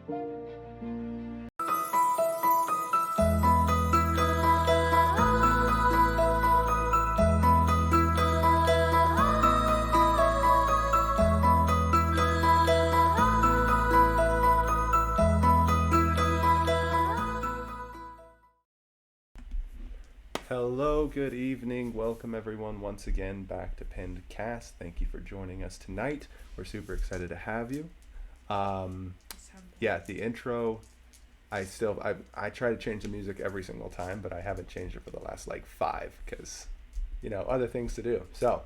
Hello, good evening. Welcome everyone once again back to Pinned Cast. Thank you for joining us tonight. We're super excited to have you. The intro, I try to change the music every single time, but I haven't changed it for the last like 5 because, other things to do. So,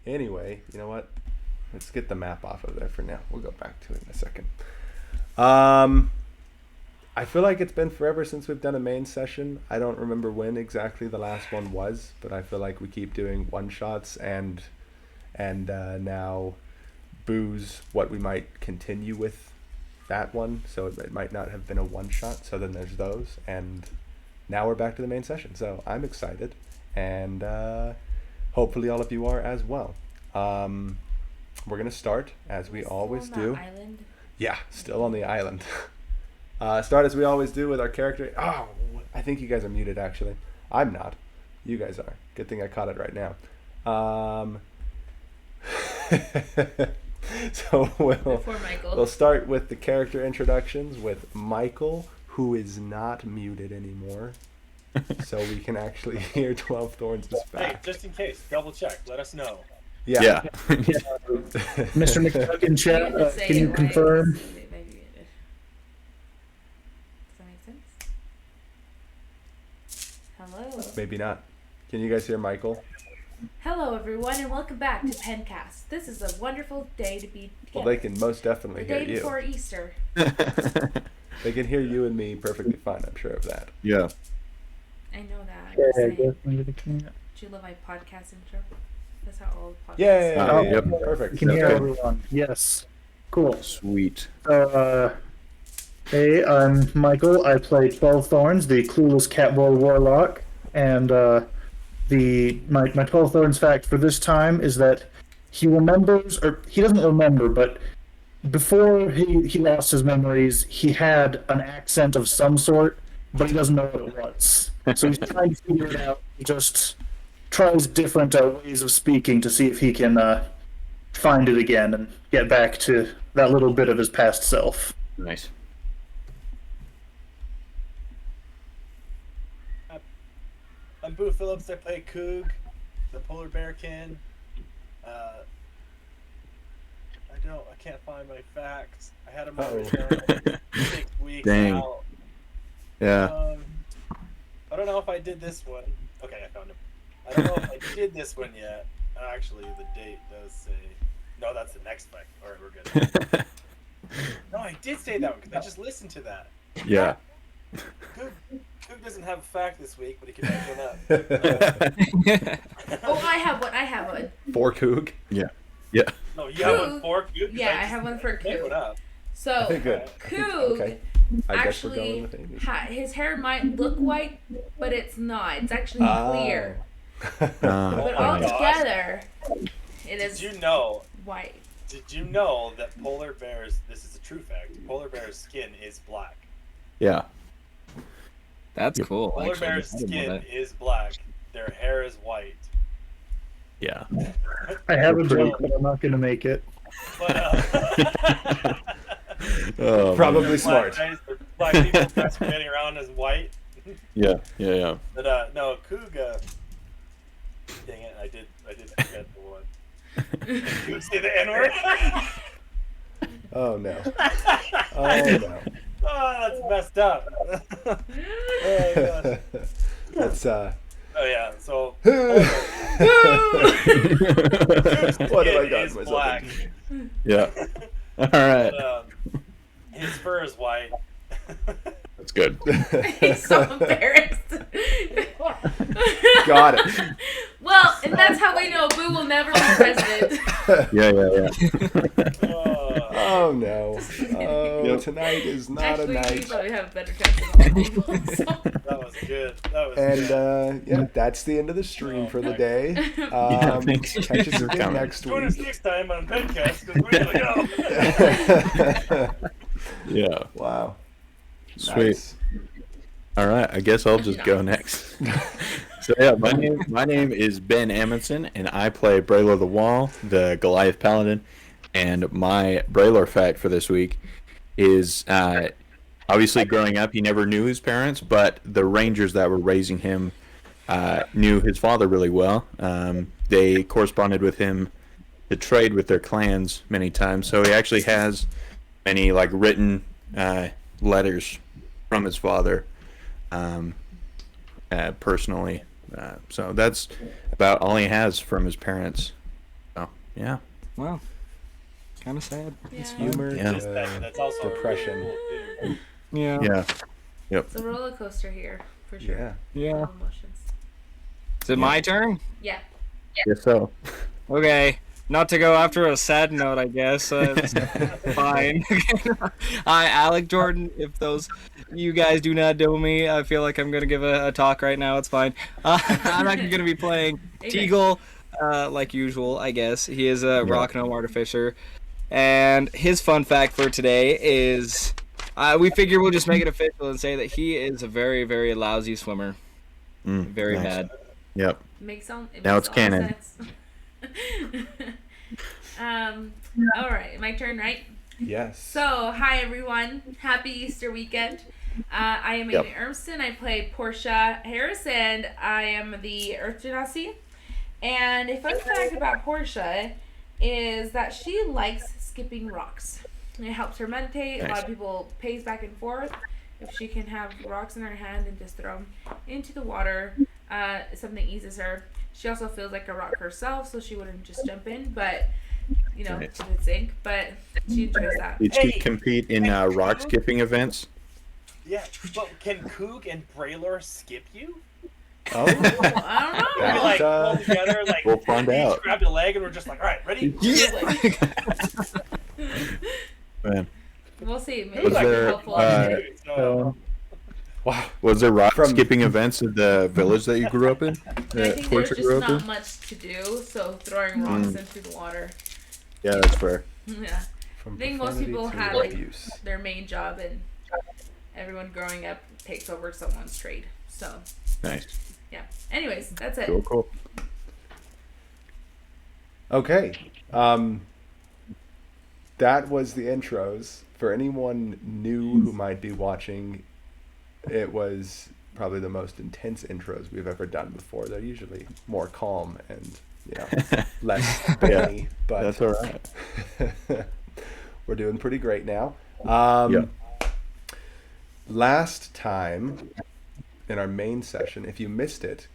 Anyway, you know what? Let's get the map off of there for now. We'll go back to it in a second. I feel like it's been forever since we've done a main session. I don't remember when exactly the last one was, but I feel like we keep doing one-shots and now Booze, what we might continue with that one, so it might not have been a one-shot, so then there's those, and now we're back to the main session, so I'm excited, and hopefully all of you are as well. We're going to start, as we always do. Island? Yeah, still on the island. Start as we always do with our character. Oh, I think you guys are muted, actually. I'm not. You guys are. Good thing I caught it right now. So we'll start with the character introductions with Michael, who is not muted anymore. So we can actually hear 12 Thorns' fact. Hey, just in case, double check. Let us know. Yeah. Mr. McDuck in chat, can you confirm? Does that make sense? Hello. Maybe not. Can you guys hear Michael? Hello, everyone, and welcome back to Pencast. This is a wonderful day to be together. Well, they can most definitely the hear day you. before Easter. They can hear you and me perfectly fine, I'm sure of that. Yeah. I know that. Yeah, Do you love my podcast intro? That's how all podcasts Yeah. Yep. Perfect. You can hear Okay. everyone. Yes. Cool. Sweet. Hey, I'm Michael. I play 12 Thorns, the clueless Catboy Warlock, and my 12 Thorns fact for this time is that he remembers, or he doesn't remember, but before he lost his memories, he had an accent of some sort, but he doesn't know what it was. So he's trying to figure it out. He just tries different ways of speaking to see if he can find it again and get back to that little bit of his past self. Nice. I'm Boo Phillips. I play Coog, the polar bearkin. I can't find my facts. I had them all down 6 weeks Dang. out. Yeah. I don't know if I did this one. Okay, I found him. I don't know if I did this one yet. Actually, the date does say. No, that's the next fact. All right, we're good. No, I did say that one because I just listened to that. Yeah. Coog doesn't have a fact this week, but he can make one up. Oh, I have one. For Coog? Yeah. No, you have one for Coog? Yeah, I have one for Make one Coog. up. So, Okay, good. Coog Okay. I guess we're going actually, with Amy. his hair might look white, but it's not. It's actually clear. But Oh my altogether, it is Did you know? white. Did you know that polar bears? This is a true fact. Polar bears' skin is black. Yeah. That's cool. Polar Actually, bears' I didn't know skin is black. Their hair is white. Yeah. I have a Pretty- joke, but I'm not going to make that. But Oh, Probably man. smart. black people masquerading around as white. Yeah. But no, Coog. Dang it! I did forget the one. Coog say the N-word. Oh no. Oh no. Oh, that's messed up. Oh gosh. That's Oh yeah. So. What have I got is myself black. into? Yeah. All right. But, his fur is white. That's good. He's so embarrassed. Got it. Well, and that's how we know Boo will never be president. Yeah. Oh no. Oh, Yep. tonight is not Actually, a you night. probably have a better chance than all people. So. That was was good. That was And good. yeah, that's the end of the stream for the day. Yeah, thanks. Catch us For again coming. next Join us week. next time on Pencast because we're gonna go. Yeah. Wow. Sweet. Nice. All right, I guess I'll just go next. So yeah, my name is Ben Amundsen, and I play Braylor the Wall, the Goliath Paladin. And my Braylor fact for this week is obviously growing up, he never knew his parents, but the Rangers that were raising him knew his father really well. They corresponded with him to trade with their clans many times, so he actually has many like written letters from his father personally. So that's about all he has from his parents. So yeah. Well, kind of sad. Yeah. Humor, Yeah. Just that's also depression. really cool, too. Yeah. Yeah. It's a roller coaster here, for sure. Yeah. Yeah. All emotions. Is it my turn? Yeah. Guess so. Okay. Not to go after a sad note, I guess. It's fine. Hi, Alec Jordan. If you guys do not know me, I feel like I'm going to give a talk right now. It's fine. I'm actually going to be playing Teagle, like usual, I guess. He is a rock gnome artificer. And his fun fact for today is we figure we'll just make it official and say that he is a very, very lousy swimmer. Very Nice. bad. Yep. Now Now it's canon. All right, my turn, right? Yes. So, hi everyone. Happy Easter weekend. I am Amy Ermston. I play Portia Harris, and I am the Earth Genasi. And a fun fact about Portia is that she likes skipping rocks. It helps her meditate. A lot of people pace back and forth. If she can have rocks in her hand and just throw them into the water, something eases her. She also feels like a rock herself, so she wouldn't just jump in, but she would sink. But she enjoys that. Did she compete in rock skipping events? Yeah, but can Coog and Braylor skip you? Oh. I don't know. We That, like pull together, like We'll find each out. grab the leg, and we're just like, all right, ready? Man. We'll see. Maybe Was that could there, help a lot. Wow. Was there rock From- skipping events in the village that you grew up in? I think there's Portia just grew up not in? much to do, so throwing rocks into the water. Yeah, that's fair. Yeah. From I think most profanity people to have like abuse. their main job, and everyone growing up takes over someone's trade. So Nice. yeah. Anyways, that's it. Cool. Okay. That was the intros. For anyone new who might be watching, it was probably the most intense intros we've ever done before. They're usually more calm and less banny, but That's all right. we're doing pretty great now. Last time in our main session, if you missed it,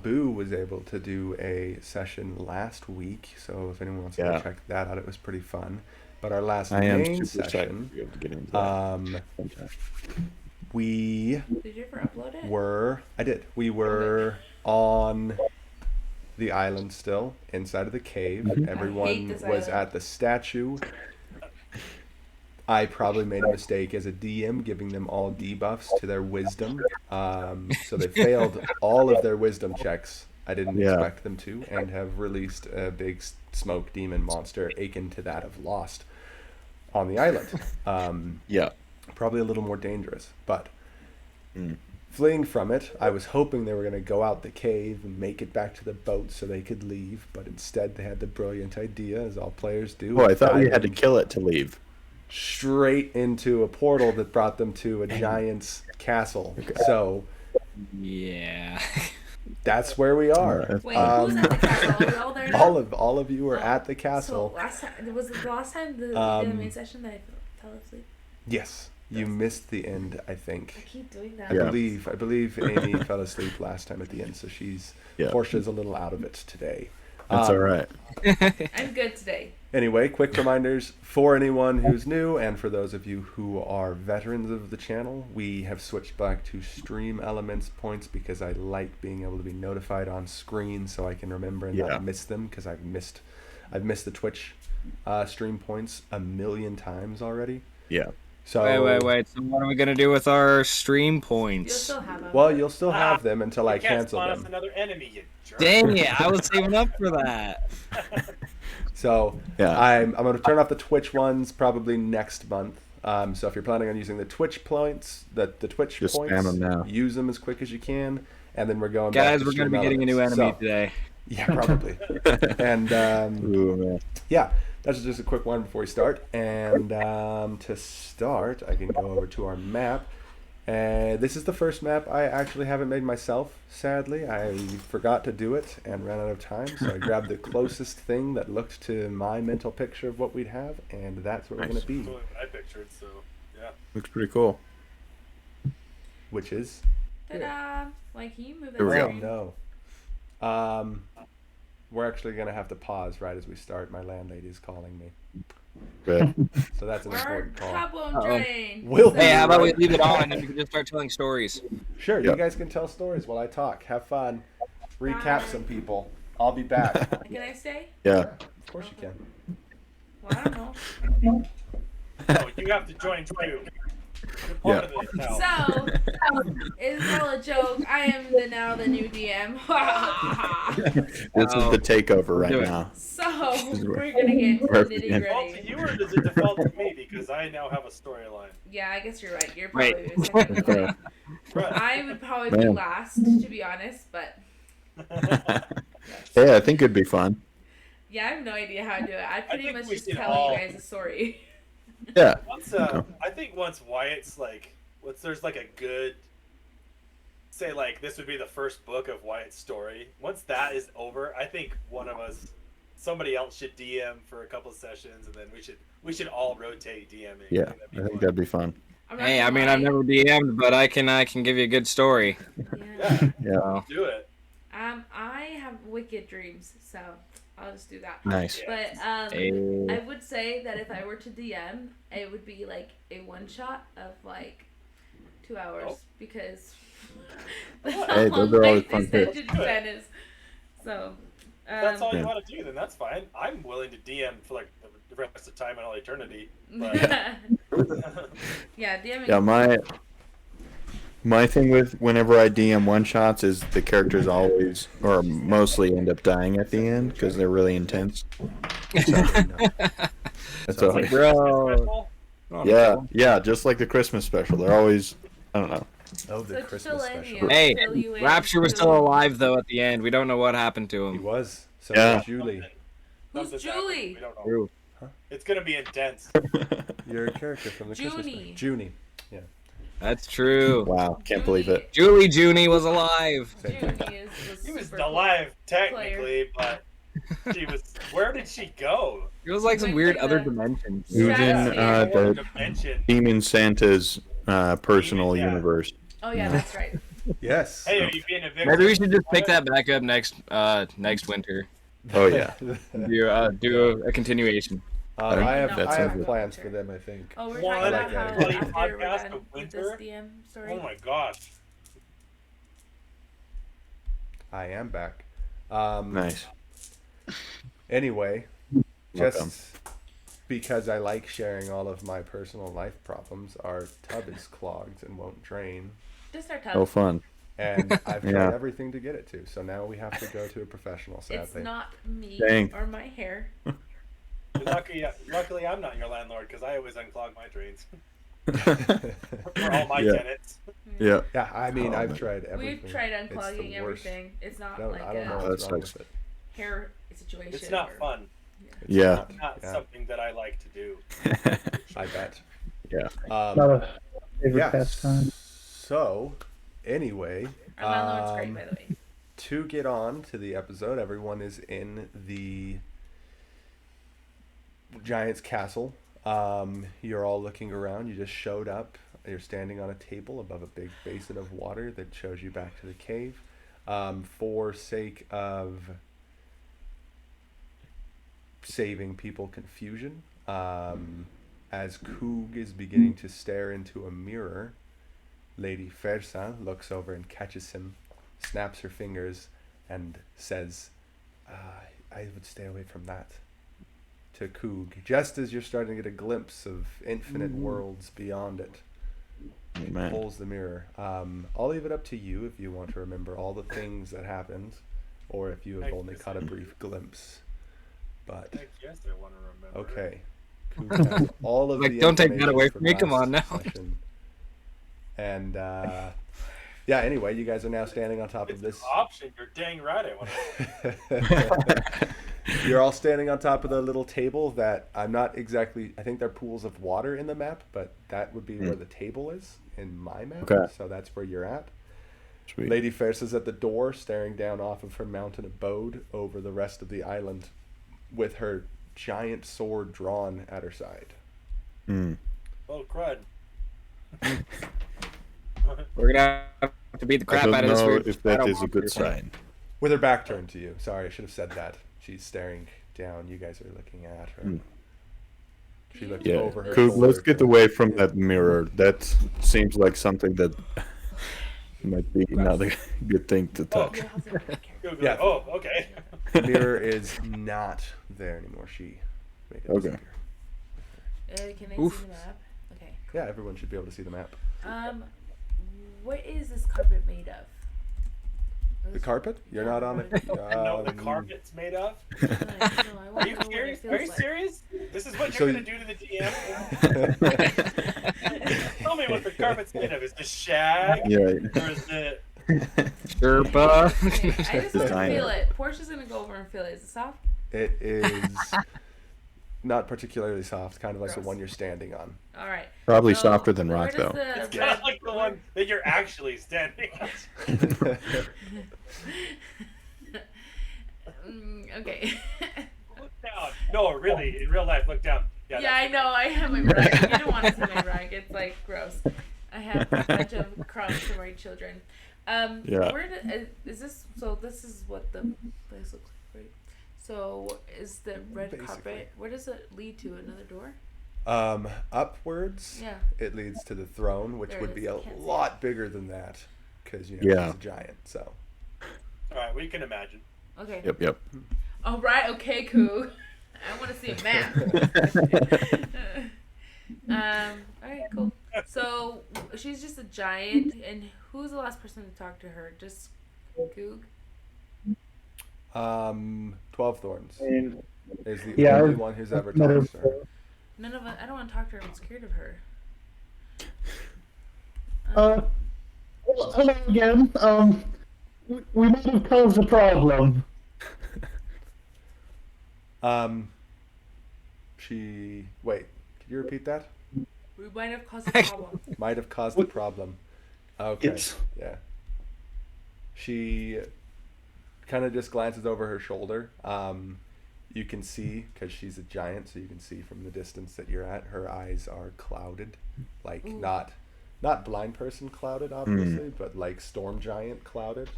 Boo was able to do a session last week, so if anyone wants to go check that out, it was pretty fun. But our last I am main super session, excited to be able to get into that. we Did you ever upload it? we were on the island still, inside of the cave. Everyone this was island. at the statue. I probably made a mistake as a DM, giving them all debuffs to their wisdom. So they failed all of their wisdom checks. I didn't expect them to, and have released a big smoke demon monster akin to that of Lost on the island. Probably a little more dangerous, but fleeing from it, I was hoping they were going to go out the cave and make it back to the boat so they could leave, but instead they had the brilliant idea, as all players do. Oh, I thought we of had to diving kill it to leave. straight into a portal that brought them to a giant's castle. So Yeah. that's where we are. Wait, who was at the castle? Are we all there now? All of you are at the So castle. last time was it the last time the main session that I fell asleep? Yes, you missed the end, I I think. keep doing that. I believe Amy fell asleep last time at the end, so Portia's a little out of it today. That's all right. I'm good today. Anyway, quick reminders for anyone who's new and for those of you who are veterans of the channel. We have switched back to stream elements points because I like being able to be notified on screen so I can remember and not miss them, because I've missed the Twitch stream points a million times already. Yeah. So Wait. So what are we gonna do with our stream You'll points? still have them. Well, you'll still have them until I You can't cancel spawn us them. another enemy, you jerk. Dang it! I was saving up for that. So Yeah. I'm going to turn off the Twitch ones probably next month. So if you're planning on using the Twitch points, the Twitch Just points, spam 'em now. use them as quick as you can, and then we're going back Guys, to we're gonna be stream getting a new elements. enemy So, today. yeah, probably. And Ooh, man. yeah, that's just a quick one before we start. And to start, I can go over to our map. This is the first map I actually haven't made myself, sadly. I forgot to do it and ran out of time, so I grabbed the closest thing that looked to my mental picture of what we'd have, and that's what we're Nice. going to be, That's what I pictured, so yeah. Looks pretty cool. which is... Ta-da! Like, can you move that Here we go. Oh, screen? no. We're actually going to have to pause right as we start. My landlady's calling me. Good. So that's an Our important call. problem Uh-oh. drain. Will Hey, how about we Right. leave it on and then we can just start telling stories? Sure, Yeah. you guys can tell stories while I talk. Have fun. Recap Bye. some people. I'll be back. Can I stay? Yeah. Of course you can. Well, I don't know. Oh, you have to join too. You're part of it now. So, is it all a joke? I am now the new DM. This is the takeover right do it. now. So, we're gonna get to the Perfect. nitty Default to gritty. you or does it default to me because I now have a storyline? Yeah, I guess you're right. You're Wait. probably the second in line. Right. I would probably be Man. last, to be honest, but Hey, I think it'd be fun. yeah, I have no idea how to do it. I pretty think much we just should tell all- you guys a story. Yeah. Once I think once Wyatt's like once there's like a good say like this would be the first book of Wyatt's story. Once that is over, I think one of us somebody else should DM for a couple sessions and then we should all rotate DMing. Yeah. that'd be I think fun. that'd be fun. I'm not Hey, gonna I mean, lie. I've never DM'd, but I can give you a good story. Yeah. Yeah, Yeah. So, do it. I have wicked dreams, so I'll just do that. Nice. But hey. I would say that if I were to DM, it would be like a one shot of like 2 hours Oh. because Hey, those are always fun this too. attention span is. So That's all Yeah. you want to do, then that's fine. I'm willing to DM for like the rest of time and all eternity. yeah, But DMing. Yeah, my thing with whenever I DM one shots is the characters always or mostly end up dying at the end because they're really intense. That's Sounds always, Bro. yeah, just like the Christmas special. They're always, I don't know. Oh, the So Christmas chill in special. here. Hey, Fill you in, Rapture was fill still you- alive though at the end. We don't know what happened to He him. was. So Yeah. was Julie. Who's something's Julie? happening. We don't know. True. It's gonna be intense. Your character from the Christmas Junie. special. Junie. That's true. Wow, can't believe it. Julie Junie was alive. Same thing. Junie is She was super cool. alive technically, but she was. Where did she go? It was like some Like weird the- other dimension. He was in Yeah. the Dimension. Demon Santa's personal Yeah. universe. Oh yeah, that's right. Yes. Hey, are you being a victim? Maybe we should just pick that back up next winter. Oh yeah. Do a continuation. I have That I sounds have good. plans for them. I think. Oh, we're One talking about like how that. Bloody after we're podcast done of with this winter? DM story. Oh my gosh. I am back. Nice. Anyway, Welcome. just because I like sharing all of my personal life problems, our tub is clogged and won't drain, Just our tub. Oh, fun. and I've tried Yeah. everything to get it to. So now we have to go to a professional. It's Sadly. not me Dang. or my hair. Luckily, I'm not your landlord because I always unclog my drains for all my Yeah. tenants. Yeah. Yeah, I mean, Oh, I've man. tried everything. We've tried It's the unclogging worst. everything. It's not I don't, like I don't know a what's That wrong sucks. with it. hair situation. It's not or- fun. Yeah. It's not Yeah. something that I like to do. I bet. Yeah. Not a favorite Yeah. pastime. So, anyway, Our landlord's great, um, by the way. to get on to the episode, everyone is in the Giant's Castle. You're all looking around. You just showed up. You're standing on a table above a big basin of water that shows you back to the cave. For sake of saving people confusion, as Coog is beginning to stare into a mirror, Lady Fersa looks over and catches him, snaps her fingers, and says, I would stay away from that. to Coog, just as you're starting to get a glimpse of infinite worlds beyond it. It Man. pulls the mirror. I'll leave it up to you if you want to remember all the things that happened, or if you have only caught a brief glimpse. But Heck yes, I want to remember. okay, Coog has all of Like, the don't take that information away from me, come last on now. session. And yeah. Anyway, you guys are now standing on top It's of this. an option. You're dang right. I want to. You're all standing on top of the little table that I'm not exactly. I think there are pools of water in the map, but that would be where the table is in my map. Okay. So that's where you're at. Sweet. Lady Fierce is at the door, staring down off of her mountain abode over the rest of the island, with her giant sword drawn at her side. Mm. Oh, crud. We're gonna have to beat the I crap don't out of this. know for if that shadow is a good monster. sign. With her back turned to you. Sorry, I should have said that. She's staring down. You guys are looking at her. Hmm. She looks Yeah, over her Coog, let's shoulder get to- away from that mirror. That seems like something that might be not a good thing to touch. Google. Yeah. Oh, okay. The mirror is not there anymore. She made it Okay. disappear. Can I Oof. see the map? Okay. Yeah, everyone should be able to see the map. What is this carpet made of? The carpet? You're not on it? I know the carpet's made of. Are you serious? Are you serious? This is what So you're gonna do to the DM? Tell me what the carpet's made of. Is it shag? Yeah. Or is it? Sherpa. Okay, I just want to Designer. feel it. Portia's gonna go over and feel it. Is it soft? It is not particularly soft, kind of like the Gross. one you're standing on. All right. Probably So, softer than where rock, does though. the It's kind of like the one that you're actually standing on. Okay. Look down. No, really, in real life, look down. Yeah, I that's- know. I have my rug. You don't want to see my rug. It's like gross. I have a bunch of crumbs for my children. Yeah. Where is this? So this is what the place looks like, right? So is the red Basically. carpet? Where does it lead to? Another door? Upwards, Yeah. it leads to the throne, which There it would is, be I a can't see lot bigger than that, because Yeah. she's a giant. So All right, we can imagine. Okay. Yep. All right. Okay. Cool. I want to see a map. All right. Cool. So she's just a giant, and who's the last person to talk to her? Just Goog. 12 Thorns is the Yeah, only I've one who's ever met her talked to her. None of us. I don't want to talk to her. I'm scared of her. Hello again. We might have caused a problem. Wait, could you repeat that? We might have caused a problem. Might have caused a problem. Okay. Yes. Yeah. She kind of just glances over her shoulder. You can see, because she's a giant, so you can see from the distance that you're at, her eyes are clouded. Like, Ooh. not blind person clouded, obviously, but like storm giant clouded.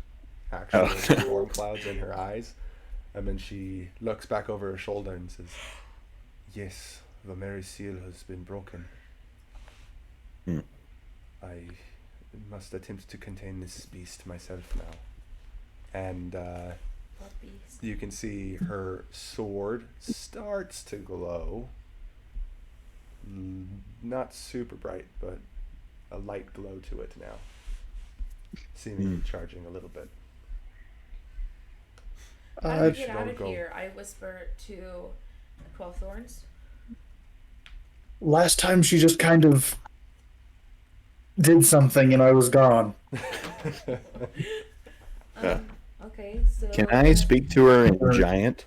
Actual Oh. storm clouds in her eyes. And then she looks back over her shoulder and says, "Yes, the Mary Seal has been broken. Hmm. I must attempt to contain this beast myself now." And Puppies. you can see her sword starts to glow. Not super bright, but a light glow to it now. Seemingly charging a little bit. How do we Uh, get out of Don't go. here? I whisper to 12 Thorns. last time she just kind of did something and I was gone. Yeah. Okay, so. Can I speak to her in giant?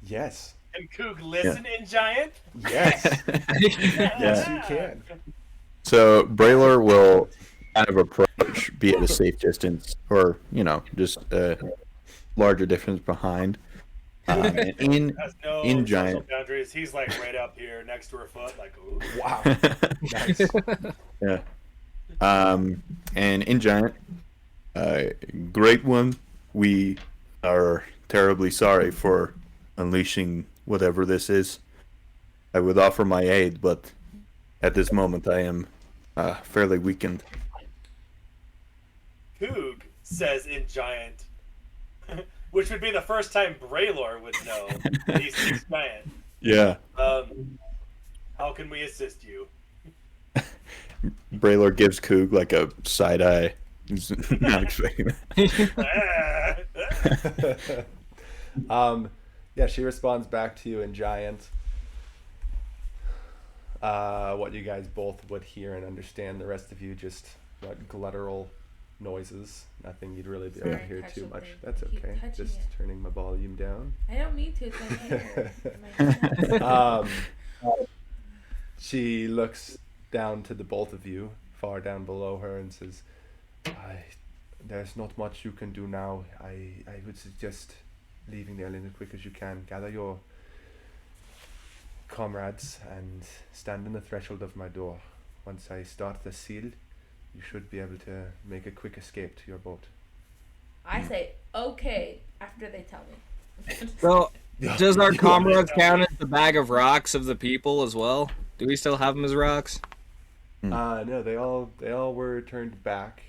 Yes. Can Coog listen in giant? Yes. Yes, you can. So Braylor will kind of approach, be at a safe distance, or just a larger distance behind. And in Has no In social giant. boundaries. He's like right up here next to her foot, like, ooh. Wow. Nice. yeah, and in giant, great one. We are terribly sorry for unleashing whatever this is. I would offer my aid, but at this moment I am fairly weakened. Coog says in giant, which would be the first time Braylor would know that he speaks giant. Yeah. How can we assist you? Braylor gives Coog like a side eye. He's not expecting that. Yeah, she responds back to you in giant. What you guys both would hear and understand. The rest of you just guttural noises. Nothing you'd really be able to Sorry, hear touch too the much. thing. That's I keep okay. touching Just it. turning my volume down. I don't mean to. It's my hair. My She looks down to the both of you, far down below her, and says, there's not much you can do now. I would suggest leaving the island as quick as you can. Gather your comrades and stand on the threshold of my door. Once I start the seal, you should be able to make a quick escape to your boat. I say okay after they tell me. So, does our comrades count as the bag of rocks of the people as well? Do we still have them as rocks? No, they all were turned back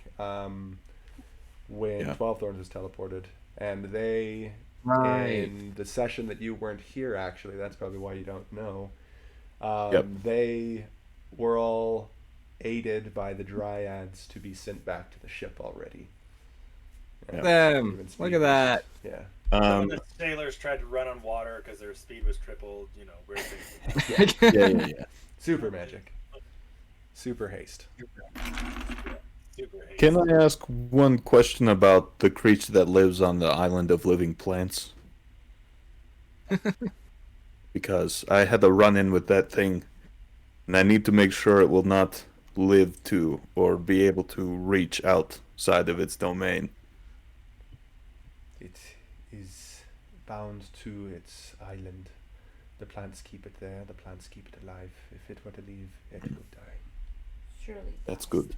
when 12 Thorns was teleported, and they in the session that you weren't here. Actually, that's probably why you don't know. They were all aided by the Dryads to be sent back to the ship already. Them. Look at that. Yeah. Some of the sailors tried to run on water because their speed was tripled. You know, weird things. Yeah. Super magic. Super haste. Super hasty. Can I ask one question about the creature that lives on the island of living plants? Because I had a run-in with that thing, and I need to make sure it will not live to or be able to reach outside of its domain. It is bound to its island. The plants keep it there. The plants keep it alive. If it were to leave, it would die. Surely. That's good.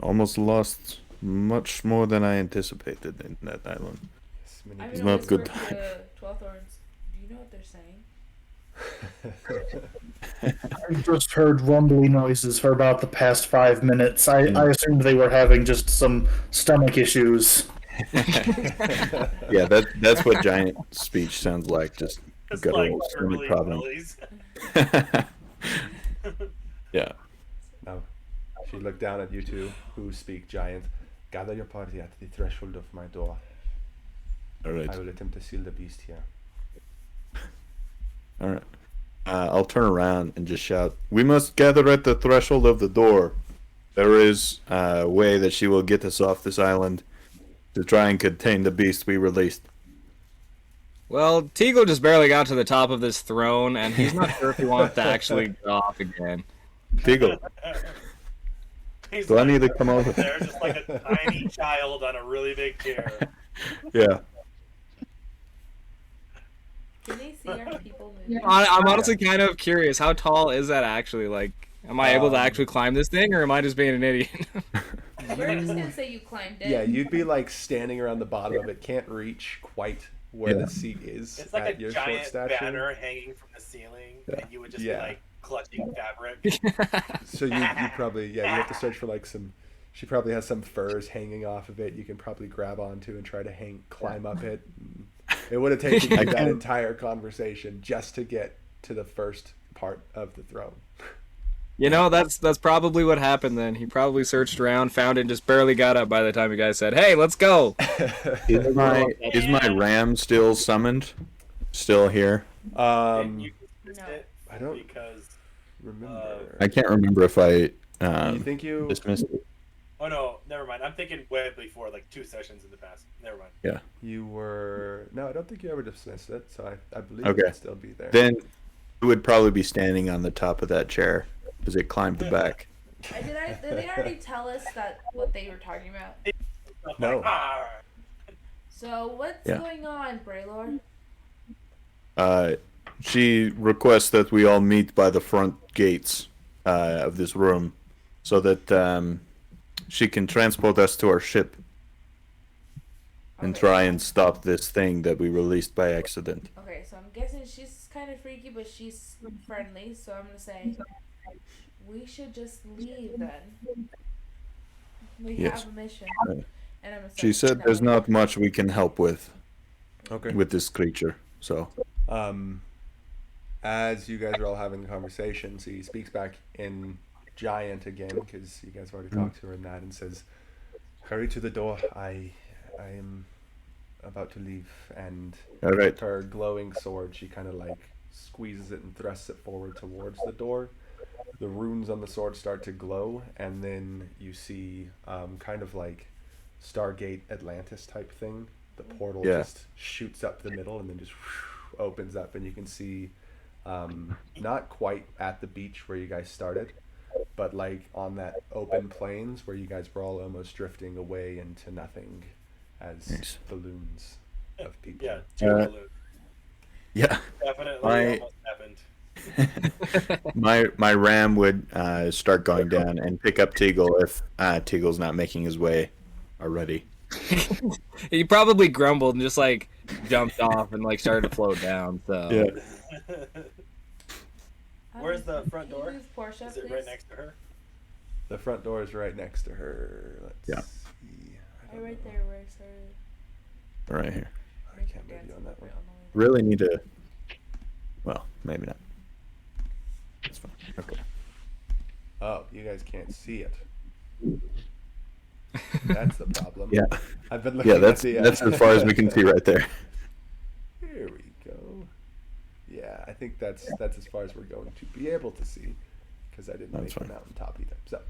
Almost lost much more than I anticipated in that island. Yes, many I It's people- mean, not good. 12 Thorns. Do you know what they're saying? I've just heard rumbly noises for about the past 5 minutes. I assumed they were having just some stomach issues. Yeah, that's what giant speech sounds like. Just It's got like a stomach verbally problem. bullies. Yeah. Now, she looked down at you two, who speak giant. Gather your party at the threshold of my door. All right. I will attempt to seal the beast here. All right. I'll turn around and just shout, "We must gather at the threshold of the door. There is a way that she will get us off this island to try and contain the beast we released." Well, Teagle just barely got to the top of this throne, and he's not sure if he wants to actually get off again. Teagle, He's do I like need to come over? there, just like a tiny child on a really big chair. Yeah. Can they see our people moving? I'm honestly kind of curious. How tall is that actually? Like, am I able to actually climb this thing, or am I just being an idiot? We're just gonna say you climbed it. Yeah, you'd be like standing around the bottom of it, can't reach quite where the seat is It's like at a your short giant stature. banner hanging from the ceiling, and you would just Yeah. be like clutching fabric. So you probably you have to search for like some. She probably has some furs hanging off of it. You can probably grab onto and try to climb up it. It would have taken you that entire conversation just to get to the first part of the throne. You know, that's probably what happened then. He probably searched around, found it, and just barely got up by the time you guys said, "Hey, let's go." Is my ram still summoned? Still here? And you dismissed No. it I don't because remember. I can't remember if I you think you? dismissed it. oh no, never mind. I'm thinking way before, like 2 sessions in the past. Never mind. You were no. I don't think you ever dismissed it. So I believe Okay. it would still be there. Then it would probably be standing on the top of that chair as it climbed the back. Did they already tell us that what they were talking about? I'm No. like, "Ah." So what's Yeah. going on, Braylor? She requests that we all meet by the front gates of this room so that she can transport us to our ship and Okay. try and stop this thing that we released by accident. Okay, so I'm guessing she's kind of freaky, but she's friendly. So I'm gonna say we should just leave then. We Yes. have a mission, And I'm She said there's not much we can help with Okay. this creature. So As you guys are all having the conversations, he speaks back in Giant again, because you guys have already talked to her in that, and says, "Hurry to the door. I am about to leave." And all right. with her glowing sword, she kind of like squeezes it and thrusts it forward towards the door. The runes on the sword start to glow, and then you see kind of like Stargate Atlantis type thing. The portal Yeah. just shoots up the middle and then just opens up, and you can see not quite at the beach where you guys started, but like on that open plains where you guys were all almost drifting away into nothing as Nice. balloons of people. Yeah, two Uh, balloons. Yeah. Definitely almost happened. my ram would start going down and pick up Teagle if Teagle's not making his way already. He probably grumbled and just like jumped off and like started to float down. So Yeah. Where's the front door? Portia, Is it right next to her? The front door is right next to her. Let's Yeah. see. I don't Right know. there where I started. Right here. I can't move you on that one. Really need to. Well, maybe not. That's fine. Okay. Oh, you guys can't see it. That's the problem. Yeah. I've been looking Yeah. That's at the, that's as far as we can see right there. Here we go. Yeah, I think that's as far as we're going to be able to see, because I didn't That's make fine. the mountaintop either. So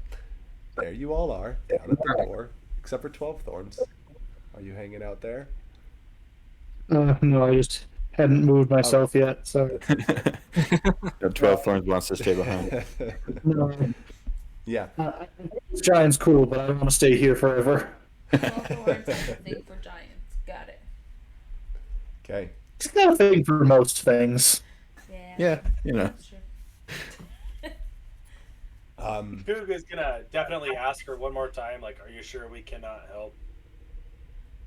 there you all are, down at the door, except for 12 Thorns. Are you hanging out there? No, I just hadn't moved myself yet, so. The 12 Thorns wants to stay behind. No, Yeah. this giant's cool, but I don't want to stay here forever. Thing for giants. Got it. Okay. It's got a thing for most things. Yeah. Yeah. You know. That's true. Goog is gonna definitely ask her one more time, like, "Are you sure we cannot help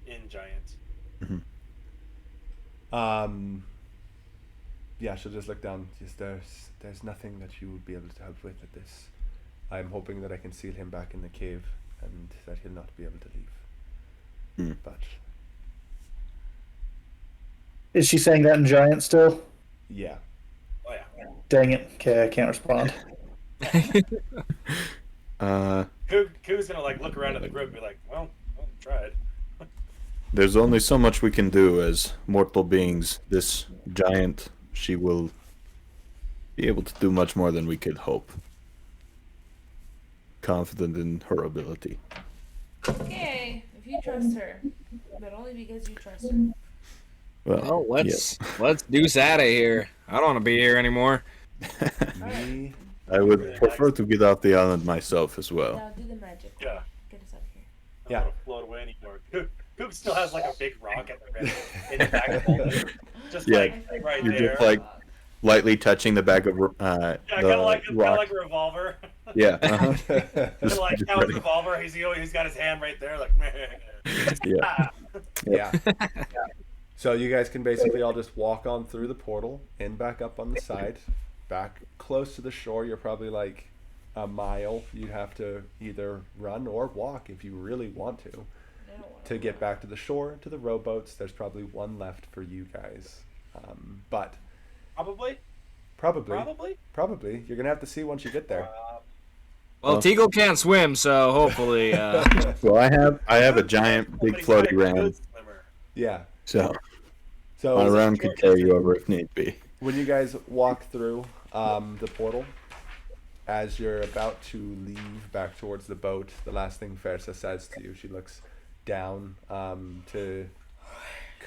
in Giant?" Yeah, she'll just look down. Just there's nothing that you would be able to help with at this. I'm hoping that I can seal him back in the cave and that he'll not be able to leave. Hmm. But Is she saying that in giant still? yeah. Oh yeah. Dang it. Okay, I can't respond. Goog's gonna like look around at the group and be like, "Well, tried." There's only so much we can do as mortal beings. This giant, she will be able to do much more than we could hope. Confident in her ability. Okay, if you trust her, but only because you trust her. Well, well, let's deuce out of here. I don't want to be here anymore. Me. I would prefer to get off the island myself as well. Now do the magic. Yeah. Get us out of here. I Yeah. don't want to float away anymore. Goog still has like a big rock at the in the back of the just Yeah, like right you're there. just like lightly touching the back of yeah, the kind of like rock. a revolver. Yeah. Uh-huh. Kind of like just Cal's ready. revolver. He's got his hand right there, like. Yeah. Yeah. So you guys can basically all just walk on through the portal and back up on the side, back close to the shore. You're probably like a mile. You'd have to either run or walk if you really want to get back to the shore, to the rowboats. There's probably one left for you guys, but Probably. probably you're gonna have to see once you get there. Well, Teagle can't swim, so hopefully. So I have a giant, big floaty ram. Yeah. So So my ram could carry you over if need be. when you guys walk through the portal, as you're about to leave back towards the boat, the last thing Fersa says to you, she looks down to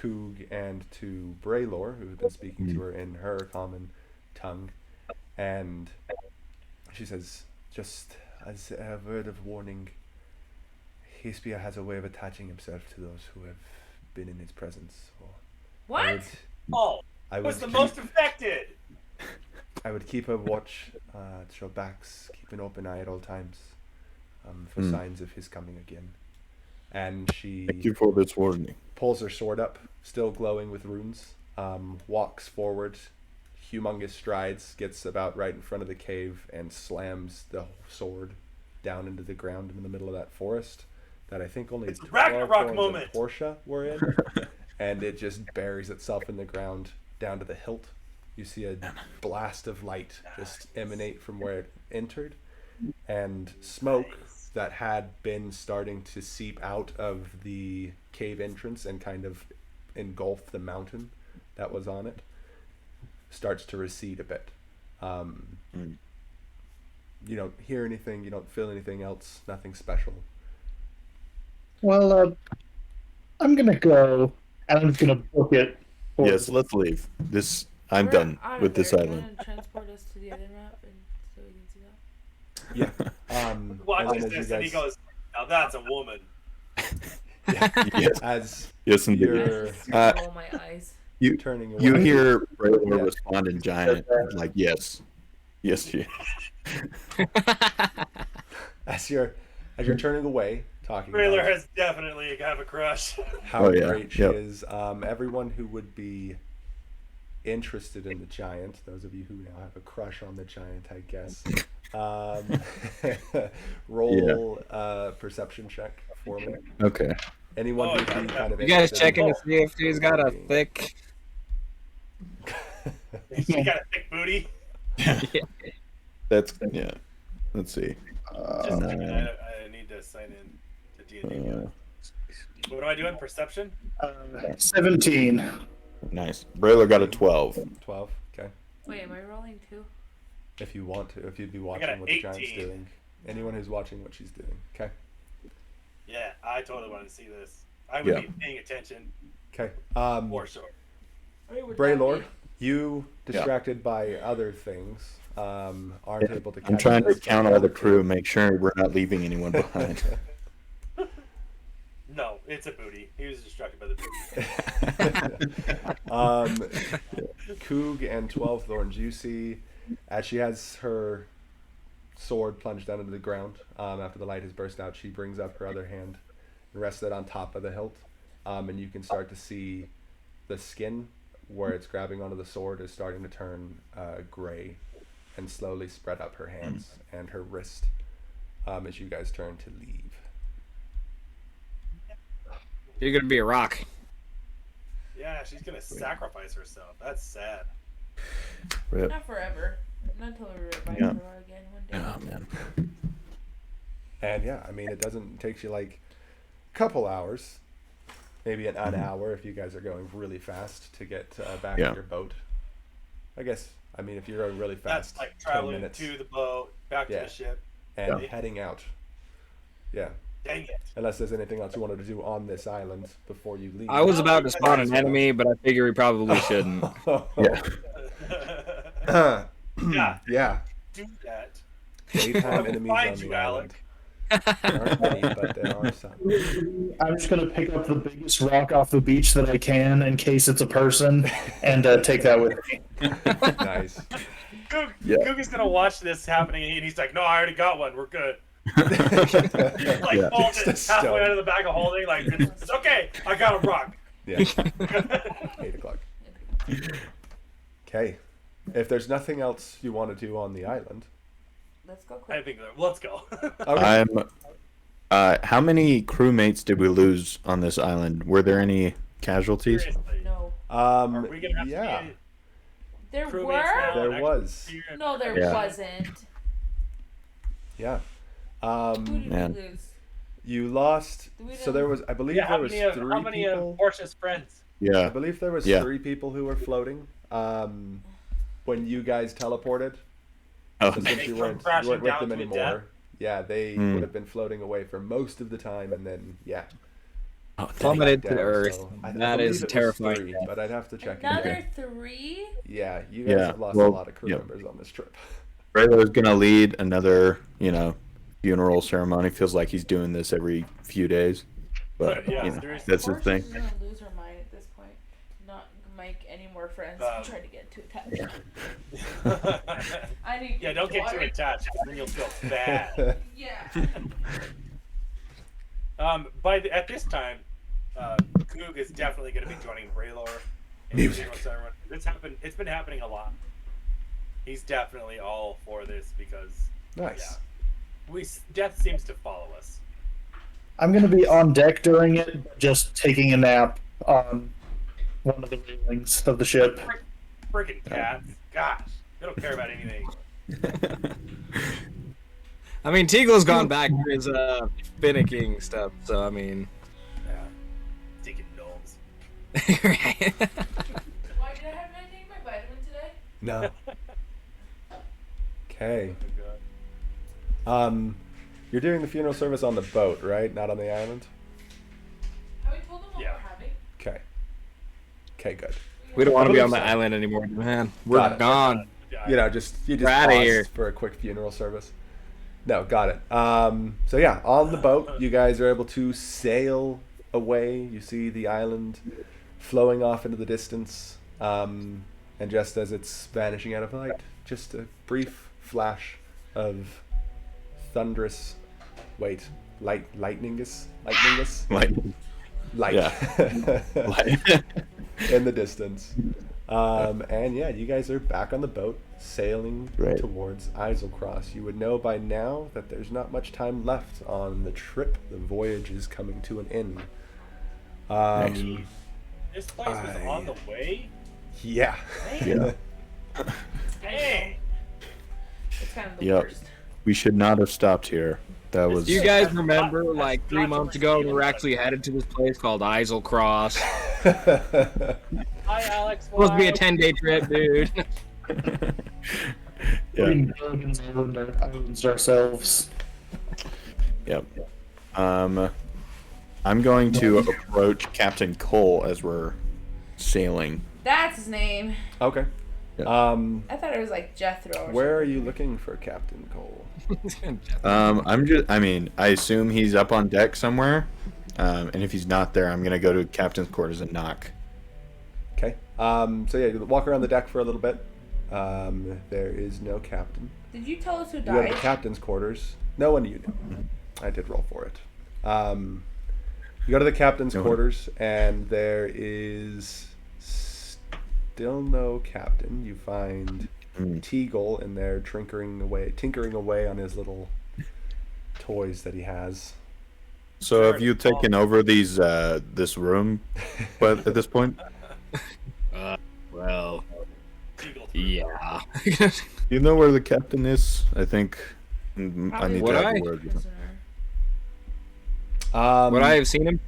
Coog and to Braylor, who has been speaking to her in her common tongue, and she says, just as a word of warning, Hespia has a way of attaching himself to those who have been in his presence. So What? Oh, I was would the most affected. I would keep a watch at your backs, keep an open eye at all times, for signs of his coming again. And she Thank you for this warning. pulls her sword up, still glowing with runes, walks forward, humongous strides, gets about right in front of the cave, and slams the sword down into the ground in the middle of that forest. that I think only It's 12 Ragnarok thorns moment. and Portia were in, and it just buries itself in the ground down to the hilt. You see a blast of light just emanate from where it entered, and smoke that had been starting to seep out of the cave entrance and kind of engulf the mountain that was on it starts to recede a bit. You don't hear anything, you don't feel anything else, nothing special. Well, I'm gonna go, and I'm just gonna book it. Yes, let's leave. I'm We're done out of with this there. You island. wanna transport us to the other map and so we can see that? Yeah. Watches and then as this you and he guys, goes, "Now that's a woman." Yes, as yes, indeed. you're I just roll my eyes. turning away, You hear Braylor Yeah. respond in giant, like, yes. Yes, yeah. as you're turning away, talking Trailer about has definitely have a crush. how Oh, yeah. great she Yep. is. Everyone who would be interested in the giant, those of you who now have a crush on the giant, I guess, roll a perception check for me. Okay. Anyone Oh, who'd yeah, be yeah. kind of You guys interested checking in to see if he's got a thick. She got a thick booty. That's, yeah. Let's see. Just no. checking. I need to sign in to D&D again. What am I doing? Perception? 17. Nice. Braylor got a 12. 12. Okay. Wait, am I rolling too? If you want to, if you'd be got watching an what the giant's 18. doing. Anyone who's watching what she's doing. Okay. Yeah, I totally want to see this. I would Yeah. be paying attention Okay. for sure. Braylor, you distracted by other things, aren't able to. I'm catch trying to this, but count all the crew, make sure we're not leaving anyone behind. No, it's a booty. He was distracted by the booty. Coog and 12 Thorns, you see, as she has her sword plunged down into the ground, after the light has burst out, she brings up her other hand and rests it on top of the hilt, and you can start to see the skin where it's grabbing onto the sword is starting to turn gray and slowly spread up her hands and her wrist as you guys turn to leave. You're gonna be a rock. Yeah, she's gonna sacrifice herself. That's sad. Rip. Not forever. Not until we revive Yeah. her again one day. Oh, man. And yeah, I mean, it takes you like a couple hours, maybe an hour if you guys are going really fast to get back Yeah. to your boat. I guess, I mean, if you're going really That's fast, like 10 traveling minutes to the boat, back Yeah. to the ship. and Yeah. heading out. Yeah, Dang it. unless there's anything else you wanted to do on this island before you leave. I was about to spawn an enemy, but I figure we probably shouldn't. Yeah. Yeah, Yeah, do that. daytime enemies Find on you, the island. Alec. There aren't many, but there are some. I'm just gonna pick up the biggest rock off the beach that I can in case it's a person, and take that with me. Nice. Goog, Yeah. Goog is gonna watch this happening, and he's like, "No, I already got one. We're good." Like Yeah. folds it Just a halfway stone. out of the bag of holding, like it's okay. I got a rock. Yeah, 8 o'clock. Okay, if there's nothing else you want to do on the island, Let's go I quick. think let's go. okay. How many crewmates did we lose on this island? Were there any casualties? Seriously. No. Are we gonna have Yeah, to be There crewmates were? now? there Actually, was. here- No, there Yeah. wasn't. Yeah. Who did Man. we lose? You lost. We So there didn't- was, I believe, Yeah, there was three how many people. of Portia's friends? I Yeah. believe there was Yeah. 3 people who were floating. When you guys teleported, Oh, so They since you come weren't crashing with down them to a anymore, death? yeah, they Hmm. would have been floating away for most of the time, and then yeah, oh, Plummeted to down, the earth. so I That believe is it was terrifying. 3, but I'd have to check. Another again. 3? Yeah, you guys Yeah, have lost a well, lot of crew yeah. members on this trip. Braylor's gonna lead another, funeral ceremony. Feels like he's doing this every few days, but Yeah, you know, seriously. that's his thing. Portia's gonna lose her mind at this point. Not make any more friends. Try to get too attached. I need. Yeah, don't get too water. attached, 'cause then you'll feel bad. Yeah. At this time, Coog is definitely going to be joining Braylor. in the Music. funeral ceremony. It's been happening a lot. He's definitely all for this because Nice. death seems to follow us. I'm going to be on deck during it, just taking a nap on one of the railings of the ship. Freaking cats. Gosh, they don't care about anything. I mean, Teagle's gone back to his finicking stuff, so I mean. Yeah. Taking gnomes. Right. Why did I have not taken my vitamin today? No. Okay. Oh, God. You're doing the funeral service on the boat, right? Not on the island? Have we told them what Yeah. we're having? Okay. Okay, good. We don't want to be on the so. island anymore, man. Got We're it. gone. Yeah, You know, just We're outta pause here. for a quick funeral service. No, got it. So yeah, on the boat, you guys are able to sail away. You see the island flowing off into the distance, and just as it's vanishing out of light, just a brief flash of thunderous, lightningus, Like, light yeah. Like, in the distance. And yeah, you guys are back on the boat, sailing Right. towards Eiselcross. You would know by now that there's not much time left on the trip. The voyage is coming to an end. This place was on the way? Yeah. Yeah. Dang! It's kind of the Yep. worst. we should not have stopped here. That was. Do you guys remember, like, 3 months ago, we were actually headed to this place called Isle Cross? Hi, Alex. Supposed to be a Why? 10-day trip, dude. Yeah. We Gilligan's Islands ourselves. Yep. I'm going to approach Captain Cole as we're sailing. That's his name. Okay. Yeah. I thought it was like Jethro. Or Where are something. you looking for Captain Cole? I assume he's up on deck somewhere. And if he's not there, I'm gonna go to Captain's quarters and knock. Okay. So yeah, you walk around the deck for a little bit. There is no captain. Did you tell us who You have the died? captain's quarters. No one you knew. I did roll for it. You go to the captain's No one. quarters, and there is still no captain. You find Teagle in there tinkering away on his little toys that he has. So have you taken over these this room, but at this point? Well, Eagle. yeah. Do you know where the captain is? I think I Probably need Would to have I? a word with him. Prisoner. Would I have seen him?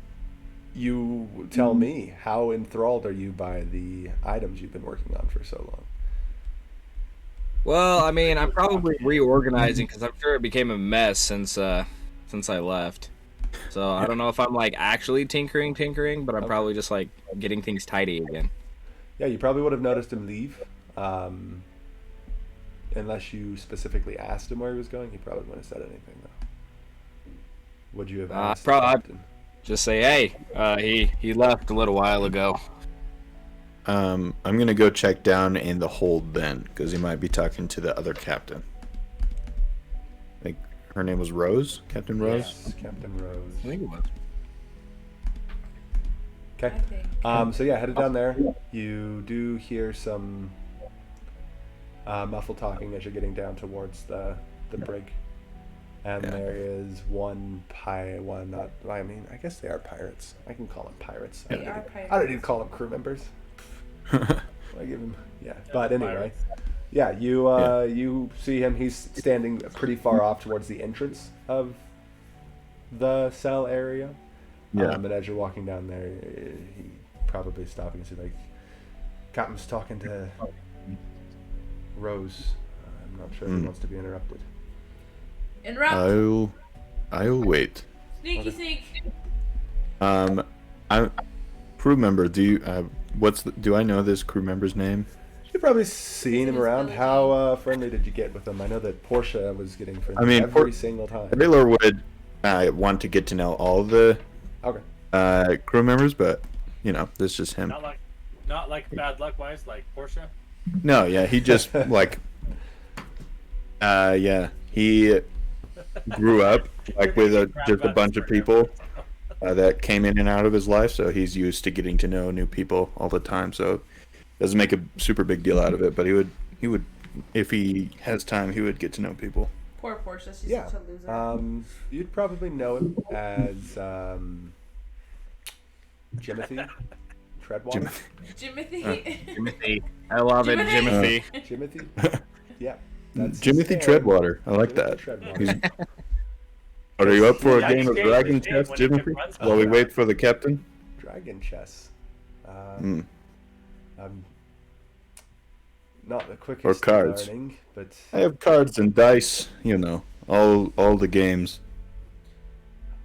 You tell me, how enthralled are you by the items you've been working on for so long? Well, I mean, I'm probably reorganizing because I'm sure it became a mess since I left. So I don't know if I'm like actually tinkering, but I'm probably just like getting things tidy again. Yeah, you probably would have noticed him leave. Unless you specifically asked him where he was going, he probably wouldn't have said anything, though. Would you have asked the captain? Just say, hey, he left a little while ago. I'm gonna go check down in the hold then, because he might be talking to the other captain. I think her name was Rose, Captain Rose. Yes, Captain Rose. I think it was. Okay. I think. So yeah, headed down there. You do hear some muffled talking as you're getting down towards the brig, and Yeah. there is I guess they are pirates. I can call them pirates. They are pirates. I don't need to call them crew members. I give him But anyway, yeah, you see him. He's standing pretty far off towards the entrance of the cell area. Yeah. And as you're walking down there, he probably stopping and say like, "Captain's talking to Rose. I'm not sure if he wants to be interrupted." Interrupt. I'll wait. Sneaky sneak. I'm crew member. Do I know this crew member's name? You've probably seen him around. Visibility. How friendly did you get with him? I know that Portia was getting friendly I mean, every single time. Taylor would want to get to know all the Okay. crew members, but this is just him. Not like bad luck wise, like Portia. No, yeah, he just he grew up like with just a bunch of people that came in and out of his life, so he's used to getting to know new people all the time. So doesn't make a super big deal out of it, but he would if he has time, he would get to know people. Poor Portia. She's Yeah. such a loser. You'd probably know it as Jimothy Treadwater. Jimothy. Jimothy. I love it, Jimothy. Jimothy. Jimothy. Yeah. That's Jimothy his name. Treadwater. I like Timothy that. Treadwater. He's- Are you up for a Yeah, game of he's Dragon changed his Chess, name when he Jimothy? confronts While we us. wait for the captain? Dragon chess. Mm. I'm not the quickest Or at cards. learning, but I have cards and dice, you know, all the games.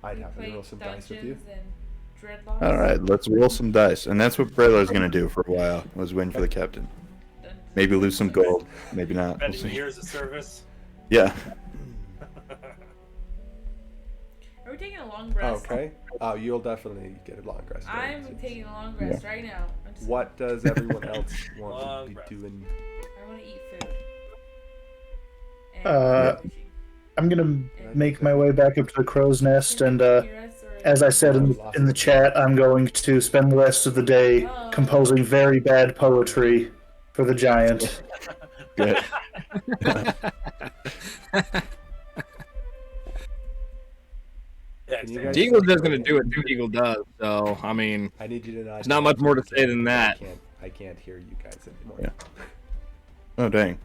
I'd We happily play roll some dice with you. Dungeons and Dreadlocks. All right, let's roll some dice, and that's what Braylor's gonna do for a while. Was win for the captain. Dungeons Maybe and lose some Dragons. gold, maybe not. We'll Spending see. years of service. Yeah. Are we taking a long rest? Okay. Oh, you'll definitely get a long rest. I'm Since- taking a long rest right now. I'm just, What does everyone else want Long to be rest. doing? I want to eat food. And Uh, I'm gonna make my way back up to the crow's nest, and as I said in the chat, I'm going to spend the rest of the day composing very bad poetry for the giant. Good. Yeah, Can you exactly. guys- Eagle just gonna do what Eagle does, so I mean, I need you to know. There's not much more to say than that. I can't hear you guys anymore. Yeah. Oh dang.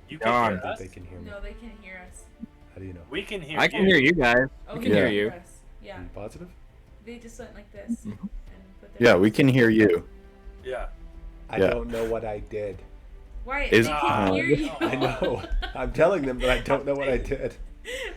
You Darn. can I hear think us. they can hear me. No, they can hear us. How do you know? We can hear I can hear you guys. Oh, can they hear you. us. Yeah. Are you positive? They just went like this. Mhm. And put their Yeah, we can hear you. Yeah. I Yeah. don't know what I did. Wyatt, Is- they can hear you. I know. I'm telling them, but I don't know what I did.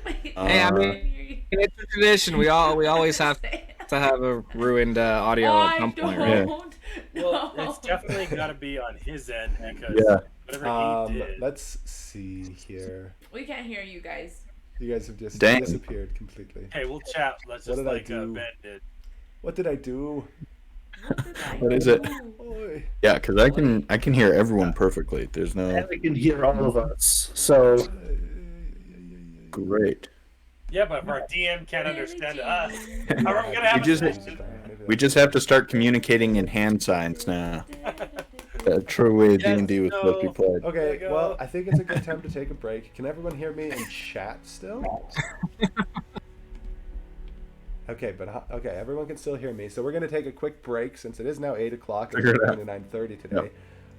Wait, Hey, I they mean, can hear you. it's a tradition. We always have to have a ruined audio at I some point, don't. right? Well, No. it's definitely got to be on his end because Yeah. whatever he did. Let's see here. We can't hear you guys. You guys have just Dang. disappeared completely. Hey, we'll chat. Let's What just did I like do? Ben did. What did I do? What did I What is it? do? Oy. Yeah, because I can hear everyone perfectly. There's no And we can hear all of us. So great. Yeah, but if our DM can't understand us, Really, how are we gonna have We a just- session? We just have to start communicating in hand signs now. The true way Yes, D&D was supposed to be no. played. There Okay, you go. well, I think it's a good time to take a break. Can everyone hear me in chat still? Okay, but okay, everyone can still hear me. So we're gonna take a quick break since it is now 8 o'clock and Figure it's it out. going to 9:30 today.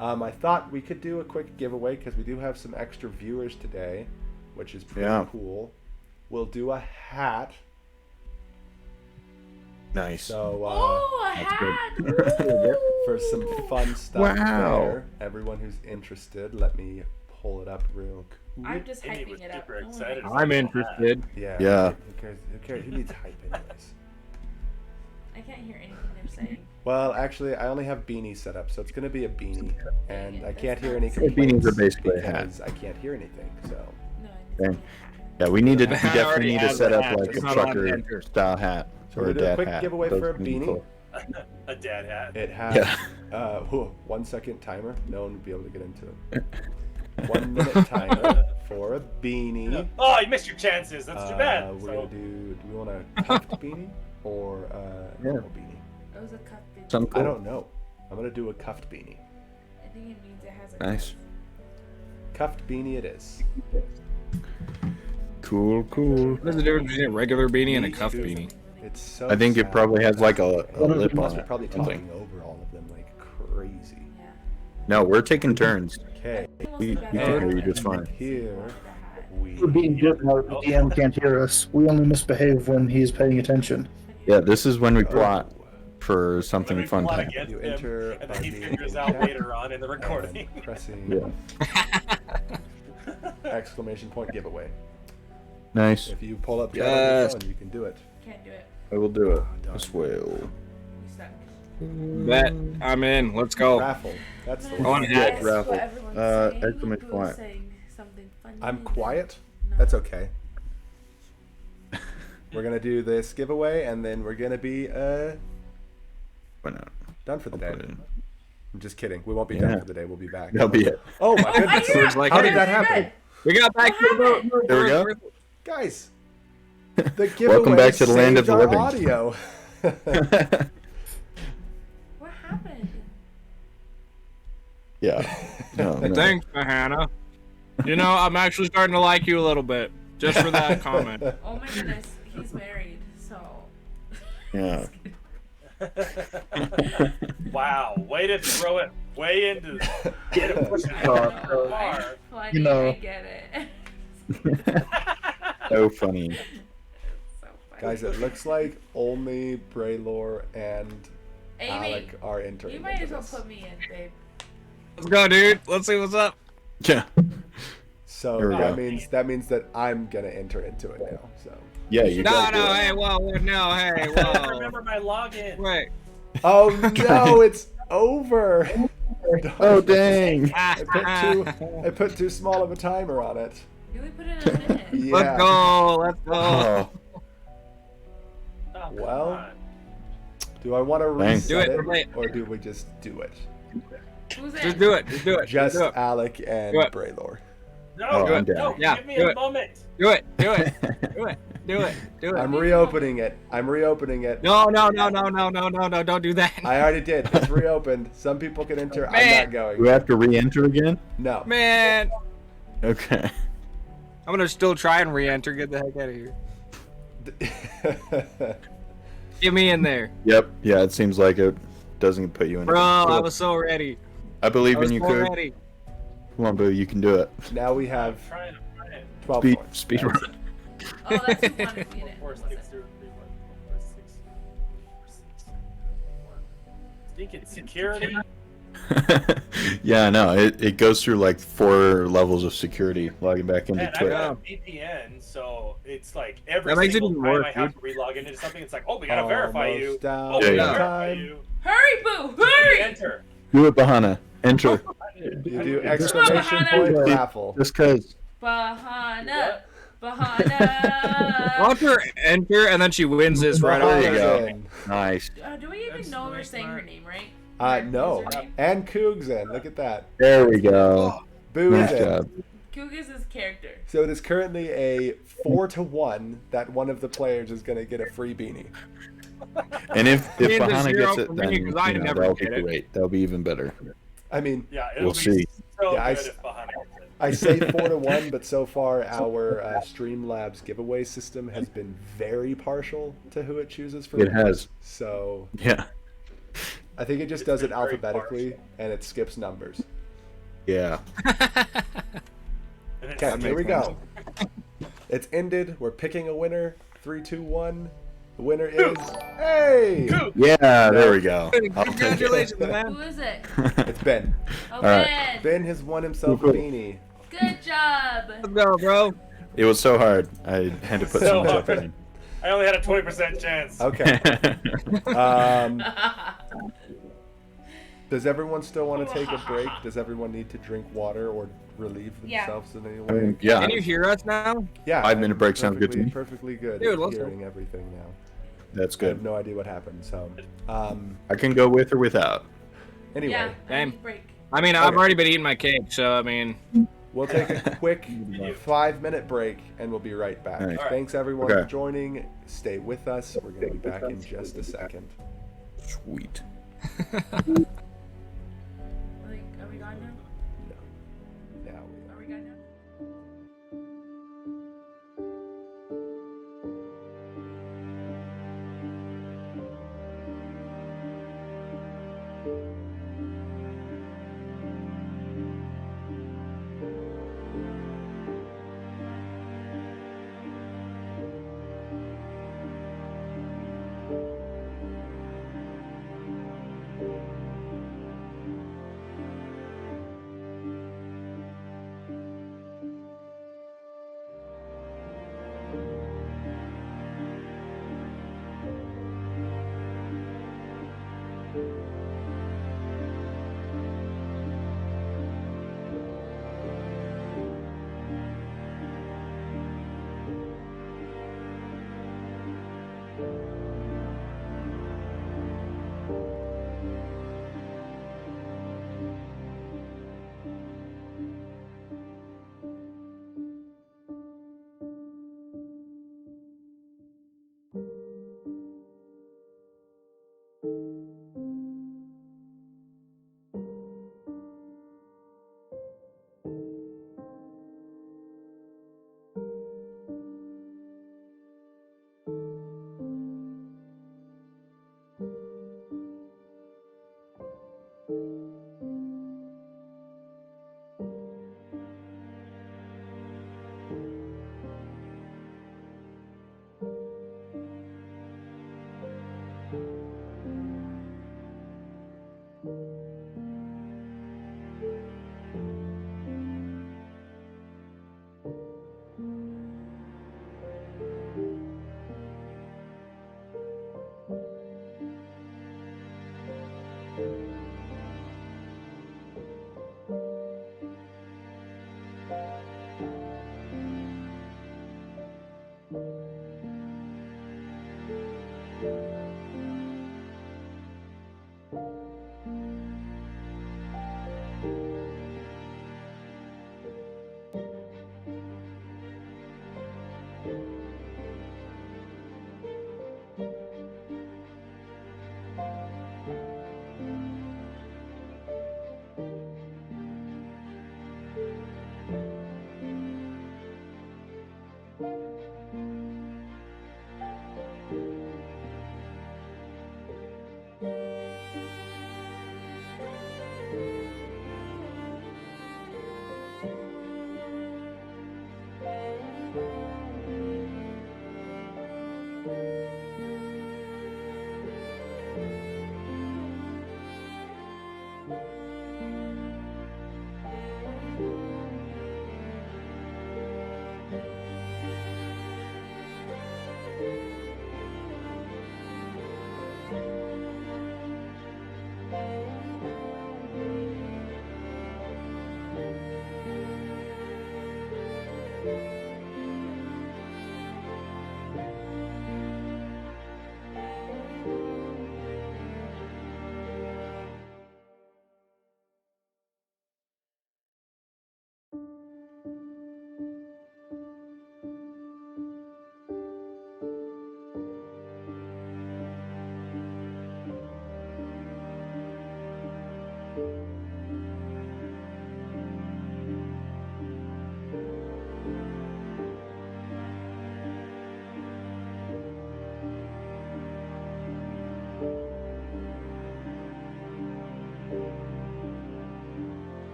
I thought we could do a quick giveaway because we do have some extra viewers today, which is pretty Yeah. cool. We'll do a hat. Nice. So Oh, a That's good. hat! Woo! for some fun stuff Wow. there, everyone who's interested, let me pull it up real quick. I'm just Amy was hyping it up. super No one excited. knows. I'm interested. Yeah. Yeah. Who cares? Who cares? Who needs hype anyways? I can't hear anything they're saying. Well, actually, I only have beanie set up, so it's gonna be a beanie, and I That's can't hear not any the same. complaints Beanies are basically a hat. because I can't hear anything. So No, Dang. it's Yeah, we need to. We The hat definitely already need to has set a up hat. like It's a not on trucker enter. style hat So or we're a doing a dad quick hat. giveaway Those for a would be beanie. cool. A dad hat. it has Yeah. 1 second timer. No one would be able to get into it. 1 minute timer for a beanie. Oh, you missed your chances. That's too bad. We're So, gonna do. Do we want a cuffed beanie or a normal beanie? That was a cuff beanie. Some I cool. don't know. I'm gonna do a cuffed beanie. I think it means it has a Nice. cuff. Cuffed beanie it is. Cool, cool. What is the difference between a regular beanie and a cuff beanie? It's so. I think it sad. probably has like a lip Plus, on we're it. probably Something. talking over all of them like crazy. Yeah. No, we're taking turns. Okay, We Mostly can bad. hear you just fine. and here we. we're being good now. The DM can't hear us. We only misbehave when he's paying attention. Yeah, this is when we Oh, plot for when something we fun plot time. against You him, enter and by then he the figures out chat later on in the recording. and pressing Yeah. exclamation point giveaway. Nice. If you pull up chat on your Yes. phone, you can do it. Can't do it. I will do it. Done. As well. You suck. Bet I'm in. Let's go. Raffle. That's the I wanna one. add Guess raffle. what everyone's saying? Exclamation Who's point. saying something funny I'm that- quiet. No. That's okay. We're gonna do this giveaway, and then we're gonna be Why not? done for the I'll day. put it in. I'm just kidding. We won't be Yeah. done for the day. We'll be back. That'll be it. Oh my I goodness! hear it. Like, How did hey, that happen, We got back to the boat. There we go. guys? The giveaway Welcome back to the land of saved the our living. audio. What happened? Yeah. No, no. Thanks, Hannah. You know, I'm actually starting to like you a little bit just for that comment. Oh my goodness, he's married, so. Yeah. Wow, way to throw it way into way to push it I so know, far. I'm funny, You know. I get it. So funny. It's so funny. Guys, it looks like only Braylor and Amy, Alec are entering you might into as well this. put me in, babe. Let's go, dude. Let's see what's up. Yeah. So Here we that go. means that I'm gonna enter into it now. So. Yeah, you No, gotta do no, it. hey, whoa, no, hey, I don't whoa. remember my login. Wait. Oh no, it's over. Oh dang. I put too small of a timer on it. You only put in a minute. Yeah. Let's go, let's go. Oh, Oh, come Well, on. Do I want to Thanks. reset Do it, it, wait. or do we just do it? Who's in? Just do it, just do it. Just do it, Alec and Do it. Braylor. No, Oh, no, I'm down. Yeah, give me do a it. moment. do it, do it, do it, do it, do it. I'm reopening it. I'm reopening it. No, no, no, no, no, no, no, no, don't do that. I already did. It's reopened. Some people can enter. I'm Man. not going. do we have to re-enter again? No. Man, Okay. I'm gonna still try and re-enter. Get the heck out of here. Get me in there. Yep. Yeah, it seems like it doesn't put you in. Bro, I was so ready. I believe I was in you, so Coog. ready. Come on, Boo, you can do it. Now we I'm have trying. 12 Speed, points. speed That's- run. Oh, that's the one unit. 4, Was 6, it? 0, 3, 1, 4, 6, 4, 6, 1. Stinking security. Yeah, no, it goes through like 4 levels of security logging back into Man, I Twitch. got a VPN, so it's like every That makes it single even time worse, I have dude. to re-log into something, it's like, oh, we gotta verify you. Almost down Oh, we Yeah, gotta yeah. verify time. you. Hurry, Boo! Hurry! Enter. Do it, Bahana. Enter. You do Just- exclamation point Bahana. raffle. Just cause. Bahana! Bahana! Watch her enter, and then she wins this right There away. you go. Bahana's in. Nice. Do we even That's know we're really saying her smart. name right? No. Is her name? And Coog's in. Look at that. There we go. Boo Nice is in. job. Coog is his character. So it is currently a 4-1 that one of the players is going to get a free beanie. And if I mean, there's Bahana zero gets it, for then me 'cause I you know, never that'll be get it. great. That'll be even better. I mean, Yeah, it'll We'll be see. so Yeah, I good s- if behind it. I say 4-1, but so far our Streamlabs giveaway system has been very partial to who it chooses for. It has. So Yeah. I think it just It's does it been very alphabetically partial. and it skips numbers. Yeah. And it's Okay, That here we makes go. It's ended. We're picking a winner. 3, 2, 1. The winner is hey. Coog. Yeah, there we go. I'll take it. Congratulations, man. Who is it? It's Ben. Oh, right. Ben. Ben has won himself a Cool. beanie. Good job. Let's go, bro. It was so hard. I had to put So so much hard. effort in. I only had a 20% chance. Okay. Does everyone still want to take a break? Does everyone need to drink water or relieve Yeah. themselves in any I way? mean, yeah. Can you hear us now? Yeah. 5-minute break sounds good to perfectly- me. Perfectly good. Dude, at let's hearing everything now. That's I have good. no idea what happened. So, I can go with or without. anyway, Yeah, I Same. need a break. I mean, I've Okay. already been eating my cake, so I mean, we'll take a quick 5-minute break and we'll be right back. Alright. Thanks everyone Okay. for joining. Stay with us. We're going to be back in just a second. Sweet. Like, are we gone now? Now. Are we gone now?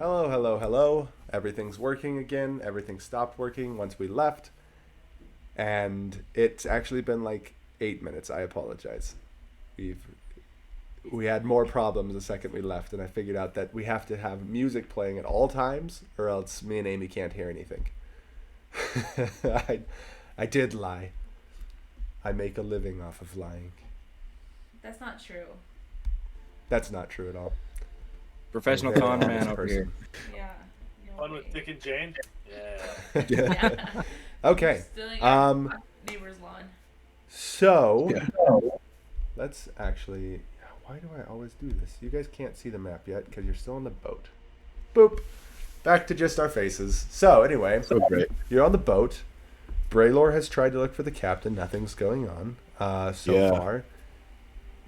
Hello, hello, hello. Everything's working again. Everything stopped working once we left. And it's actually been like 8 minutes. I apologize. We've we had more problems the second we left, and I figured out that we have to have music playing at all times, or else me and Amy can't hear anything. I did lie. I make a living off of lying. That's not true. That's not true at all. Professional I'm a con very man honest over here. Yeah. No Fun way. with Dick and Jane. Yeah. Yeah. Okay. Stealing our Um. neighbor's lawn. So Yeah. let's actually. Why do I always do this? You guys can't see the map yet because you're still on the boat. Boop. Back to just our faces. So anyway, So great. you're on the boat. Braylor has tried to look for the captain. Nothing's going on so Yeah. far.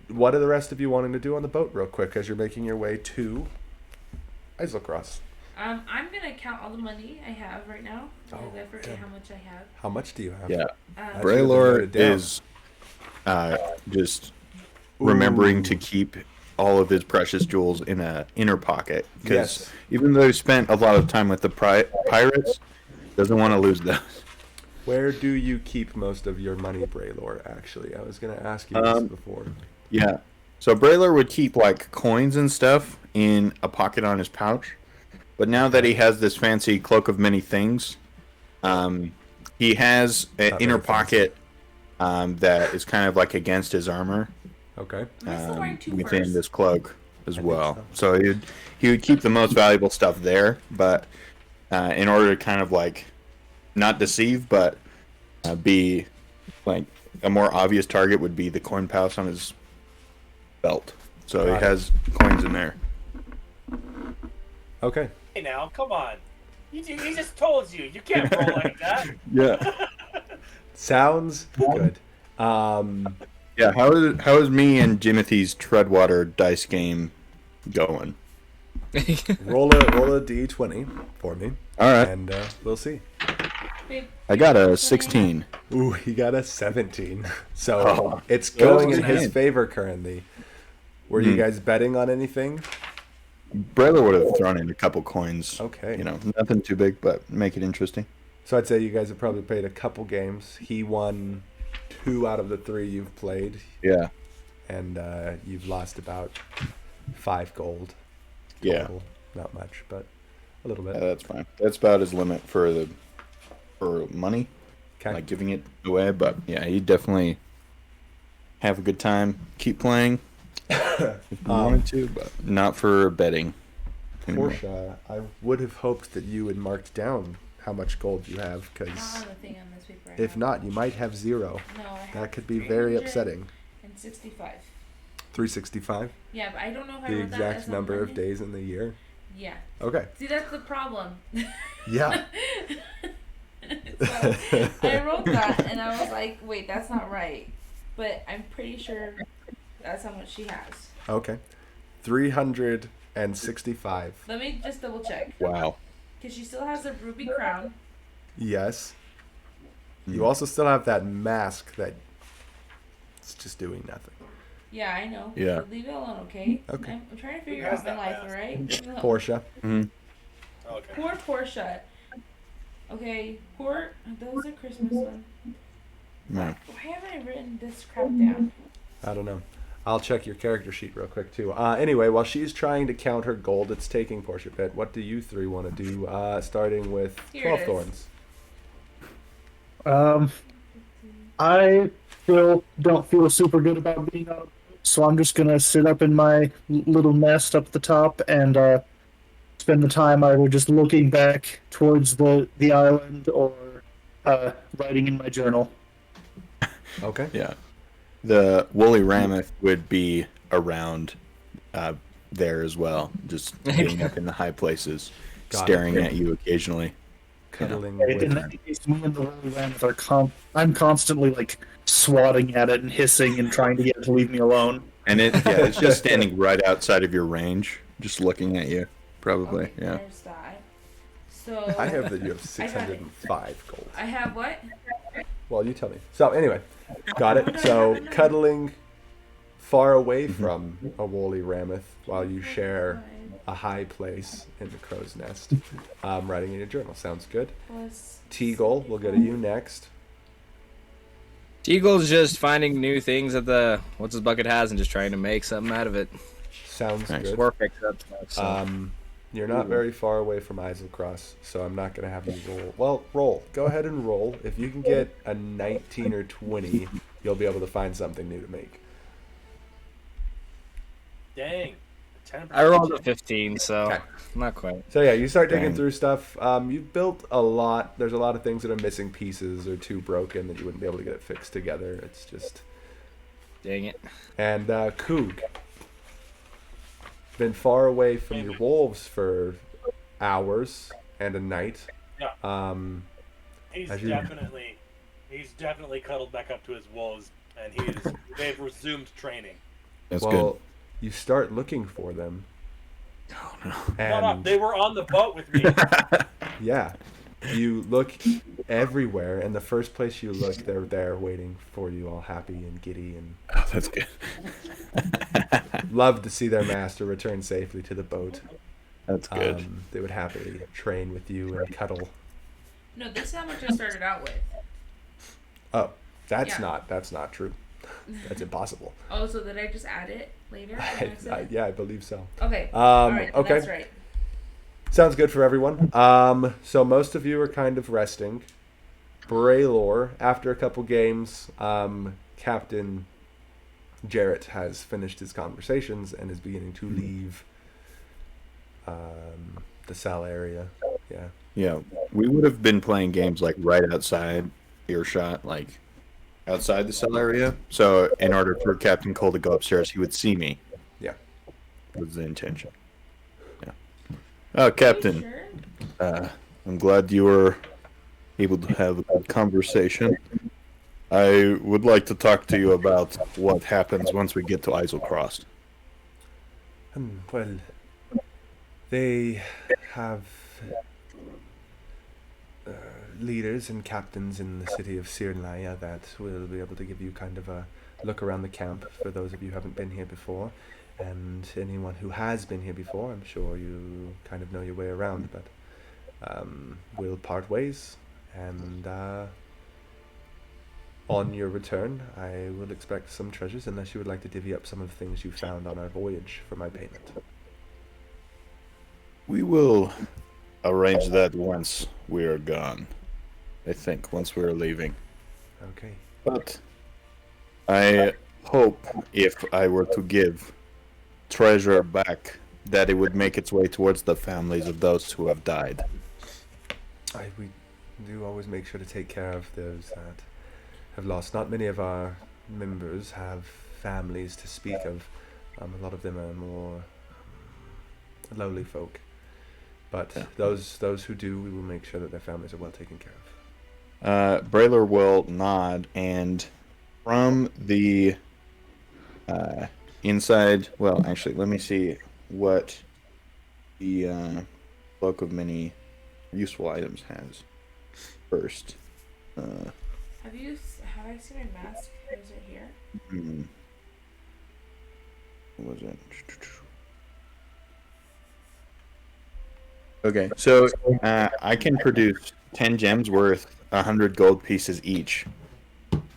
What are the rest of you wanting to do on the boat, real quick, as you're making your way to Islecross? I'm gonna count all the money I have right now because Oh, I forget okay. how much I have. How much do you have? Yeah. Actually, Braylor noted down. is just remembering to Ooh. keep all of his precious jewels in a inner pocket because Yes. even though he spent a lot of time with the pirates, doesn't want to lose those. Where do you keep most of your money, Braylor? Actually, I was gonna ask you this before. Yeah. So Braylor would keep like coins and stuff in a pocket on his pouch, but now that he has this fancy cloak of many things, he has an Not inner very fancy. pocket that is kind of like against his armor. Okay. Am I still wearing two Within furs? this cloak as think well. so. So he would keep the most valuable stuff there, but in order to kind of like not deceive, but be like a more obvious target would be the coin pouch on his belt. So Got he it. has coins in there. Okay. Hey now, come on. He just told you. You can't roll like that. Yeah. Sounds good. Yeah. How is me and Jimothy's Treadwater dice game going? roll a d20 for me, All right. and we'll see. Babe, I got a 16. Ooh, he got a 17. So Oh, it's that was going in good his hand. favor currently. Were you Hmm. guys betting on anything? Braylor would have thrown in a couple coins. Okay. You know, nothing too big, but make it interesting. So I'd say you guys have probably played a couple games. He won 2 out of the 3 you've played, Yeah. and you've lost about 5 gold. Yeah. Total. Not much, but a little bit. Yeah, that's fine. That's about his limit for money, Okay. like giving it away. But yeah, he definitely have a good time. Keep playing if you wanted to, but not for betting. anymore. Portia, I would have hoped that you had marked down how much gold you have, not because on the thing on this paper. I if have. not, you might have 0. No, I have That could be very upsetting. 365. 365, Yeah, but I don't know if I the wrote that exact as a number of Monday. days in the year. Yeah. Okay. See, that's the problem. Yeah. So, I wrote that and I was like, wait, that's not right. But I'm pretty sure that's how much she has. Okay. 365. Let me just double check. Wow. Because she still has a ruby crown. Yes. Hmm. You also still have that mask that it's just doing nothing. Yeah, I know. Yeah. But leave it alone, okay? Okay. I'm trying to figure has out my that life, mask? alright? Leave me alone. Portia. Mhm. Okay. Poor Portia. Okay, poor. That was a Christmas one. Yeah. Why haven't I written this crap down? I don't know. I'll check your character sheet real quick too. Anyway, while she's trying to count her gold, it's taking Portia a bit. What do you 3 want to do? Starting with Here 12 it is. thorns. I still don't feel super good about being on a boat, so I'm just gonna sit up in my little nest up at the top and spend the time either just looking back towards the island or writing in my journal. Okay. Yeah. The woolly mammoth would be around there as well, just being up in the high places, Got it. staring at you occasionally. Cuddling In with that case, me and the woolly mammoth are I'm constantly like swatting at it and hissing and trying to get it to leave me alone. And it's just standing right outside of your range, just looking at you, probably. Okay, Yeah. there's that. So I have that you have I got it. 605 gold. I have what? Well, you tell me. So anyway, got What it. do I So have? cuddling far away from a woolly mammoth while you share a high place in the crow's nest. Writing in your journal sounds good. Plus Teagle, we'll go to you next. Teagle's just finding new things that the what's his bucket has and just trying to make something out of it. Sounds Nice. good. Or fix up stuff. So. You're not very far away from Islecross, so I'm not going to have you roll. Well, roll. Go ahead and roll. If you can get a 19 or 20, you'll be able to find something new to make. Dang. 10%. I rolled a 15, so Okay. not quite. So yeah, you start digging Dang. through stuff. You've built a lot. There's a lot of things that are missing pieces or too broken that you wouldn't be able to get it fixed together. It's just... Dang it. And Coog. Been far away from your wolves for hours and a night. Yeah. He's As you- definitely cuddled back up to his wolves, and they've resumed training. That's well, you start looking for them. Oh no. Shut up! And They were on the boat with me. yeah, you look everywhere, and the first place you look, they're there waiting for you, all happy and giddy, and Oh, that's good. love to see their master return safely to the boat. That's good. They would happily train with you and cuddle. No, this is how much I started out with. Oh, that's Yeah. not true. That's impossible. Oh, so did I just add it later? by accident? Yeah, I believe so. Okay. All right. then Okay. That's right. Sounds good for everyone. So most of you are kind of resting. Braylor, after a couple games, Captain Jarrett has finished his conversations and is beginning to leave the cell area. Yeah. Yeah, we would have been playing games like right outside earshot, like outside the cell area. So in order for Captain Cole to go upstairs, he would see me. Yeah. Was the intention. Yeah. Oh, Captain, Sure. I'm glad you were able to have a good conversation. I would like to talk to you about what happens once we get to Islecross. Well, they have leaders and captains in the city of Sirnaya that will be able to give you kind of a look around the camp for those of you who haven't been here before. And anyone who has been here before, I'm sure you kind of know your way around, but we'll part ways. And on your return, I will expect some treasures, unless you would like to divvy up some of the things you found on our voyage for my payment. We will arrange that once we are gone. I think once we're leaving. Okay. But I hope if I were to give treasure back, that it would make its way towards the families of those who have died. We do always make sure to take care of those that have lost. Not many of our members have families to speak of. A lot of them are more lowly folk. But Yeah. those who do, we will make sure that their families are well taken care of. Braylor will nod, and from the inside, well, actually, let me see what the Cloak of Many Useful Items has first. Have I seen my mask? Or is it here? What was it? Okay, so I can produce 10 gems worth 100 gold pieces each.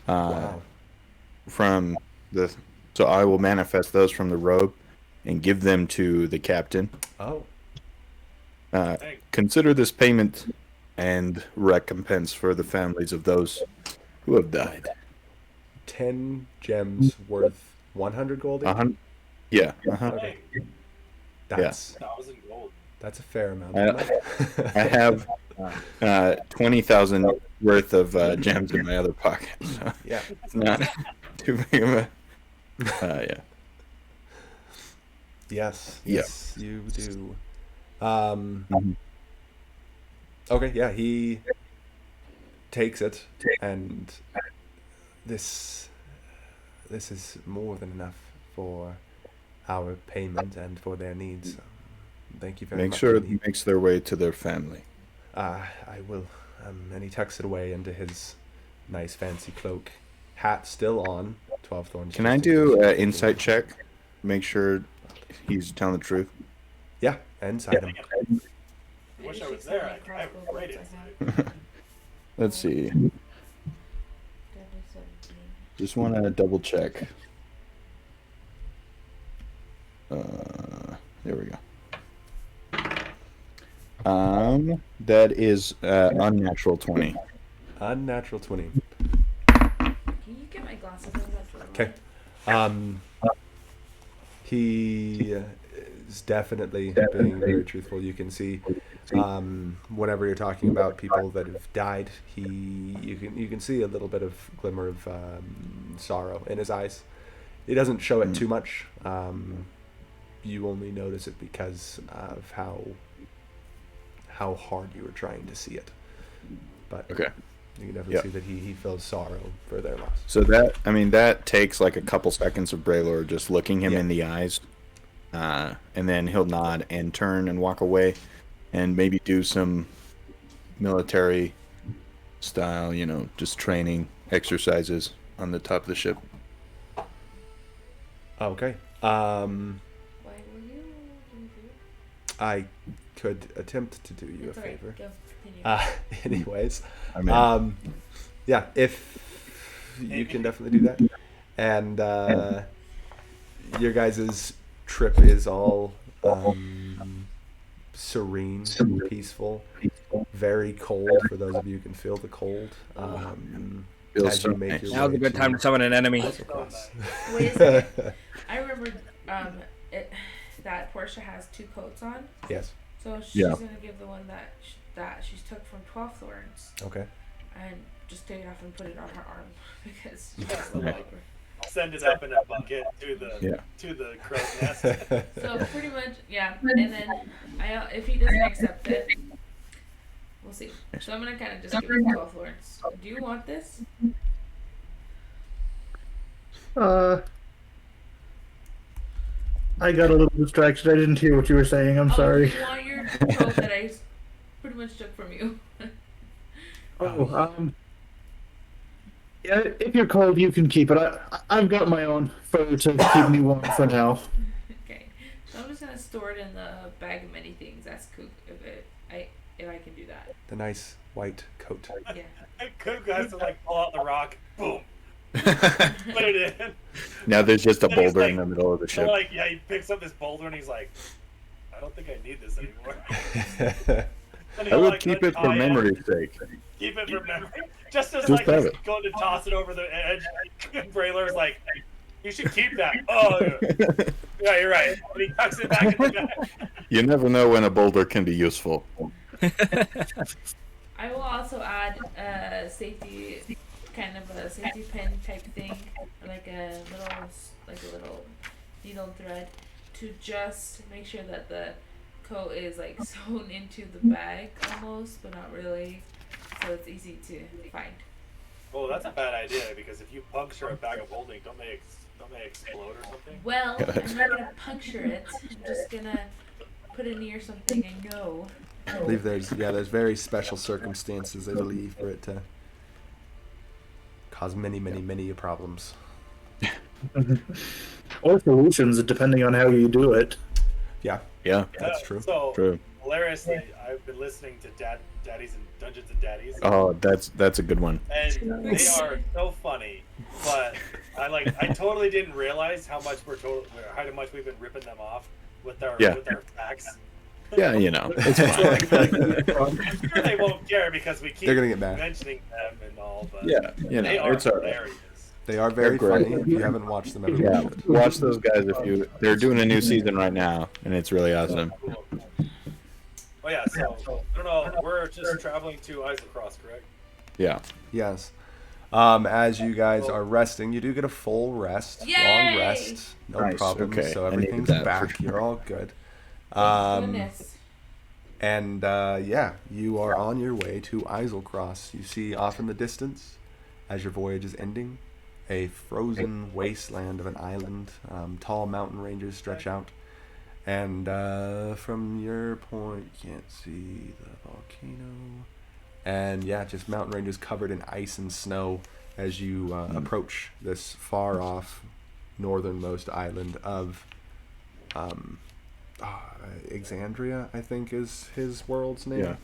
Wow. From the, so I will manifest those from the robe and give them to the captain. Oh, Consider this payment and recompense for the families of those who have died. 10 gems worth 100 gold each? 100, yeah. Uh-huh. Hey, That's 1,000 gold. that's a fair amount. I- of money. I have 20,000 worth of gems in my other pocket, so Yeah. it's not too big of a. Yeah. Yes. Yeah. Yes, you do. Mhm. Okay, yeah, he takes it, and this is more than enough for our payment and for their needs. Thank you very Make much. sure And it makes their way to their family. I will. And he tucks it away into his nice fancy cloak. Hat still on. 12 thorns. Can just I in do case. an insight check? Make sure he's telling the truth. Yeah, inside him. I wish I was there. I have great insight. Let's see. Deadly 17. Just want to double check. There we go. That is unnatural 20. Unnatural 20. Can you get my glasses? Okay. He is definitely being very truthful. You can see, whenever you're talking about people that have died, you can see a little bit of glimmer of sorrow in his eyes. He doesn't show it too much. You only notice it because of how hard you were trying to see it. But Okay. you can definitely see that he feels sorrow for their loss. So that takes like a couple seconds of Braylor just looking him in the eyes, and then he'll nod and turn and walk away, and maybe do some military style, just training exercises on the top of the ship. Okay. Why will you? I could attempt to do you It's a alright. favor. Go. Continue. Anyways, I mean, yeah, if you can definitely do that, and your guys' trip is all serene, peaceful, very cold for those of you who can feel the cold. Feels As so you make nice. your Now's a way good time to to summon an enemy. Isocross. Wait a second. I remember that Portia has 2 coats on, Yes. so she's Yeah. gonna give the one that she took from 12 Thorns Okay. and just take it off and put it on her arm because she's That's a the little like- over. Send it up in a bucket to the crow's nest. So pretty much, yeah. And then if he doesn't accept it, we'll see. So I'm gonna kind of just give him 12 Thorns. Do you want this? I got a little distracted. I didn't hear what you were saying. I'm sorry. Oh, you want your coat that I pretty much took from you? Yeah, if you're cold, you can keep it. I've got my own fur to keep me warm for now. Okay. So I'm just gonna store it in the bag of many things. That's Kook if I can do that. The nice white coat. Yeah. Kook has to like pull out the rock, boom, put it in. Now there's just a Then he's boulder in like- the middle of the So ship. like, yeah, he picks up this boulder and he's like, I don't think I need this anymore. And I he'll, would like, keep it for untie memory's sake. Keep it for memory. Just as Just like have he's it. going to toss it over the edge, Braylor's like, you should keep that. Oh, yeah, you're right. And he tucks it back in the bag. You never know when a boulder can be useful. I will also add a safety, kind of a safety pin type thing, like a little needle thread, to just make sure that the coat is like sewn into the bag almost, but not really, so it's easy to find. Oh, that's a bad idea because if you puncture a bag of holding, don't they explode or something? Well, I'm not gonna puncture it. I'm just gonna put it near something I know. I believe there's very special circumstances, I believe, for it to cause many problems. Or solutions, depending on how you do it. Yeah, Yeah, that's true. So true. hilariously, I've been listening to Daddies and Dungeons and Daddies, Oh, that's a good one. and they are so funny. But I totally didn't realize how much we've been ripping them off with our facts. Yeah, it's fine. I'm sure they won't care because we keep They're gonna get mad. mentioning them and all, but Yeah, they are it's alright. hilarious. They are very They're great. funny. If you haven't watched them, everyone Yeah, should. watch those guys they're doing a new season right now, and it's really awesome. Oh yeah, so I don't know. We're just traveling to Isocross, correct? Yeah. Yes. As you guys are resting, you do get a full rest, Yay! long rest, no Nice, problems. okay. So I needed everything's that for back. sure. You're all good. Goodness. And you are on your way to Islecross. You see off in the distance, as your voyage is ending, a frozen wasteland of an island. Tall mountain ranges stretch out. And from your point, you can't see the volcano. And yeah, just mountain ranges covered in ice and snow as you approach this far off northernmost island of Exandria, I think is his world's name. Yeah.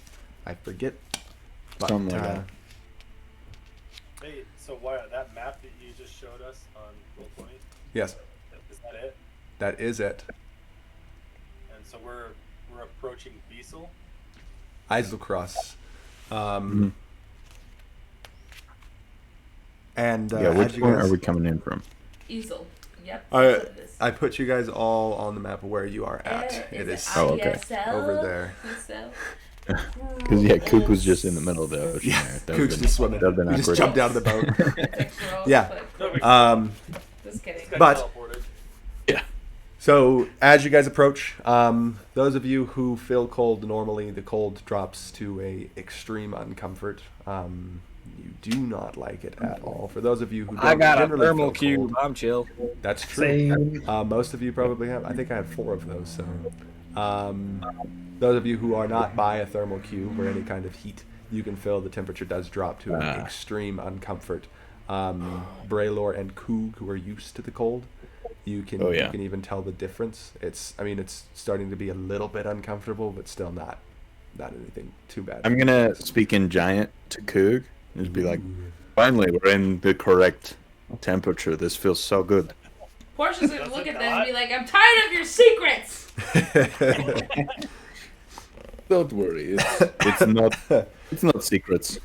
I forget. But, Something like that. Wait, so why that map that you just showed us on Roll20? Yes, Is that it? that is it. And so we're approaching Beasel. Eiselcross. Mhm. And Yeah, as which you one guys, are we coming in from? Easel. Yep. I- that's what it is. I put you guys all on the map of where you are at. It is Oh, okay. ISL? over there. ISL? Because yeah, Kook was just in the middle of the ocean. Yeah, there. That Kook's would've just swimming. that would've been He just awkward. jumped out of the boat. Thanks for all Yeah. the clip. Just kidding. Got But- teleported. So as you guys approach, those of you who feel cold, normally the cold drops to a extreme uncomfort. You do not like it at all. For those of you who don't I got a generally thermal feel cold, cube. I'm chill. that's true. Same. Most of you probably have. I think I have 4 of those. So, those of you who are not by a thermal cube or any kind of heat, you can feel the temperature does drop to an extreme uncomfort. Braylor and Koog, who are used to the cold, you can Oh, yeah. you can even tell the difference. It's starting to be a little bit uncomfortable, but still not anything too bad. I'm gonna speak in giant to Koog and just be like, finally, we're in the correct temperature. This feels so good. Portia's gonna Does look it at them and not? be like, I'm tired of your secrets! Don't worry, it's not secrets.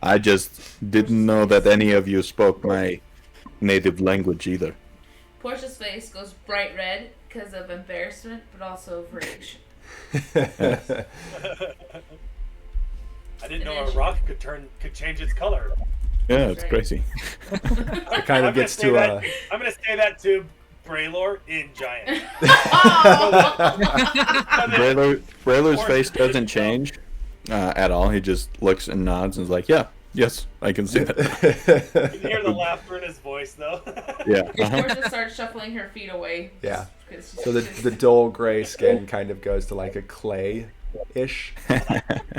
I just didn't know that any of you spoke my native language either. Portia's face goes bright red because of embarrassment, but also of rage. I didn't know a rock could change its color. Yeah, it's Right. crazy. It kind I'm of gonna gets say to that. I'm gonna say that to Braylor in giant. Oh! Braylor's face doesn't change at all. He just looks and nods and is like, yeah, yes, I can see that. You can hear the laughter in his voice, though. Yeah. Portia starts shuffling her feet away. Yeah. 'Cause she's So just- the dull gray skin kind of goes to like a clay-ish,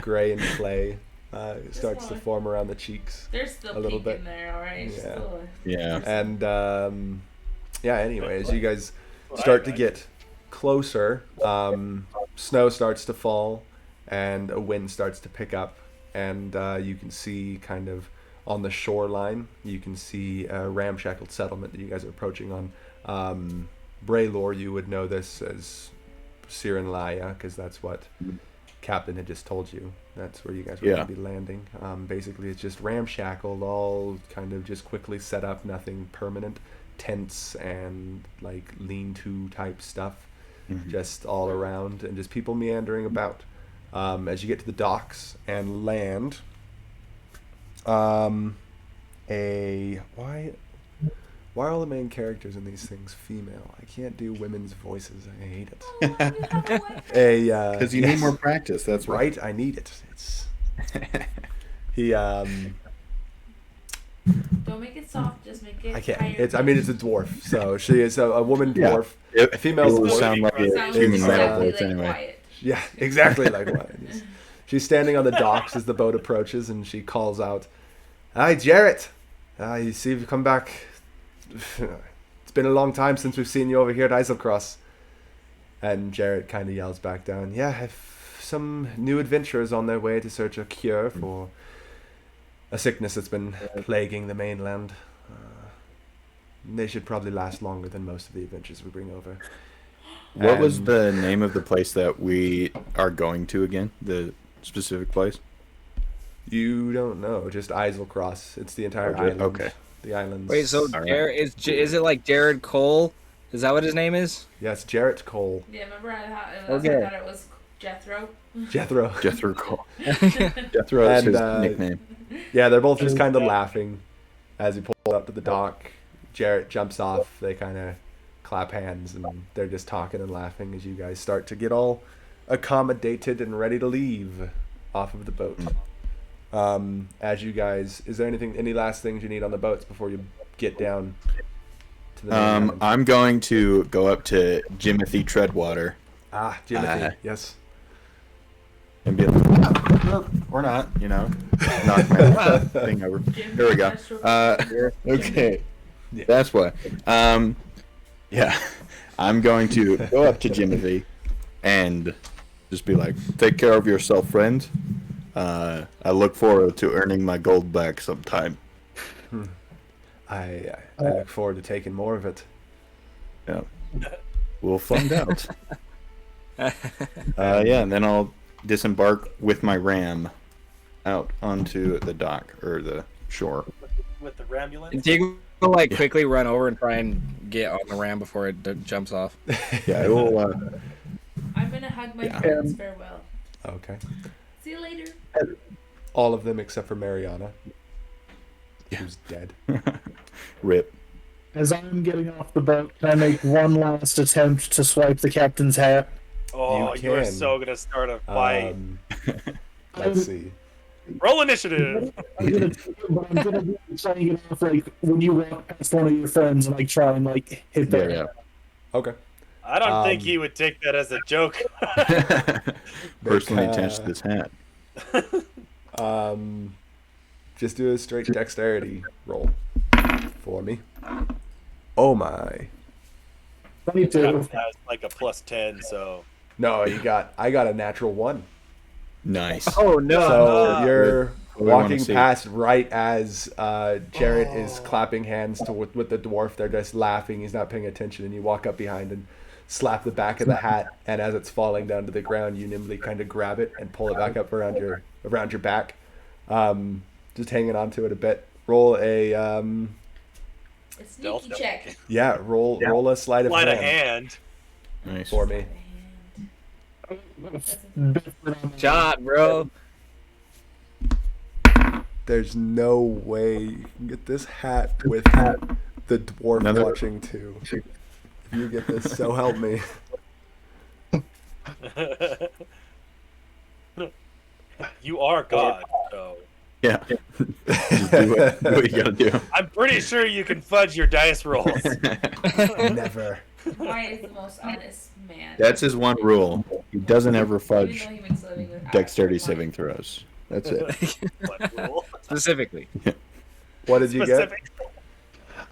gray and clay. It starts to one. form around the cheeks. there's still a little pink bit. in there, alright? Yeah. Still Yeah. And yeah, anyway, as you guys What I start to imagine. get closer, snow starts to fall and a wind starts to pick up, and you can see kind of on the shoreline, you can see a ramshackle settlement that you guys are approaching on. Braylor, you would know this as Siren Laya, because that's what Captain had just told you. That's where you guys were Yeah. going to be landing. Basically, it's just ramshackled, all kind of just quickly set up, nothing permanent. Tents and like lean-to type stuff, just all around, and just people meandering about. As you get to the docks and land, why are all the main characters in these things female? I can't do women's voices. I hate it. Because you need yes. more practice. That's right. Right, I need it. It's he. Don't make it soft, just make it I can't. higher It's. I mean, it's a dwarf. So she is a woman Yeah. dwarf. It, A female it will dwarf. sound like pitch. a Sounds human metal exactly voice like anyway. Wyatt. Yeah, exactly like one. She's standing on the docks as the boat approaches, and she calls out, "Hi, Jarrett. You see, you've come back. It's been a long time since we've seen you over here at Eiselcross." And Jarrett kind of yells back down, "Yeah, if some new adventurers on their way to search a cure for a sickness that's been plaguing the mainland. They should probably last longer than most of the adventures we bring over." What was And- the name of the place that we are going to again? The specific place? You don't know, just Eiselcross. It's the entire Okay, island. okay. The islands. Wait, so All right. is it like Jared Cole? Is that what his name is? Yes, Jarrett Cole. Yeah, remember I thought Okay. it was Jethro? Jethro. Jethro Cole. Jethro is And, his nickname. Yeah, they're both just kind of laughing as he pulls up to the dock. Jarrett jumps off. They kind of clap hands, and they're just talking and laughing as you guys start to get all accommodated and ready to leave off of the boat. As you guys, is there any last things you need on the boats before you get down to the mainland? I'm going to go up to Jimothy Treadwater Jimothy, yes. and be like, or not, you know, knock my thing over. There we go. Okay, Yeah. that's why. Yeah, I'm going to go up to Jimothy and just be like, "Take care of yourself, friend. I look forward to earning my gold back sometime." I look forward to taking more of it. Yeah. We'll find out. Yeah, and then I'll disembark with my ram out onto the dock or the shore. With the Rambulance. Diego will like quickly run over and try and get on the ram before it jumps off. Yeah, it will. I'm gonna hug my Yeah. friends farewell. Okay. See you later. All of them except for Mariana, who's dead. Rip. As I'm getting off the boat, can I make one last attempt to swipe the captain's hat? Oh, You you're can. so gonna start a fight. Let's see. Roll initiative. I'm gonna be trying to get off like when you walk past one of your friends and like try and like hit Yeah, them. yeah. Okay. I don't think he would take that as a joke. Personally Make, attached to this hat. Just do a straight dexterity roll for me. Oh my. 22. That's like a +10, so No, I got a natural 1. Nice. Oh no! So you're What do I wanna walking see? past right as Jarrett is clapping hands with the dwarf. They're just laughing. He's not paying attention, and you walk up behind and slap the back of the hat. And as it's falling down to the ground, you nimbly kind of grab it and pull it back up around your back, just hanging onto it a bit. Roll a A sneaky Stealth. check. roll a sleight of sleight of hand hand. Nice. for me. Shot, bro. There's no way you can get this hat with the dwarf Another- watching too. If you get this, so help me. You are God, so Yeah. Just do what you gotta do. I'm pretty sure you can fudge your dice rolls. Never. Wyatt is the most honest man. That's his one rule. He doesn't ever Even fudge though he makes a living with dexterity actual saving throws. That's it. What rule? Specifically. What did you get? Specific.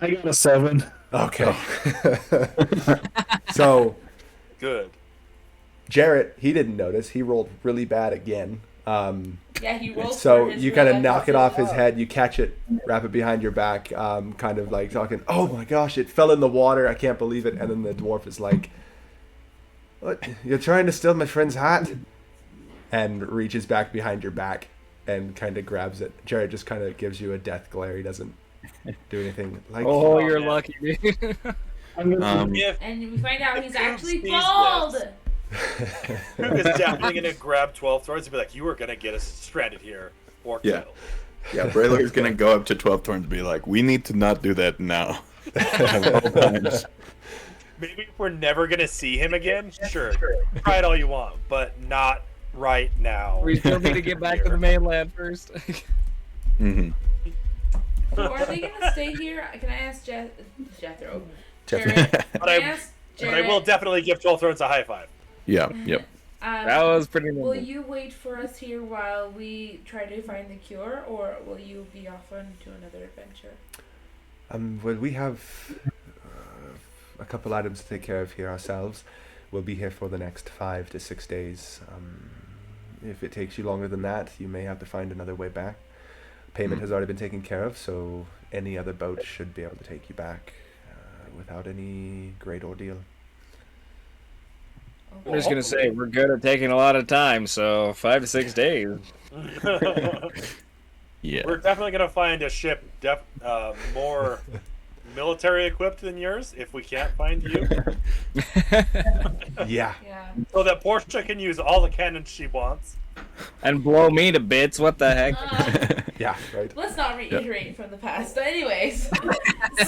I got a 7. Okay. So Good. Jarrett, he didn't notice. He rolled really bad again. Yeah, he rolls. So for his you kind of real knock life. it off his head. You catch it, wrap it behind your back, kind of like talking. Oh my gosh! It fell in the water. I can't believe it. And then the dwarf is like, "What? You're trying to steal my friend's hat?" And reaches back behind your back and kind of grabs it. Jared just kind of gives you a death glare. He doesn't do anything. Like, Oh, you're man. lucky, dude. I'm gonna If And we find out he's Coop actually sees bald. this. Coop is definitely gonna grab 12 thorns and be like, "You are gonna get us stranded here or Yeah. killed." Yeah, Braylor's gonna go up to 12 Thorns and be like, we need to not do that now. At all times. Maybe if we're never gonna see him again, sure, try it all you want, but not right now. We still need to get back to the mainland first. Mm-hmm. So are they gonna stay here? Can I ask Jethro? Jethro. Jared. But Can I ask But I Jared? will definitely give 12 thorns a high five. Yeah, yep. That was pretty Will nimble. you wait for us here while we try to find the cure, or will you be off on to another adventure? Well, we have a couple items to take care of here ourselves. We'll be here for the next 5 to 6 days. If it takes you longer than that, you may have to find another way back. Payment has already been taken care of, so any other boat should be able to take you back without any great ordeal. I'm just gonna say we're good at taking a lot of time, so 5 to 6 days. Yeah. We're definitely gonna find a ship more military equipped than yours if we can't find you, Yeah. Yeah. so that Portia can use all the cannons she wants. And blow me to bits. What the heck? Yeah, right. Let's not reiterate from the past. But anyways,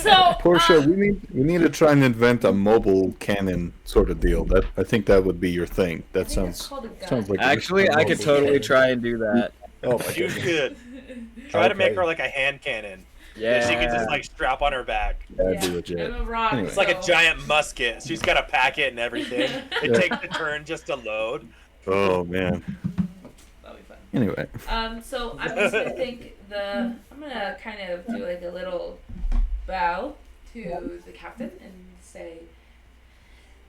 so Portia, we need to try and invent a mobile cannon sort of deal. That I think that would be your thing. I That think it's sounds called a gun. sounds like Actually, I could totally try and do that. Oh my You goodness. should try to make Okay. her like a hand cannon Yeah. that she can just like strap on her back. That'd be Yeah, legit. I'm a rock, Anyway. It's like a so- giant musket. She's got a packet and everything. It Yeah. takes a turn just to load. Oh man. That'll be fun. Anyway. So I'm just gonna I'm gonna kind of do like a little bow to the captain and say,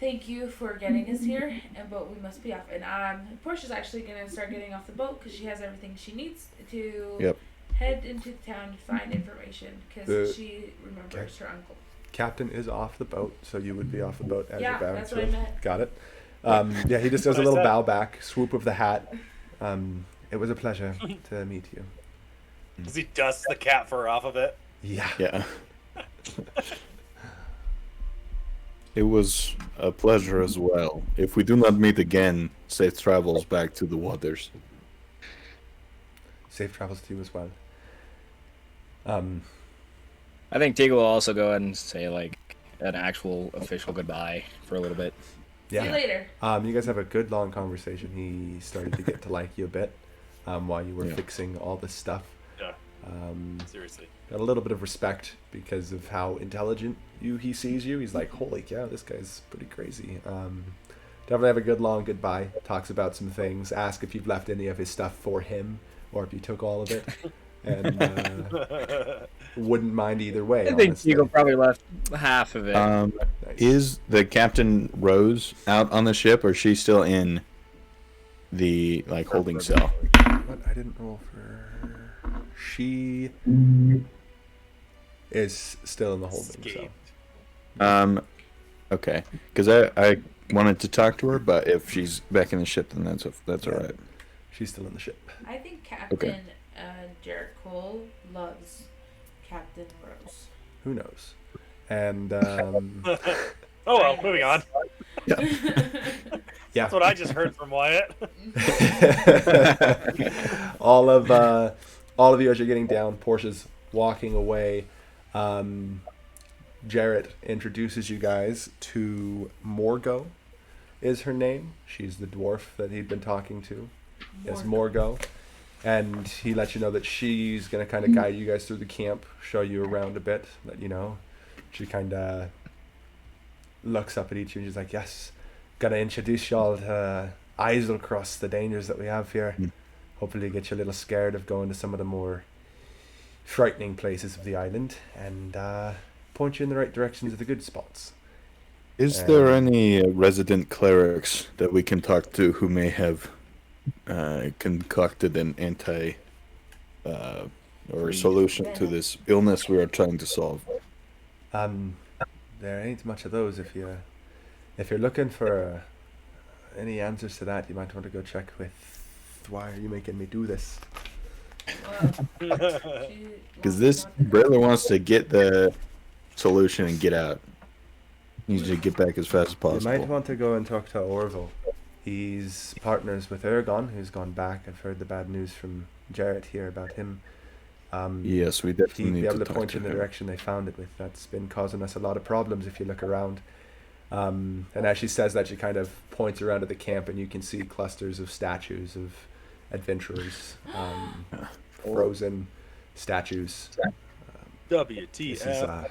thank you for getting us here, but we must be off. And Portia's actually gonna start getting off the boat because she has everything she needs to Yep. head into town to find information because she remembers her uncle. Captain is off the boat, so you would be off the boat as Yeah, you're bowing that's to what I him. meant. Got it. Yeah, he just does a What I little said. bow back, swoop of the hat. It was a pleasure to meet you. Does he dust the cat fur off of it? Yeah. Yeah. It was a pleasure as well. If we do not meet again, safe travels back to the waters. Safe travels to you as well. I think Teagle will also go ahead and say like an actual official goodbye for a little bit. See you Yeah. later. You guys have a good long conversation. He started to get to like you a bit while you were Yeah. fixing all this stuff. Yeah, Um, seriously. got a little bit of respect because of how intelligent he sees you. He's like, holy cow, this guy's pretty crazy. Definitely have a good long goodbye. Talks about some things. Ask if you've left any of his stuff for him or if you took all of it. And wouldn't mind either way. I think honestly. Teagle probably left half of it. Nice. Is the Captain Rose out on the ship, or is she still in the holding cell? What? I didn't roll for her. She is still in the holding cell. Escaped. Okay, because I wanted to talk to her, but if she's back in the ship, then that's all right. She's still in the ship. I think Captain Okay. Jared Cole loves Captain Rose. Who knows? And Oh well, moving on. yeah, That's what I just heard from Wyatt. all of you as you're getting down, Portia's walking away. Jarrett introduces you guys to Morgo, is her name. She's the dwarf that he'd been talking to. Yes, Morgo. And he lets you know that she's going to kind of guide you guys through the camp, show you around a bit, let you know. She kind of looks up at each of you and she's like, yes, gonna introduce y'all to Eiselcross, the dangers that we have here. Hopefully get you a little scared of going to some of the more frightening places of the island and point you in the right directions of the good spots. Is there any resident clerics that we can talk to who may have concocted an or solution to this illness we are trying to solve? There ain't much of those. If you're looking for any answers to that, you might want to go check with. Why are you making me do this? Because this brother wants to get the solution and get out. Needs to get back as fast as You might possible. want to go and talk to Orville. He's partners with Ergon, who's gone back. I've heard the bad news from Jarrett here about him. Yes, we definitely He'd need be able to to talk point to you in the him. direction they found it with. That's been causing us a lot of problems if you look around. And as she says that, she kind of points around at the camp, and you can see clusters of statues of adventurers, frozen statues. This is, WTF.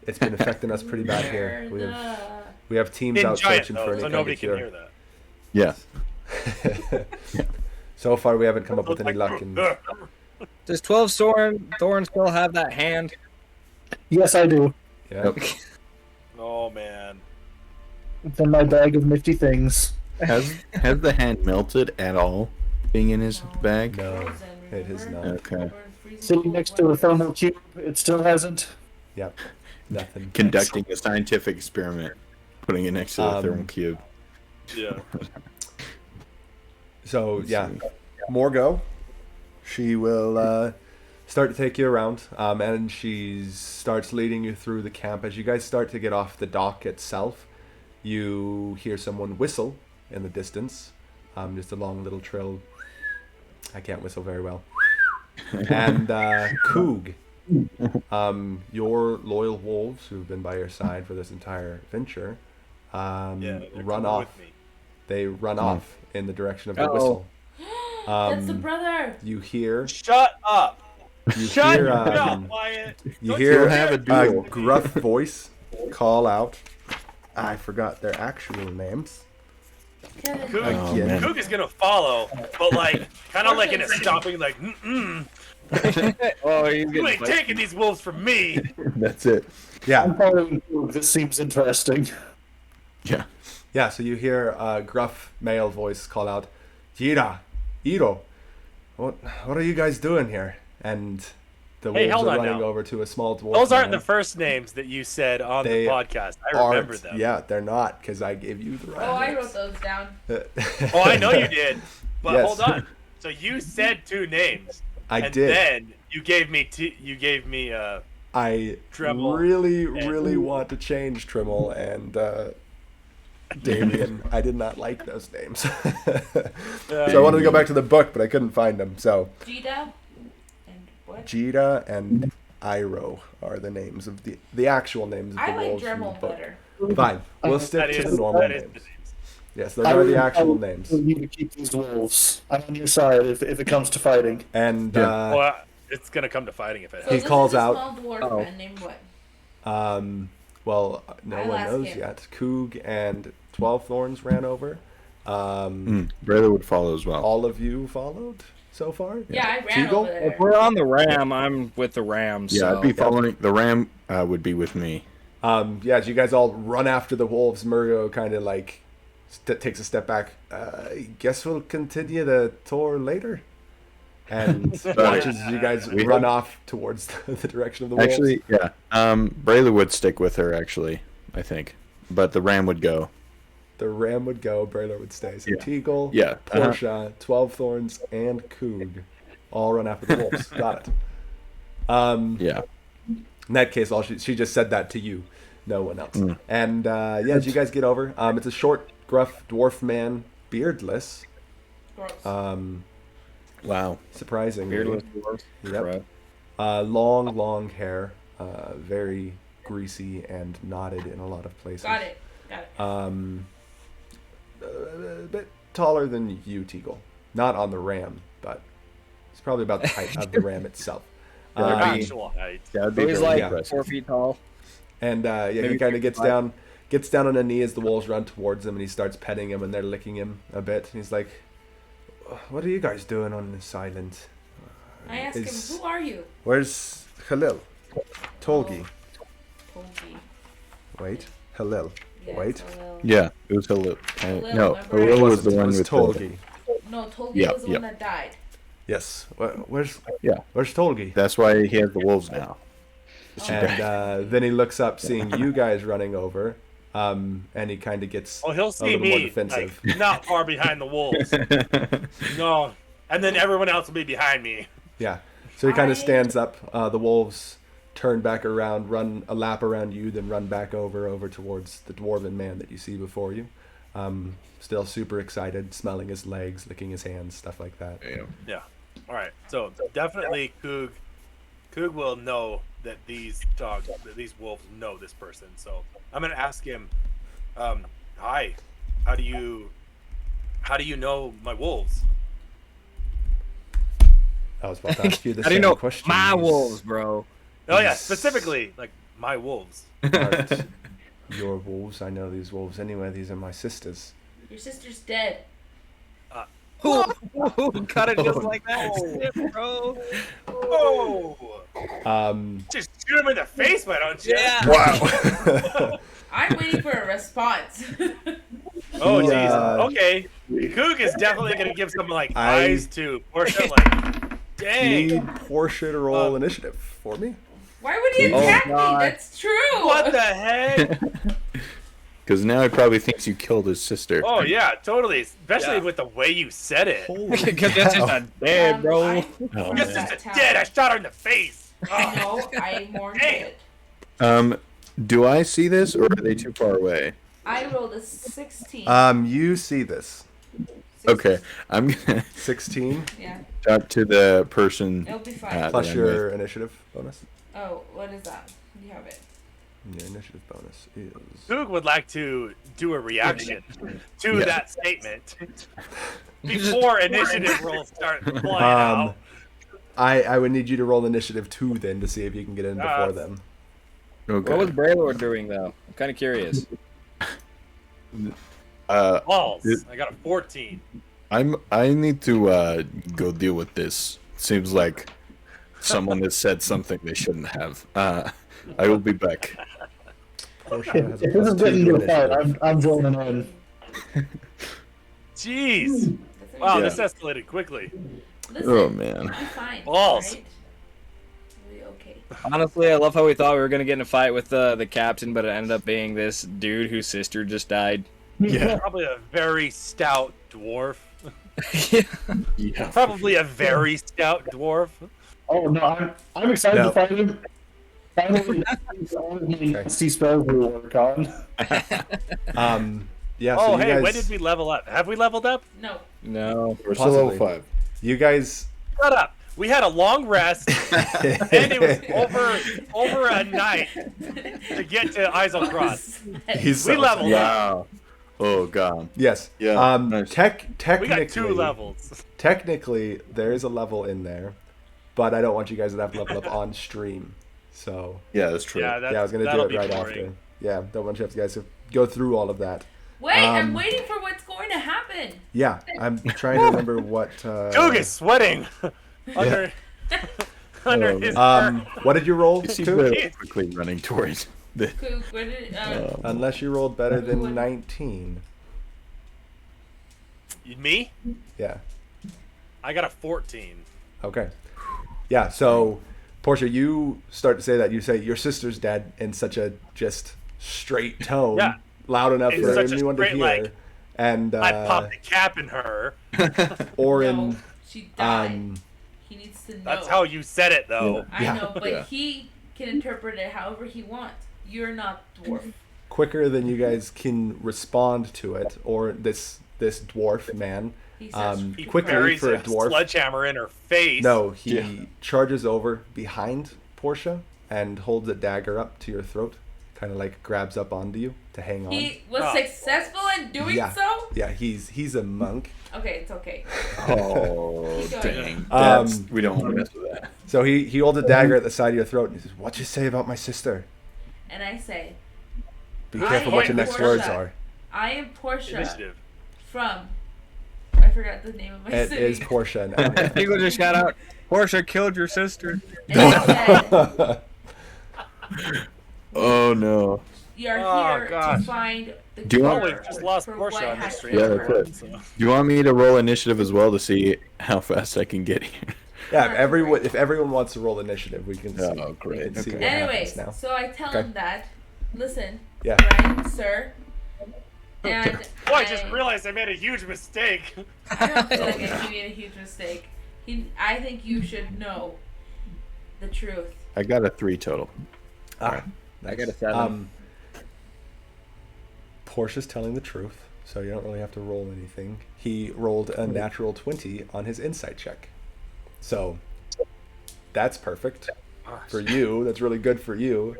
it's been affecting us pretty bad here. We have teams In out giant searching for though, any so kind nobody of can cure. hear that. Yeah. So far, we haven't come up with any luck. And Does 12 Thorn still have that hand? Yes, I do. yeah, Oh man. It's in my bag of nifty things. Has the hand melted at all? Being in his bag? no, it is not. Okay. Sitting next to a thermal cube, it still hasn't. Yep, nothing. Conducting a scientific experiment, putting it next to the thermal cube. Yeah. So yeah, Morgo, she will start to take you around, and she starts leading you through the camp. As you guys start to get off the dock itself, you hear someone whistle in the distance, just a long little trill. I can't whistle very well. And Coog, your loyal wolves who've been by your side for this entire venture, Yeah. they're run coming off. with me. They run off in the direction of the Uh-oh. whistle. That's the brother. You hear. Shut up. You Shut hear. up, Wyatt. You Don't hear you have a duel. gruff voice call out. I forgot their actual names. Kevin. Coog, Oh, Again. man. Coog is gonna follow, but like, kind of like in a stopping, like, mm-mm. Oh, he's You getting ain't taking these wolves from me. That's it. Yeah, I'm following Coog. This seems interesting. Yeah. yeah. So you hear a gruff male voice call out, "Jira, Iro, what are you guys doing here? and the Hey, wolves hold are on running now. over to a small dwarf. Those aren't man. the first names that you said on They the podcast. I remember Aren't. them. Yeah, they're not because I gave you the right. Oh, I wrote those down. Oh, I know you did. But Yes. hold on. So you said 2 names. I and did. then you gave me I Tremel really want to change Trimmel and Damien. I did not like those names. So I wanted to go back to the book, but I couldn't find them. So Jida and what? Jita and Iroh are the names of the actual names of the I like wolves from the Dremel book. better. Fine, we'll stick that to is the normal that is names. the names. Yes, those are the actual names. You need to keep these wolves. I'm on your side if it comes to fighting. And Yeah. Well, it's gonna come to fighting if it So He happens. this calls is a out- small dwarf Oh. man named what? well, no I'll one ask knows him. yet. Coog and 12 Thorns ran over. Brother would follow as well. All of you followed so far? Yeah, I ran Teagle? over there. If we're on the ram, I'm with the ram. Yeah, So. I'd be following. The ram would be with me. Yeah, as you guys all run after the wolves, Muriel kind of like takes a step back. Guess we'll continue the tour later. And watches as you guys We run hope- off towards the direction of the wolves. Actually, yeah. Brayla would stick with her, actually, I think. But the ram would go. The ram would go, Brayler would stay. So Yeah. Teagle, Yeah, Portia, 12 Thorns, and Coog all run after the wolves. Got it. Yeah. In that case, she just said that to you, no one else. And yeah, as you guys get over, it's a short, gruff dwarf man, beardless. Gross. Wow. Surprisingly. Beardless dwarf. Yep. Long hair, very greasy and knotted in a lot of places. Got it. A bit taller than you, Teagle. Not on the ram, but it's probably about the height of the ram itself. Their Um, actual height. That would be He's very like yeah. impressive. 4 feet tall. And yeah, he Maybe kind of gets 55. down on a knee as the wolves run towards him, and he starts petting him, and they're licking him a bit. He's like, "What are you guys doing on this island? I asked Is- him, "Who are you?" Where's Halil? Tolgi. Togi. Wait, Halil. Yeah, Wait. Tolil. Yeah, it was Halil. Halil, No, remember? Halil was the It one was with Tolgi. No, Togi Yeah, was the yeah. one that died. Yes. Where's Yeah. Tolgi? That's why he has the wolves now. And then he looks up, seeing you guys running over, and he kind of gets Oh, he'll a see little more me defensive. like, not far behind the wolves. No, and then everyone else will be behind me. Yeah. So he kind I- of stands up. The wolves turn back around, run a lap around you, then run back over towards the dwarven man that you see before you. Still super excited, smelling his legs, licking his hands, stuff like that. Yeah. All right. So definitely Coog will know that these wolves know this person. So I'm gonna ask him, hi, how do you know my wolves? I was about to ask you the How do you same know question. my These wolves, bro? Oh yeah, Yes. specifically like my wolves. aren't your wolves. I know these wolves anyway. These are my sisters. Your sister's dead. Who cut it just like that, Shit, bro? Oh, just shoot him in the face, why don't you? Yeah. Wow. I'm waiting for a response. Oh He, jeez. Okay. Coog is definitely gonna give some like I- eyes to Portia. Like, dang. Need Portia to roll initiative for me. Why would he Oh, attack me? God. That's true. What the heck? Because now he probably thinks you killed his sister. Oh yeah, totally. Especially Yeah. with the way you said it. Holy Because that's just cow. a dead, bro. Oh, This man. is dead. I shot her in the face. Oh. No, I mourned Damn. it. Do I see this, or are they too far away? I rolled a 16. You see this. 16. Okay, I'm gonna 16 Yeah, talk to the person. it'll be fine. plus that I'm your initiative bonus. Oh, what is that? You have it. Your initiative bonus is. Coog would like to do a reaction to Yeah. that statement before initiative rolls start flying Um, out. I would need you to roll initiative 2 then to see if you can get in before them. Okay. What was Braylord doing though? I'm kind of curious. Balls. it- I got a 14. I need to go deal with this. Seems like someone has said something they shouldn't have. I will be back. Portia has a If this plus is 2 getting to to a fight, initiative. I'm joining in. Jeez. That's Wow, Yeah. this escalated quickly. Listen, Oh man. be fine. Balls. Right? okay. Honestly, I love how we thought we were gonna get in a fight with the captain, but it ended up being this dude whose sister just died. Yeah. Probably a very stout dwarf. Yeah. Probably a very stout dwarf. Oh no, I'm excited No. to find him. Finally, all of my nasty spells will work on. Yeah. So Oh, you hey, guys, when did we level up? Have we leveled up? No. No. We're still level Possibly. 5. you guys. Shut up. We had a long rest, and it was over a night to get to Isle Cross. He's We so leveled up. Wow. Oh god. Yes. Yeah, nice. We Technically, got 2 levels. Technically, there is a level in there, but I don't want you guys to have to level up on stream. So Yeah, that's true. Yeah, yeah, I was gonna do that'll it be right boring. after. Yeah, don't want you guys to go through all of that. Wait, I'm Um, waiting for what's going to happen. Yeah, I'm trying to remember what. Coog is sweating under Oh, his What did you roll? He's Coop? really quickly running towards the. Coop, what did, Unless you rolled better Who than would- 19. Me? Yeah. I got a 14. Okay. Yeah. So, Portia, you start to say that. You say your sister's dead in such a just straight tone, Yeah. loud enough In for such a anyone to straight, hear. like, And I popped the cap in her. or no, in she died. um, He needs to know. That's how you said it, though. I Yeah. know, but Yeah. he can interpret it however he wants. You're not dwarf. quicker than you guys can respond to it, or this dwarf man. He says, He Quickly buries for a a dwarf. sledgehammer in her face. No, he Yeah. charges over behind Portia and holds a dagger up to your throat, kind of like grabs up onto you to hang on. he was Oh. successful in doing Yeah. so? Yeah, he's a monk. Okay, it's okay. Oh Keep going. dang. Um, That's, we don't want to mess with that. So he holds a dagger at the side of your throat and he says, "What you say about my sister? And I say, Be I careful what your am next Portia. words are." I am Portia Initiative. from. I forgot the name of my It city. is Portia now. You go just shout out, Portia killed your sister. And I said, Oh no. you're Oh, here gosh. to find the Do you want- Oh, cure we just lost for Portia what on the has stream. Yeah, killed her. that's it. Do you want me to roll initiative as well to see how fast I can get here? Yeah, if everyone wants to roll initiative, we can see. Oh, great. We can see Okay. what Anyways, happens now. so I tell Okay. him that, listen, Yeah. right, sir, and Oh, I just realized I made a huge mistake. I don't feel like he made a huge mistake. I think you should know the truth. I got a 3 total. Ah, I got a nice. 7. Portia's telling the truth, so you don't really have to roll anything. He rolled a natural 20 on his insight check. So that's perfect for you. That's really good for you.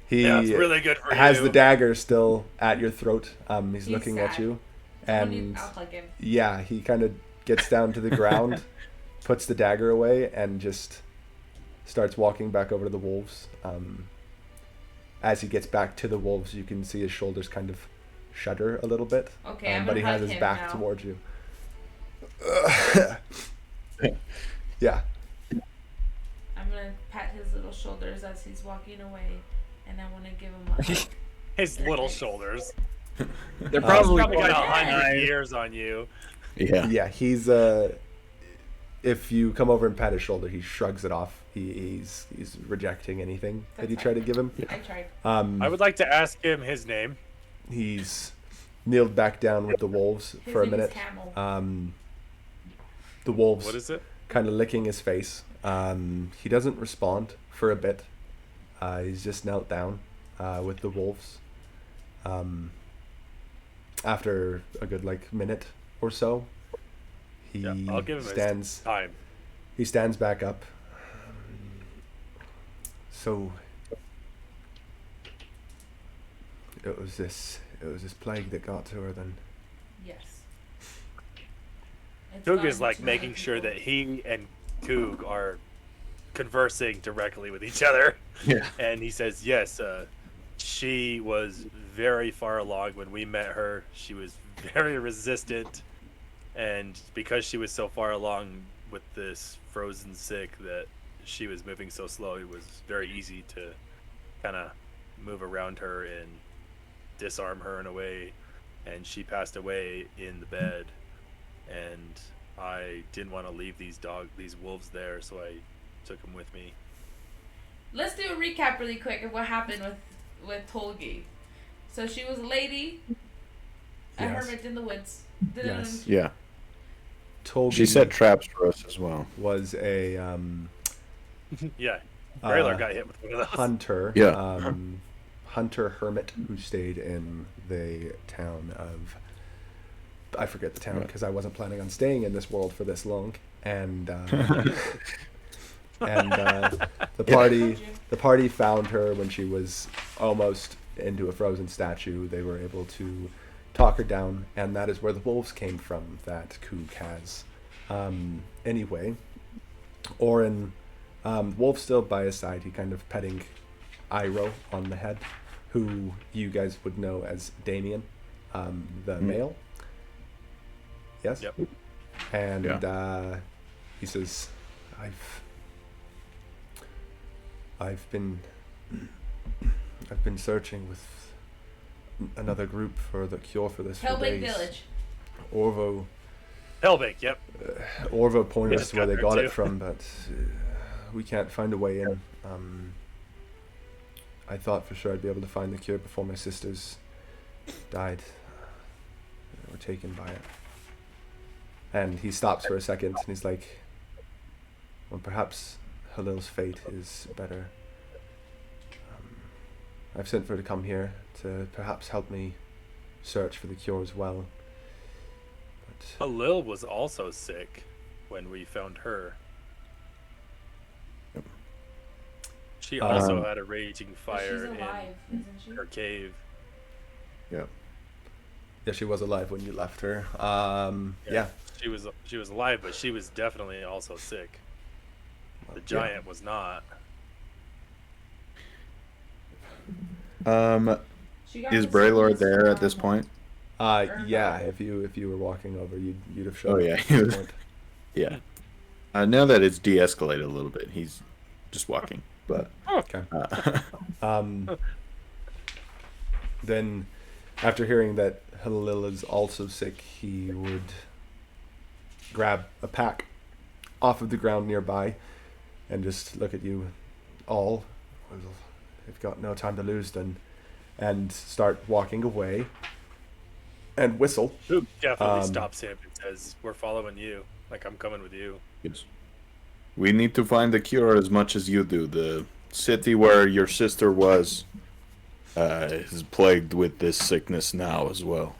He Yeah, it's really good for has you. the dagger still at your throat. He's He's looking at sad. you. When you And act like him. yeah, he kind of gets down to the ground, puts the dagger away, and just starts walking back over to the wolves. As he gets back to the wolves, you can see his shoulders kind of shudder a little bit. Okay, I'm but he gonna has hug his him back now. towards you. Yeah. I'm gonna pat his little shoulders as he's walking away, and I want to give him a hug. His little shoulders. They're He's probably probably got quite 100 high. years on you. Yeah. Yeah, he's if you come over and pat his shoulder, he shrugs it off. He's rejecting anything that That's you try to give him. I tried. I would like to ask him his name. He's kneeled back down with the wolves His for a name is minute. Camel. The wolves What is it? kind of licking his face. He doesn't respond for a bit. He's just knelt down with the wolves. After a good minute or so, he Yeah, I'll give him stands. his time. He stands back up. So it was this plague that got to her then. Yes. It's Coog gotten is like to making other sure people. that he and Coog are conversing directly with each other. Yeah. And he says, yes, she was very far along when we met her. She was very resistant. And because she was so far along with this frozen sick that she was moving so slow, it was very easy to kind of move around her and disarm her in a way. And she passed away in the bed. And I didn't want to leave these wolves there, so I took them with me. let's do a recap really quick of what happened with Tolgi. So she was a lady, a Yes. hermit in the woods. Yes. Yeah. Toby She set traps for us as well. was a Yeah. Braylor uh, got hit with one of those. hunter. Yeah. Hunter hermit who stayed in the town of, I forget the town Right. because I wasn't planning on staying in this world for this long, and the party found her when she was almost into a frozen statue. They were able to talk her down, and that is where the wolves came from that Kook has. Anyway, Orin, Wolf's still by his side. He kind of petting Iroh on the head, who you guys would know as Damien, the male. Yes? Yep. And he says, I've been searching with another group for the cure for this for Hellbait days. Village. Hellbake, yep. Orvo pointed We us just to where got they there, got it too. from, but we can't find a way in. I thought for sure I'd be able to find the cure before my sisters died. They were taken by it. And he stops for a second and he's like, well, perhaps Halil's fate is better. I've sent for her to come here to perhaps help me search for the cure as well. But Halil was also sick when we found her. She also had a raging But fire she's alive, isn't she? in her cave. yeah, she was alive when you left her. Yeah. She was alive, but she was definitely also sick. The giant was not. She got Is the Braylor sickness there at this from- point? Yeah. If you were walking over, you'd have shown. Oh, up yeah, at he this was- point. Yeah. Now that it's de-escalated a little bit, he's just walking. But Okay. Then, after hearing that Halil is also sick, he would grab a pack off of the ground nearby and just look at you all. Well, they've got no time to lose then, and start walking away and whistle. Who definitely Um, stops him and says, "We're following you. Like I'm coming with you." yes. We need to find the cure as much as you do. The city where your sister was is plagued with this sickness now as well.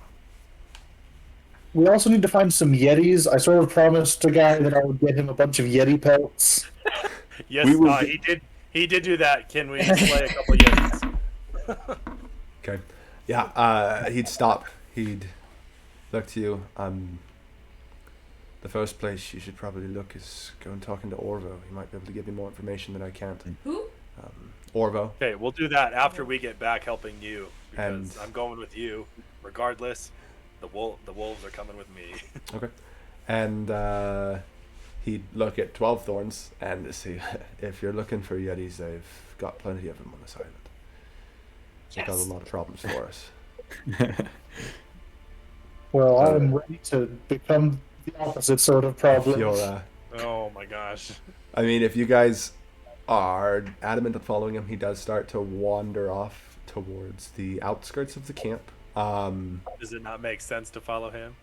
We also need to find some Yetis. I sort of promised a guy that I would get him a bunch of Yeti pelts. Yes, We will he did. He did do that. Can we play a couple yetis? Okay. Yeah, he'd stop. He'd look to you. The first place you should probably look is go and talking to Orvo. He might be able to give you more information than I can't. Who? Orvo. Okay, we'll do that after we get back helping you because And- I'm going with you. Regardless, the wolves are coming with me. Okay. And he'd look at 12 Thorns and see if you're looking for Yetis, they've got plenty of them on this island. They cause a lot of problems for us. Well, I'm ready to become the opposite sort of problem. If you're, Oh my gosh. I mean, if you guys are adamant on following him, he does start to wander off towards the outskirts of the camp. Does it not make sense to follow him?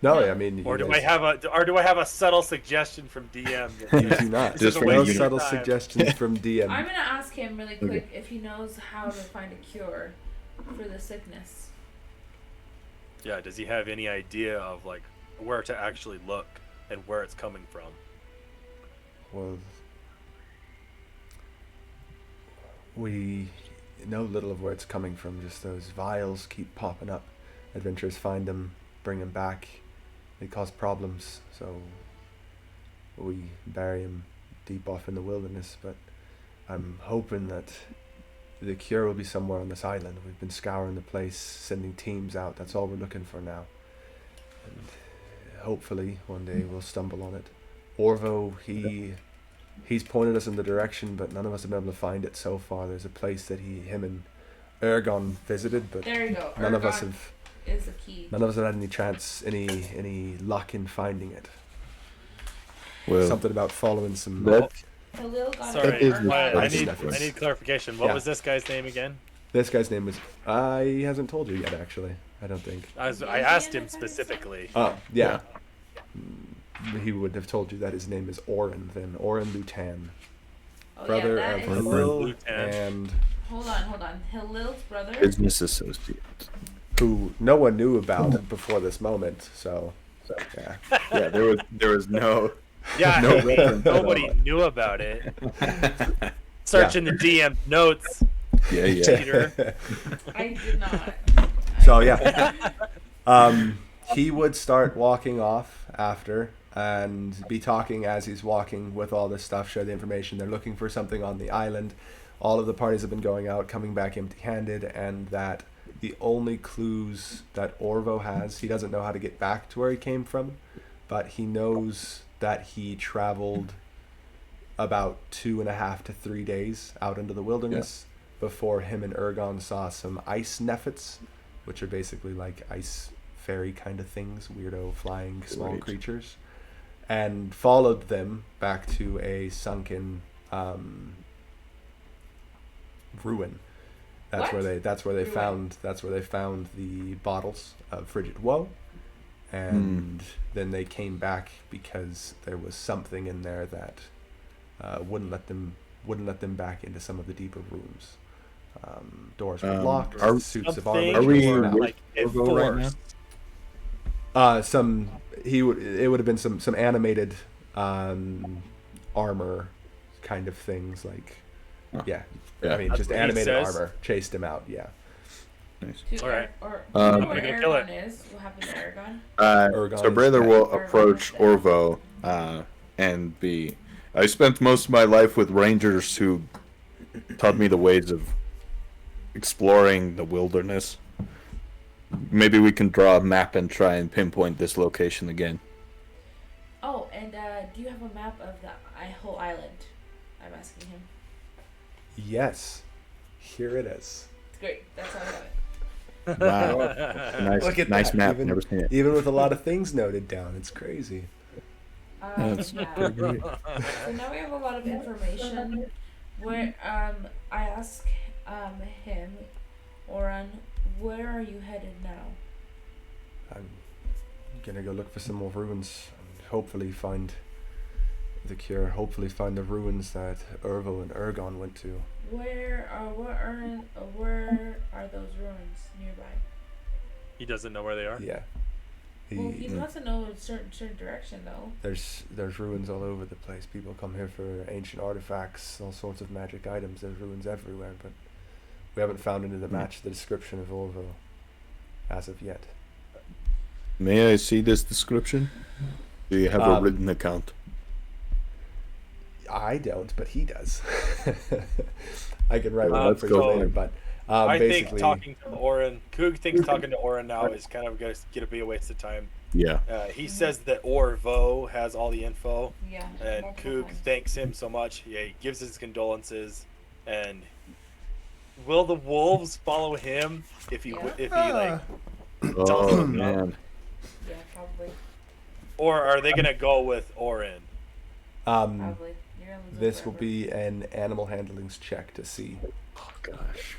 No, I mean, Or you do guys- I have a subtle suggestion from DM? You do not. This Just is a for no waste of subtle time. suggestions from DM. I'm gonna ask him really quick if he knows how to find a cure for the sickness. Yeah, does he have any idea of like where to actually look and where it's coming from? Well, we know little of where it's coming from. Just those vials keep popping up. Adventurers find them, bring them back. They cause problems, so we bury them deep off in the wilderness. But I'm hoping that the cure will be somewhere on this island. We've been scouring the place, sending teams out. That's all we're looking for now. And hopefully one day we'll stumble on it. Orvo, he's pointed us in the direction, but none of us have been able to find it so far. There's a place that him and Ergon visited, but There you go. none of us Ergon have is the key. had any chance, any luck in finding it. Well, Something about following some that Halil got Sorry, That is the I first need difference. clarification. What Yeah. was this guy's name again? This guy's name is. He hasn't told you yet, actually. I don't think. I asked him specifically. Oh, yeah. He would have told you that his name is Oren, then. Oren Lutan. Oh, Brother yeah, of that is. Halil Lutan. and Hold on. Halil's brother. Business associate. who no one knew about before this moment, so yeah. Yeah, there was no. Yeah, No reference at nobody all. knew about it. Searching the DM notes, Yeah, yeah. Peter. I did not. So yeah. He would start walking off after and be talking as he's walking with all this stuff, share the information. They're looking for something on the island. All of the parties have been going out, coming back empty-handed, and that the only clues that Orvo has, he doesn't know how to get back to where he came from, but he knows that he traveled about 2.5 to 3 days out into the wilderness before him and Ergon saw some ice nephits, which are basically like ice fairy kind of things, weirdo flying small Right. creatures, and followed them back to a sunken ruin. That's What? where they Ruin. found the bottles of frigid woe, and then they came back because there was something in there that wouldn't let them back into some of the deeper rooms. Doors were locked. are- Suits of Something armor. Are we or, with like Orvo right now? enforced. It would have been some animated armor kind of things like yeah. Yeah. I mean That's just what he animated says. armor chased him out. Yeah. Nice. All right. Or Um, where I'm gonna kill it. Aragon is. What happened to Aragon? Ergon So is Brother dead. will approach Orvo and be. I spent most of my life with rangers who taught me the ways of exploring the wilderness. Maybe we can draw a map and try and pinpoint this location again. Oh, and do you have a map of the whole island? I'm asking him. Yes. Here it is. It's great. That's all I got. Wow, nice, Look at nice that. map. Even, Never seen it. even with a lot of things noted down. It's crazy. That's Yeah. pretty great. So now we have a lot of information. Where I ask him, Oren, where are you headed now? I'm gonna go look for some more ruins and hopefully find the cure. Hopefully find the ruins that Ervo and Ergon went to. Where are those ruins nearby? He doesn't know where they are. Yeah. Well, he wants to know a certain direction though. There's ruins all over the place. People come here for ancient artifacts, all sorts of magic items. There's ruins everywhere, but we haven't found any that match the description of Orvo as of yet. May I see this description? Do you have a Um, written account? I don't, but he does. I can write one Uh, up for you so later, but I think basically, talking to Oren, Coog thinks talking to Oren now is kind of going to be a waste of time. Yeah. He says that Orvo has all the info, Yeah. and multiple Coog times. thanks him so much. Yeah, he gives his condolences, and will the wolves follow him if he Yeah. if he like, Oh them no. man. Yeah, probably. or are they gonna go with Oren? Probably. You're gonna lose this it will forever. be an animal handlings check to see. Oh gosh.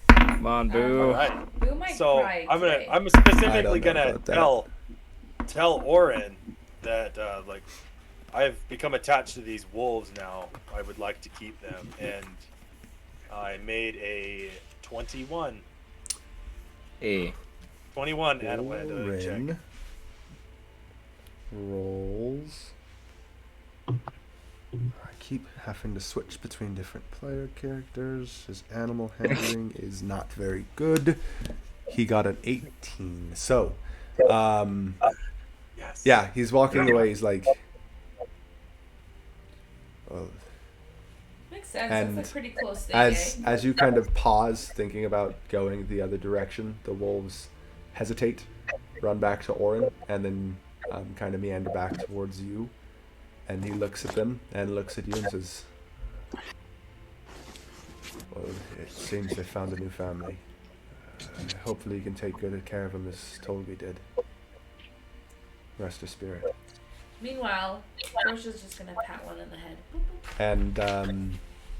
Come on, Boo. All right. Boo might So cry I'm today. I'm I specifically don't know gonna about that. tell Oren that like I've become attached to these wolves now. I would like to keep them, and I made a 21 Hey. animal handling check. Oren rolls. I keep having to switch between different player characters. His animal handling is not very good. He got an 18. So, Yes. yeah, he's walking away. He's like, well, Makes sense. and That's a pretty close thing, as you kind of pause, thinking about going the other direction, the wolves hesitate, run back to Oren, and then kind of meander back towards you. And he looks at them and looks at you and says, "Well, it seems they found a new family. Hopefully you can take good care of them as Tolgi did. Rest her spirit." Meanwhile, Portia's just gonna pat one in the head. And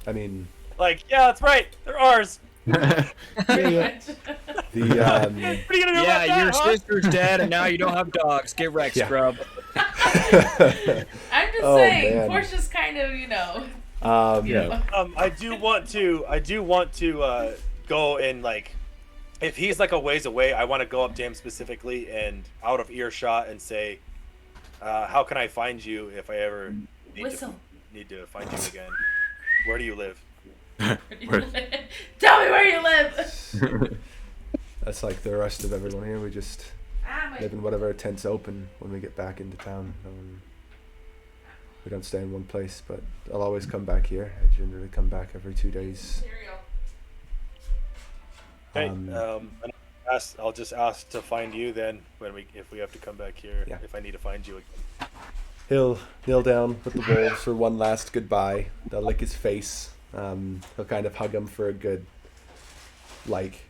I mean, Like, yeah, that's right. They're ours. Pretty much. the What are you gonna do about Yeah, that, your huh? sister's dead, and now you don't have dogs. Get wrecked, Yeah. scrub. I'm just Oh, saying, man. Portia's kind of, Yeah. I do want to go and like, if he's like a ways away, I want to go up to him specifically and out of earshot and say, how can I find you if I ever Whistle. need to find you again? Where do you live? Tell me where you live. That's like the rest of everyone here. We just Ah, live in whatever tent's open when we get back into town. We don't stay in one place, but I'll always come back here. I generally come back every 2 days. cereal. Okay. Um, And I'll just ask to find you then if we have to come back here. Yeah. If I need to find you again. He'll kneel down with the wolves for one last goodbye. They'll lick his face. He'll kind of hug him for a good, like,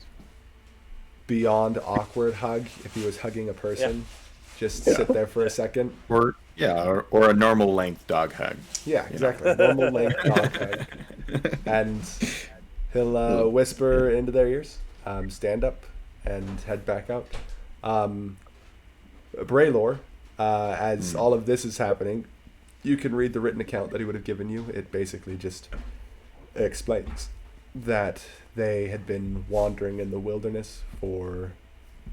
beyond awkward hug. If he was hugging a person, just sit there for a second. Or a normal length dog hug. Yeah, exactly. Normal length dog hug. And he'll whisper into their ears, stand up, and head back out. Braylor, as all of this is happening, you can read the written account that he would have given you. It basically just explains that they had been wandering in the wilderness for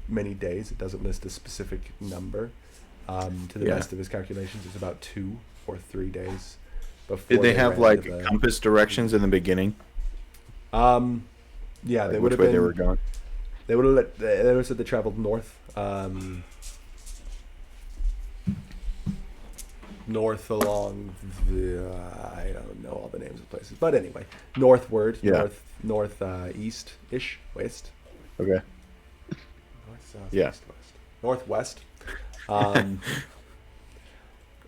many days. It doesn't list a specific number. To the Yeah. best of his calculations, it's about 2 or 3 days before. Did they have ran like into the- compass directions in the beginning? Yeah, Like they would which have way been. they were going? They would have. They would have said they traveled north. North along the. I don't know all the names of places, but anyway, northward. Yeah. North east ish, west. Okay. North, south, Yeah. east, west. Northwest.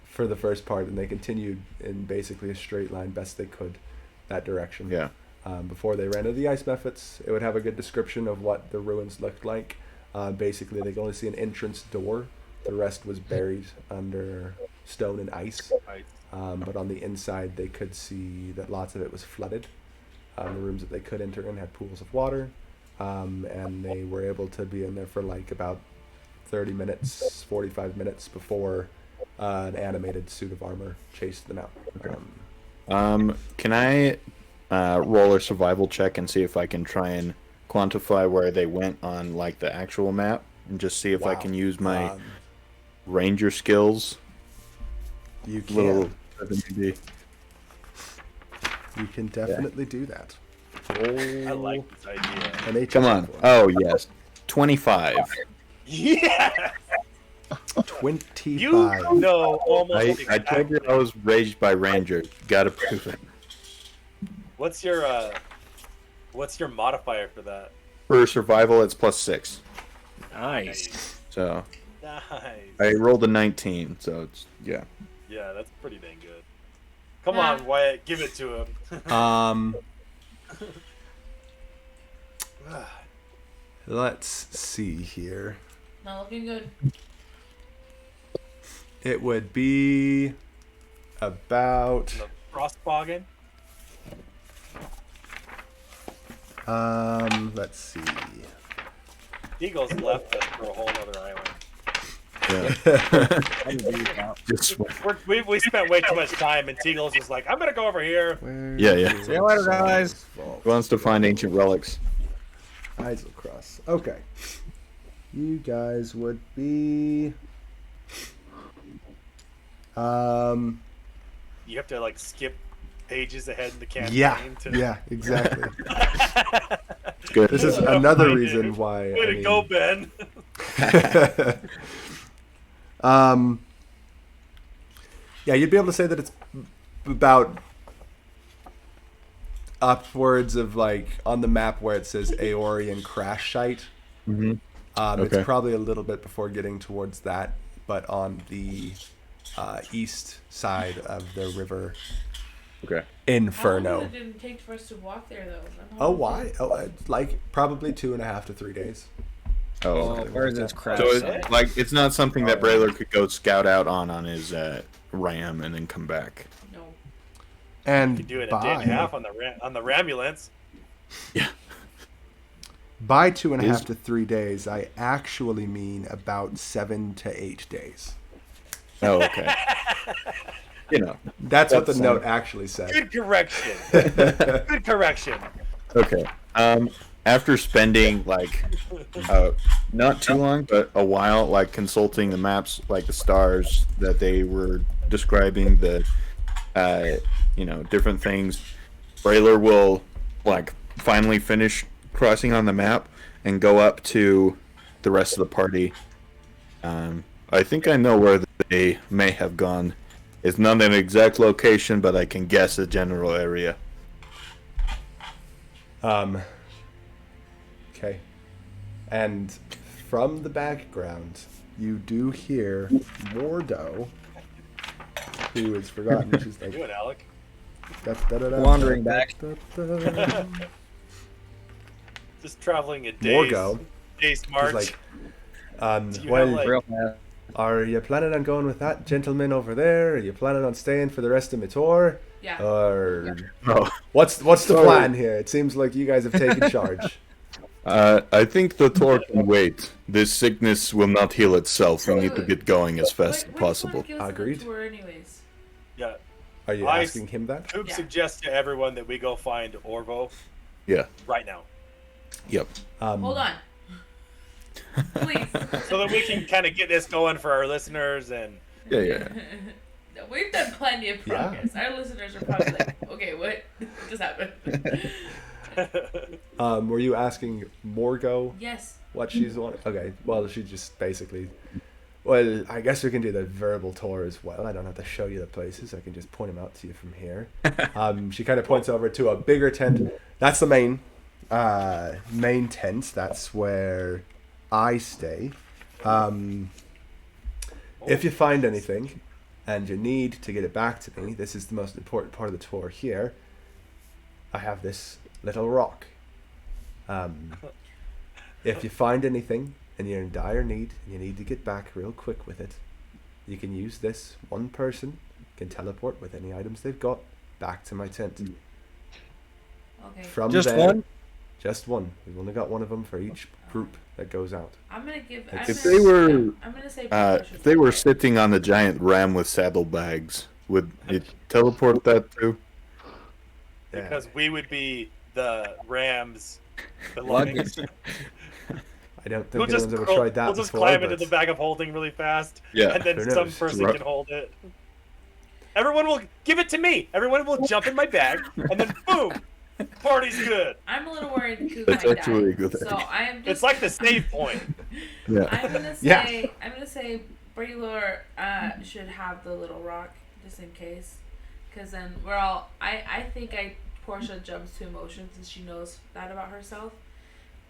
For the first part, and they continued in basically a straight line best they could that direction. Yeah. Before they ran into the ice mephits, it would have a good description of what the ruins looked like. Basically, they could only see an entrance door. The rest was buried under stone and ice. Right. But on the inside, they could see that lots of it was flooded. The rooms that they could enter in had pools of water. And they were able to be in there for like about 30 minutes, 45 minutes before an animated suit of armor chased them out. Can I roll a survival check and see if I can try and quantify where they went on like the actual map, and just see if I Wow. can use my Um, ranger skills? You can. Little 70. You can definitely do that. I like this idea. An HM Come on. for it. Oh yes, 25. Yeah. 25. You know almost. I told you I was raised by ranger. Gotta prove it. What's your modifier for that? For survival, it's +6. Nice. So Nice. I rolled a 19. So it's yeah. Yeah, that's pretty dang good. Come Yeah. on, Wyatt, give it to him. Let's see here. Not looking good. It would be about The Frostboggin. let's see. Eagles left us for a whole other island. Yeah. Just We spent way too much time, and Teagle's was like, I'm gonna go over here. Where Yeah, yeah. is See you later, guys. Vault? who wants to find ancient relics? Eyes will cross. Okay. You guys would be You have to like skip pages ahead in the campaign. yeah, To... yeah, exactly. It's good. This is Way another to- reason why. Way to go, Ben. Yeah, you'd be able to say that it's about upwards of like on the map where it says Aeorian crash site. hmm It's Okay. probably a little bit before getting towards that, but on the east side of the river Okay. How Inferno. long did it take for us to walk there, though? Oh, why? Oh, like probably 2.5 to 3 days. Oh, where's this crap? so sign? it's like it's not something that Braylor could go scout out on his ram and then come back. No. And You could do it in a day and a half by on the Ramulance. by 2.5 Is- to 3 days, I actually mean about 7 to 8 days. Oh, okay. You know. That's what the That's, note actually said. Good correction. Good correction. Okay. After spending like not too long, but a while, like consulting the maps, like the stars that they were describing, the different things, Braylor will like finally finish crossing on the map and go up to the rest of the party. I think I know where they may have gone. It's not an exact location, but I can guess a general area. Okay. And from the background, you do hear Mordo, who has forgotten. She's How you doing, like, Alec? Wandering back. Just traveling a day's Morgo. march. She's like, Do you well, have, like- Real fast. are you planning on going with that gentleman over there? Are you planning on staying for the rest of my tour? Yeah. Or Oh. what's the Sorry. plan here? It seems like you guys have taken charge. I think the tour can wait. This sickness will not heal itself. We need to get going as fast as Which possible. one gives them Agreed. the tour anyways? Yeah. Are you I- asking him that? Coop Yeah. suggests to everyone that we go find Orvo Yeah. right now, Yep. Hold on. Please. so that we can kind of get this going for our listeners. And Yeah. We've done plenty of Yeah. progress. Our listeners are probably like, okay, what just happened? Were you asking Morgo Yes. what she's wanting? Okay, well, she just basically. Well, I guess we can do the verbal tour as well. I don't have to show you the places. I can just point them out to you from here. She kind of points over to a bigger tent. That's the main tent. That's where I stay. If you find anything and you need to get it back to me, this is the most important part of the tour here. I have this little rock. If you find anything and you're in dire need and you need to get back real quick with it, you can use this. One person can teleport with any items they've got back to my tent. Okay. From Just there, one? Just one. We've only got one of them for each group that goes out. I'm gonna give. If they were, I'm gonna say. if they were sitting on the giant ram with saddlebags, would it teleport that too? Yeah. because we would be the Rams belongings. I don't We'll think just, anyone's ever crawl- tried that we'll just before. climb but into the bag of holding really fast, Yeah. and then Who some knows? person Right. can hold it. Everyone will give it to me. Everyone will jump in my bag, and then boom, party's good. I'm a little worried that Coop That's might actually a die. good So idea. I am just. It's like the save point. Yeah. I'm gonna say. Yeah. I'm gonna say Braylor should have the little rock just in case, because then we're all. I think Portia jumps to emotions and she knows that about herself,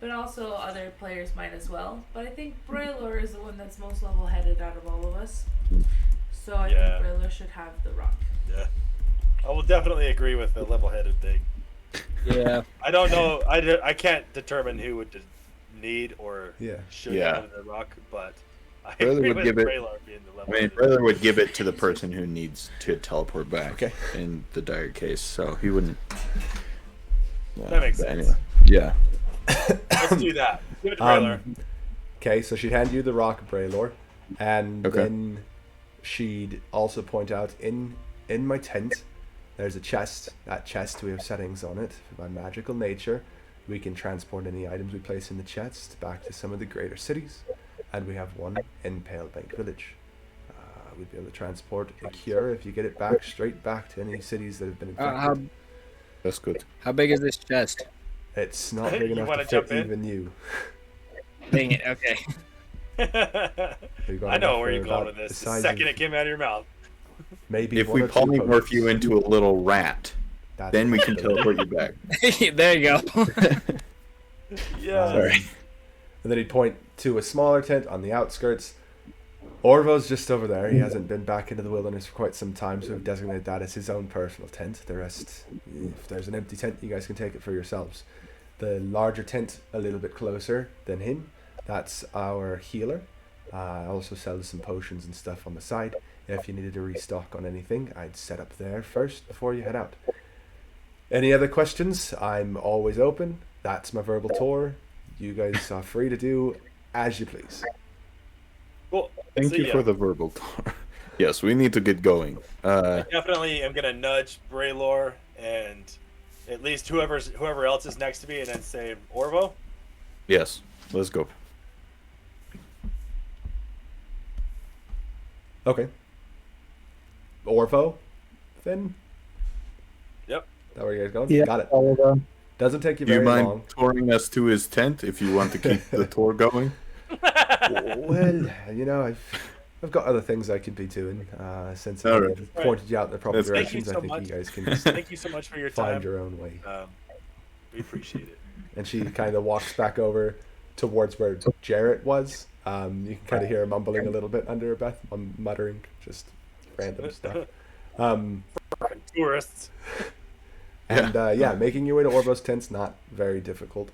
but also other players might as well. But I think Braylor is the one that's most level-headed out of all of us. So I Yeah. think Braylor should have the rock. Yeah, I will definitely agree with the level-headed thing. Yeah. I don't know. I can't determine who would need or Yeah. should Yeah. have the rock, but I Brother agree would with give it- Braylor being the I level. mean, brother would give it to the person who needs to teleport back Okay. in the dire case, so he wouldn't. Yeah, That makes but sense. Anyway, yeah. Let's do that. Give it to Braylor. Okay, so she'd hand you the rock, Braylor, and Okay. then she'd also point out in my tent, there's a chest. That chest, we have settings on it. By magical nature, we can transport any items we place in the chest back to some of the greater cities, and we have one in Pale Bank Village. We'd be able to transport a cure if you get it back straight back to any cities that have been infected. How That's good. how big is this chest? It's not big You enough wanna to jump fit in? even you. Dang it. Okay. We've got I know enough where for you're going about with this. the The size second of it came out of your mouth. maybe If one we or two polymorph posts. you into a little rat, That's then we can it. teleport you back. There you go. Yeah. Sorry. And then he'd point to a smaller tent on the outskirts. Orvo's just over there. He hasn't been back into the wilderness for quite some time, so we've designated that as his own personal tent. The rest, if there's an empty tent, you guys can take it for yourselves. The larger tent, a little bit closer than him, That's our healer. I also sell some potions and stuff on the side. If you needed to restock on anything, I'd set up there first before you head out. Any other questions? I'm always open. That's my verbal tour. You guys are free to do as you please. Cool. Thank So, you yeah, for the verbal tour. Yes, we need to get going. I definitely am gonna nudge Braylor and at least whoever else is next to me, and then say Orvo. Yes, let's go. Okay. Orvo, then? Yep. Is that where you guys going? Yeah, Got it. all of them. Doesn't take you Do you very mind long. touring us to his tent if you want to keep the tour going? Well, I've got other things I could be doing. Since All I've right. pointed you out in the proper That's great. directions, Thank I you think so you much. guys can just Thank you so much for your find time. your own way. We appreciate it. And she kind of walks back over towards where Jarrett was. You can kind of hear her mumbling a little bit under her breath, muttering just random stuff. Tourists. And making your way to Orvo's tent's not very difficult.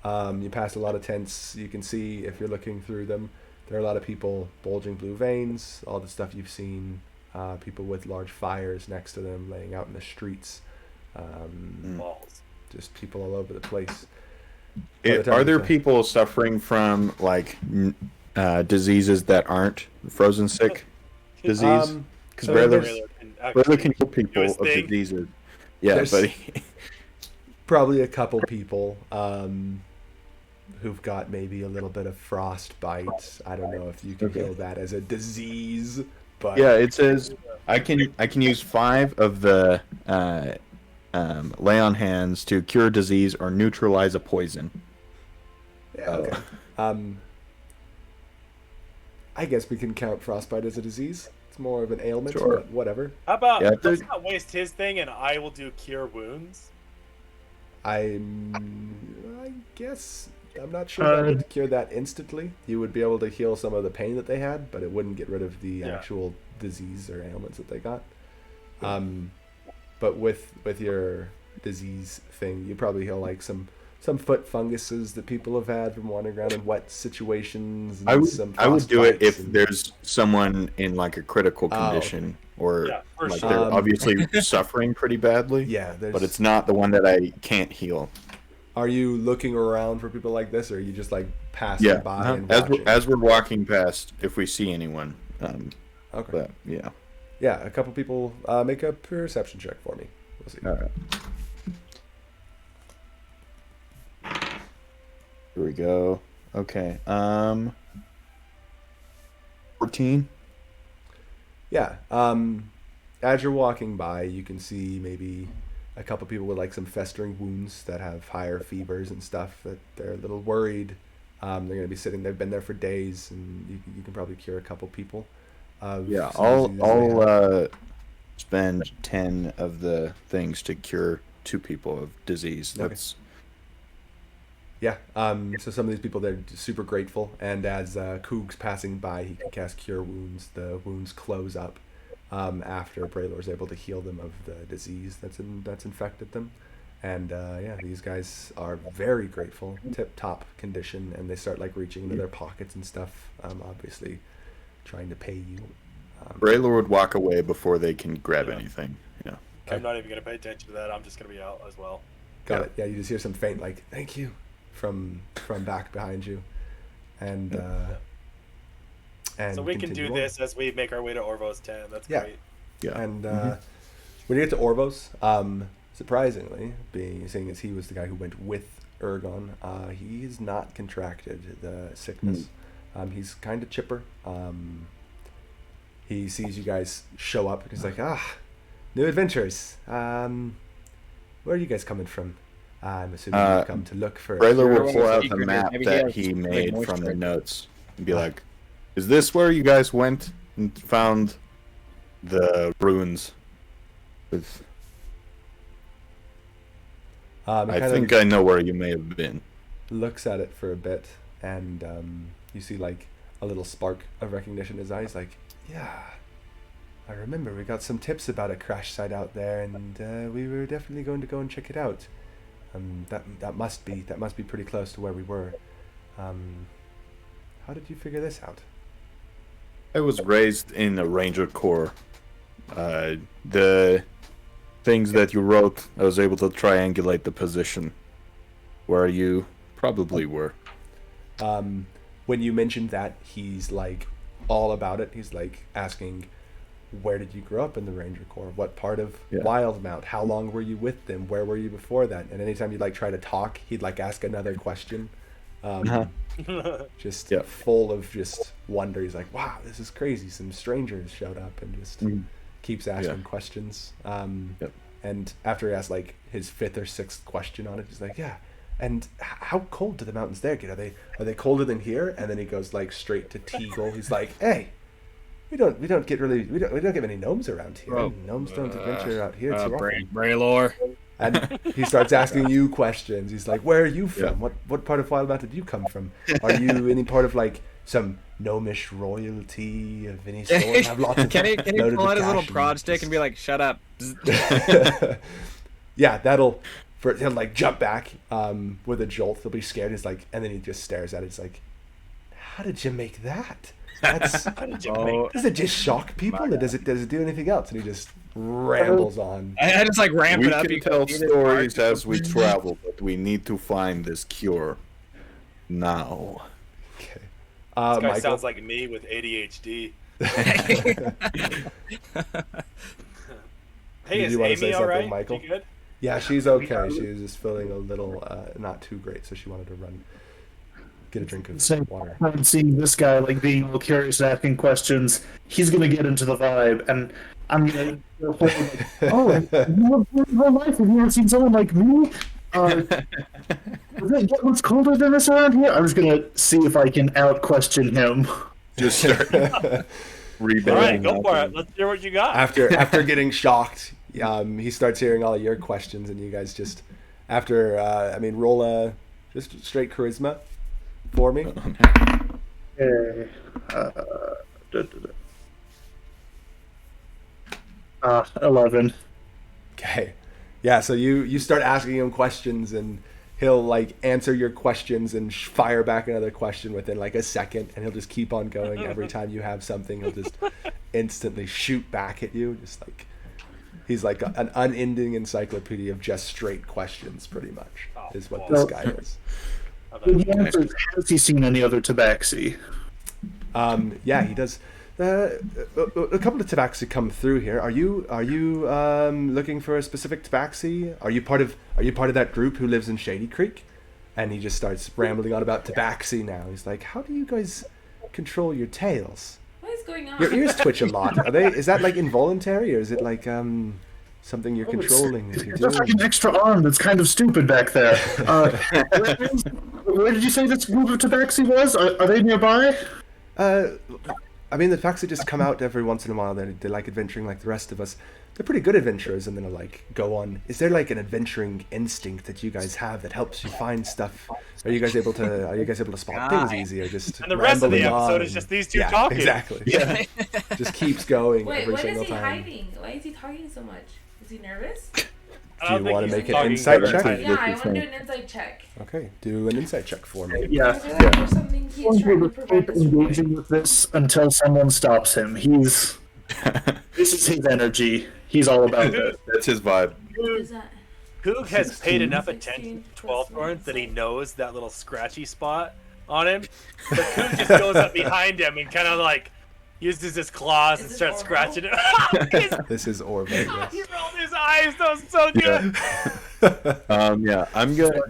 You pass a lot of tents. You can see, if you're looking through them, there are a lot of people, bulging blue veins, all the stuff you've seen, people with large fires next to them laying out in the streets. Balls. Just people all over the place. Are there people suffering from like diseases that aren't frozen sick disease? Because so Brother there's- can heal people his of thing. diseases. Yeah, There's- but Probably a couple people who've got maybe a little bit of frostbite. I don't know if you can Okay. heal that as a disease, but yeah, it says I can use 5 of the lay on hands to cure disease or neutralize a poison. Yeah, okay. I guess we can count frostbite as a disease. It's more of an ailment, Sure. but whatever. How about Yeah, let's not waste his thing, and I will do cure wounds. I guess I'm not sure that would cure that instantly. You would be able to heal some of the pain that they had, but it wouldn't get rid of the Yeah. actual disease or ailments that they got. But with your disease thing, you probably heal like some foot funguses that people have had from wandering around in wet situations. And I some would do it frostbites if and- there's someone in like a critical Oh, condition or Yeah, for like sure. they're Um, obviously suffering pretty badly. Yeah, But it's not the one that I can't heal. Are you looking around for people like this, or are you just like passing Yeah, by and as watching? as we're walking past, if we see anyone. Okay. But yeah. Yeah, a couple people make a perception check for me. We'll see. All right. Here we go. Okay. 14. Yeah. As you're walking by, you can see maybe a couple people with like some festering wounds that have higher fevers and stuff. That they're a little worried. They're gonna be sitting. They've been there for days, and you can probably cure a couple people. Of Yeah, some diseases they have. I'll spend 10 of the things to cure 2 people of disease. Okay. That's Yeah. So some of these people, they're super grateful, and as Koog's passing by, he can cast Cure Wounds. The wounds close up after Braylor's able to heal them of the disease that's infected them. And these guys are very grateful, tip-top condition, and they start like reaching into their pockets and stuff. Obviously, trying to pay you. Braylor would walk away before they can grab Yeah. anything. Yeah. Okay. I'm not even gonna pay attention to that. I'm just gonna be out as well. Got it. Yeah, you just hear some faint like "thank you" from back behind you, and So we can continue do on. this as we make our way to Orvo's tent. That's Yeah. great. Yeah. And when you get to Orvos, surprisingly, seeing as he was the guy who went with Ergon, he's not contracted the sickness. He's kind of chipper. He sees you guys show up, and he's like, new adventures. Where are you guys coming from? I'm assuming you've come to look for... Braylor Sure, will pull out the secret, map maybe he that has, he like, made from moisture. the notes and be like, "Is this where you guys went and found the ruins?" With he I kind think of I know where you may have been. looks at it for a bit, and you see like a little spark of recognition in his eyes, like, yeah, I remember we got some tips about a crash site out there, and we were definitely going to go and check it out. That must be pretty close to where we were. How did you figure this out? I was raised in a Ranger Corps. The things that you wrote, I was able to triangulate the position where you probably were. When you mentioned that, he's like all about it. He's like asking, where did you grow up in the Ranger Corps? What part of Wildmount? How long were you with them? Where were you before that? And anytime you'd like try to talk, he'd like ask another question. Just full of just wonder. He's like, wow, this is crazy. Some strangers showed up, and just keeps asking questions. And after he asks like his 5th or 6th question on it, he's like, yeah. And how cold do the mountains there get? Are they colder than here? And then he goes like straight to Teagle. He's like, hey, we don't get many gnomes around here. Bro, Gnomes don't adventure out here too often. Braylor. And he starts asking you questions. He's like, where are you from? What part of Wildmount did you come from? Are you any part of like some gnomish royalty of any sort? Have lots of Can he pull out his little cash prod stick and be like, shut up? Yeah, he'll like jump back with a jolt. He'll be scared. He's like, and then he just stares at it. He's like, how did you make that? Does it just shock people, or does it do anything else? And he just rambles on. I just like ramp We it up. can tell stories as we travel, but we need to find this cure now. Okay. This guy Michael? sounds like me with ADHD. Hey, Did is you want to say Amy all something, right? Michael? She good? Yeah, she's okay. She was just feeling a little not too great, so she wanted to get a drink of water. I'm seeing this guy like being a little curious and asking questions. He's gonna get into the vibe, and I'm gonna go forward like, oh, in real life, have you ever seen someone like me? Does it get much colder than this around here? I'm just gonna see if I can out question him. Just start rebuilding. All right, go for it. Let's hear what you got. After getting shocked, he starts hearing all of your questions, and you guys just roll a just straight charisma for me. Okay. 11. Okay. Yeah, so you start asking him questions, and he'll like answer your questions and fire back another question within like a second, and he'll just keep on going. Every time you have something, he'll just instantly shoot back at you. Just like he's like an unending encyclopedia of just straight questions, pretty much, is what this guy is. The answer is, has he seen any other tabaxi? Yeah, he does. A couple of tabaxi come through here. Are you looking for a specific tabaxi? Are you part of that group who lives in Shady Creek? And he just starts rambling on about tabaxi now. He's like, how do you guys control your tails? What is going on? Your ears twitch a lot. Is that like involuntary, or is it like something you're controlling as you're It's just like doing? an extra arm that's kind of stupid back there. Where did you say this group of tabaxi was? Are they nearby? The tabaxi just come out every once in a while. They like adventuring like the rest of us. They're pretty good adventurers, and then they'll like go on. Is there like an adventuring instinct that you guys have that helps you find stuff? Are you guys able to spot things easier? Just And the rest of the rambling episode on is just these two yeah, talking. Exactly. Yeah. Just keeps going Wait, every what is single he time. hiding? Why is he talking so much? Is he nervous? Do you want to make an insight check? Yeah, I want to do an insight check. Okay, do an insight check for me. Yeah. I feel like there's something he's trying to prevent us from doing. Engaging with this until someone stops him. This is his energy. He's all about it. That's his vibe. What is that? Coog has 16. paid enough 16 attention to plus 12 Thorns that he one. knows that little scratchy spot on him. But Coog just goes up behind him and kind of like uses his claws Is and this starts Orville? scratching it. This is Orville. He Yes. rolled his eyes. That was so good.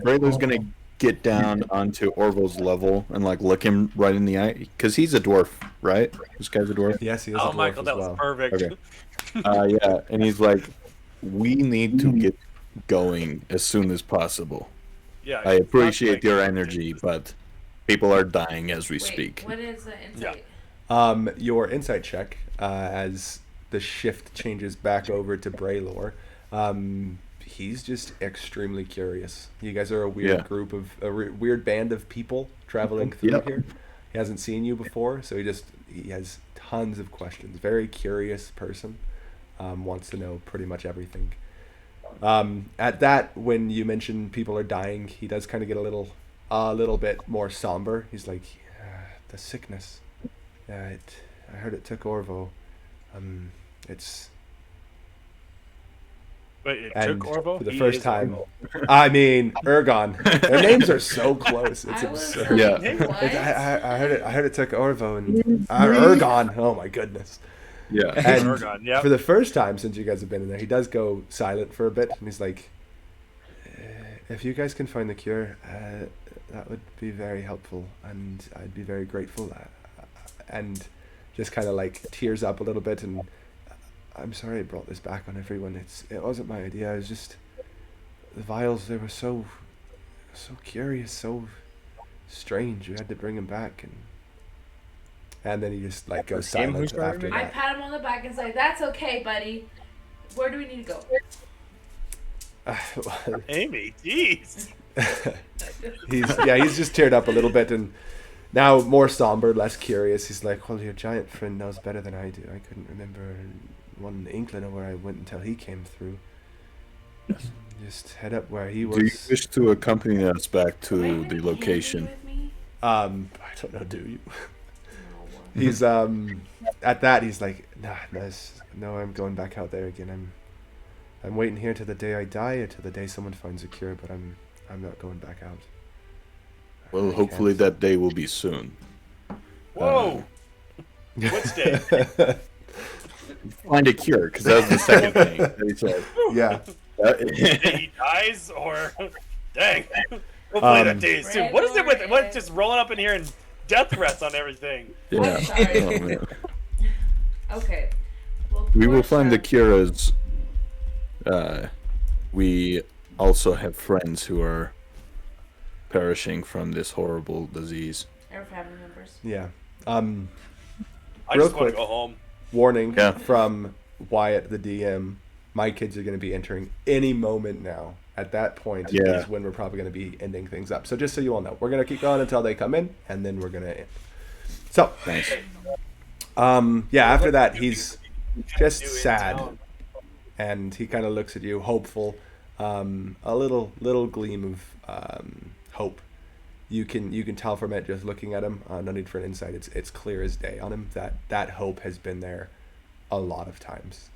Brayler's gonna get down onto Orville's level and like look him right in the eye, because he's a dwarf, right? This guy's a dwarf. Yes, he is a Oh, dwarf Michael, as that well. was perfect. Okay. Yeah, and he's like, we need to get going as soon as possible. Yeah, I appreciate like- your energy, but people are dying as we Wait, speak. what is the insight? Your insight check, as the shift changes back over to Braylor, he's just extremely curious. You guys are a weird group of weird band of people traveling through here. He hasn't seen you before, so he has tons of questions. Very curious person, wants to know pretty much everything. At that, when you mention people are dying, he does kind of get a little bit more somber. He's like, the sickness. Yeah, I heard it took Orvo. It's Wait, it and took Orvo? for the He first is time. Orvo. I mean, Ergon. Their names are so close. It's I was absurd. like, Yeah. what? I heard it. I heard it took Orvo and Ergon. Oh my goodness! Yeah. And Ergon, yep. for the first time since you guys have been in there, he does go silent for a bit, and he's like, "If you guys can find the cure, that would be very helpful, and I'd be very grateful." And just kind of like tears up a little bit, and I'm sorry I brought this back on everyone. It wasn't my idea. I was just the vials. They were so curious, so strange. You had to bring him back, and then he just like goes Him who silent started after it? I that. pat him on the back and say, "That's okay, buddy. Where do we need to go?" Amy, jeez. he's just teared up a little bit, and now more somber, less curious. He's like, "Well, your giant friend knows better than I do. I couldn't remember one inkling of where I went until he came through. Just head up where he was." Do you wish to accompany us back Am I to gonna the take location? you with me? I don't know. Do you? No. He's at that. He's like, no, I'm going back out there again. I'm waiting here till the day I die, or till the day someone finds a cure. But I'm not going back out. Well, I hopefully can't. that day will be soon. Whoa! Which day? Find a cure, because that was the second thing that he said. Yeah. The day he dies, or dang. Hopefully that day is soon. What is it with what's just rolling up in here and death threats on everything? Yeah. Sorry. Oh, man. Okay. Well, We will find the Portia- cure as we also have friends who are perishing from this horrible disease. Our family members. Yeah. I Real just want quick. to go home. Warning Yeah. from Wyatt, the DM. My kids are going to be entering any moment now. At that point Yeah. is when we're probably going to be ending things up. So just so you all know, we're going to keep going until they come in, and then we're going to end. So, Nice. yeah, after that, he's just Do in sad, town. and he kind of looks at you, hopeful, a little gleam of hope. You can tell from it just looking at him. No need for an insight. It's clear as day on him that hope has been there a lot of times,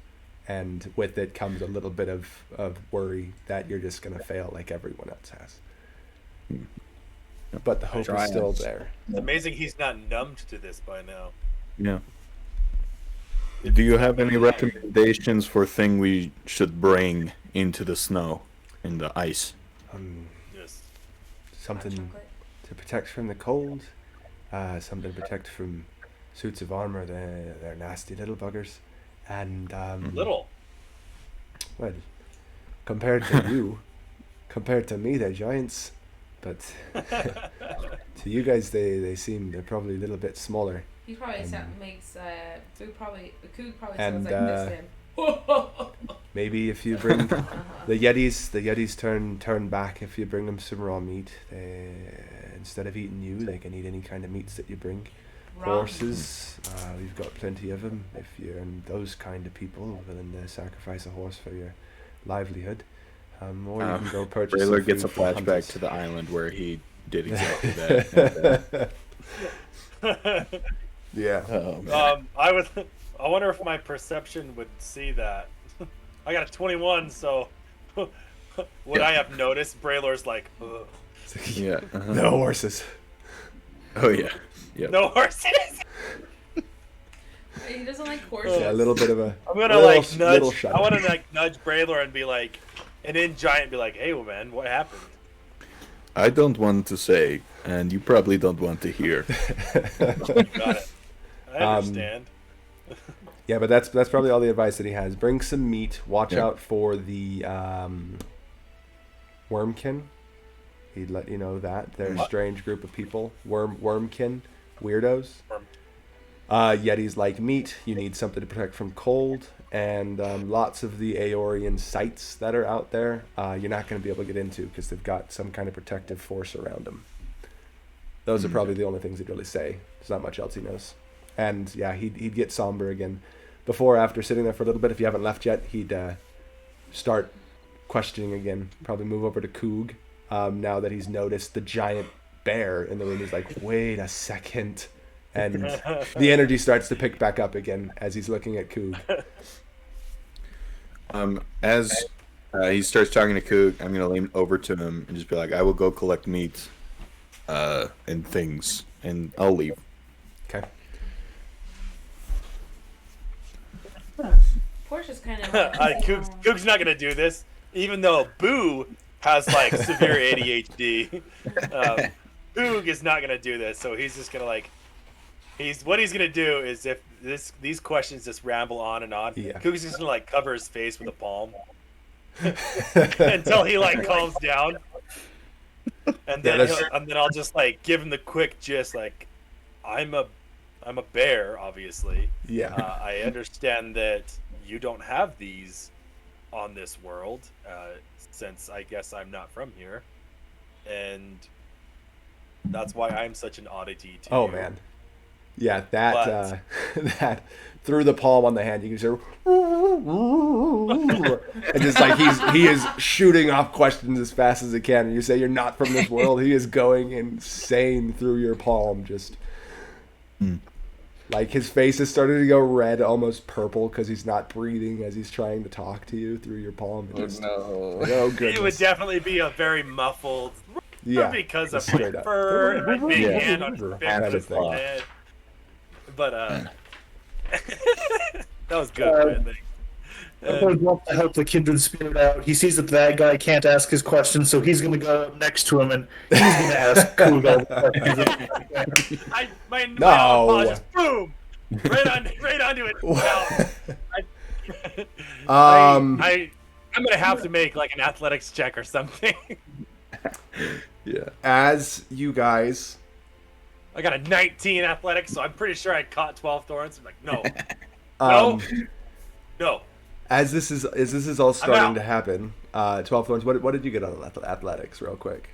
and with it comes a little bit of worry that you're just gonna fail like everyone else has. But the hope Try is still it. there. It's amazing he's not numbed to this by now. Yeah. Do you have any recommendations for thing we should bring into the snow and the ice? Just Something Chocolate. to protect from the cold, something to protect from suits of armor. They're nasty little buggers, and little. well, compared to compared to me, they're giants. But to you guys, they seem they're probably a little bit smaller. He probably makes Coog probably And, sounds like this to him. Maybe if you bring the Yetis turn back. If you bring them some raw meat, instead of eating you, they can eat any kind of meats that you bring. Raw. Horses, we've got plenty of them. If you're those kind of people willing to sacrifice a horse for your livelihood, or you can go purchase. Rayler some gets a food for flashback hunters. to the island where he did exactly that. Yeah. Oh, man. I wonder if my perception would see that. I got a 21, so would I have noticed? Braylor's like, ugh. Yeah. uh-huh. No horses. Oh, yeah. Yep. No horses. He doesn't like horses. Yeah, a little bit of a. I'm gonna little, like little nudge. shudder. I want to like nudge Braylor and be like, and in giant be like, hey, well, man, what happened? I don't want to say, and you probably don't want to hear. Got it. I understand. Yeah, but that's probably all the advice that he has. Bring some meat. Watch Yeah. out for the wormkin. He'd let you know that they're a What? strange group of people. Wormkin, weirdos. Worm. Yetis like meat. You need something to protect from cold, and lots of the Aeorian sites that are out there. You're not going to be able to get into because they've got some kind of protective force around them. Those are probably the only things he'd really say. There's not much else he knows. And yeah, he'd get somber again. After sitting there for a little bit, if you haven't left yet, he'd start questioning again. Probably move over to Coog. Now that he's noticed the giant bear in the room, he's like, wait a second. and the energy starts to pick back up again as he's looking at Coog. As he starts talking to Coog, I'm gonna lean over to him and just be like, "I will go collect meat, and things, and I'll leave." Okay. Portia's kind of. Coog's not gonna do this, even though Boo has like severe ADHD. Coog is not gonna do this, so he's just gonna like. What he's gonna do is if these questions just ramble on and on, Yeah. Coog's just gonna like cover his face with a palm until he like calms down, and then I'll just like give him the quick gist like, I'm a bear, obviously. Yeah. I understand that you don't have these on this world, since I guess I'm not from here, and that's why I'm such an oddity to Oh you. man. Yeah, that that through the palm on the hand, you can hear, and just like he is shooting off questions as fast as he can. And you say you're not from this world, he is going insane through your palm. Just like his face is starting to go red, almost purple, because he's not breathing as he's trying to talk to you through your palm. Oh no. Like, oh It would goodness. definitely be a very muffled, Yeah. because of straight my up. fur and my big Yeah. hand on his big Kind of his thing. head. But that was good. Man. Everybody wants to help the kindred spirit out. He sees that that guy can't ask his questions, so he's going to go up next to him and he's going to ask Coog all the questions. My No. paw just boom, right onto it. I'm gonna have to make like an athletics check or something. Yeah. As you guys, I got a 19 athletics, so I'm pretty sure I caught 12 thorns. I'm like, no, um, no. as this is all starting out. to happen, 12 Thorns, what did you get on athletics, real quick?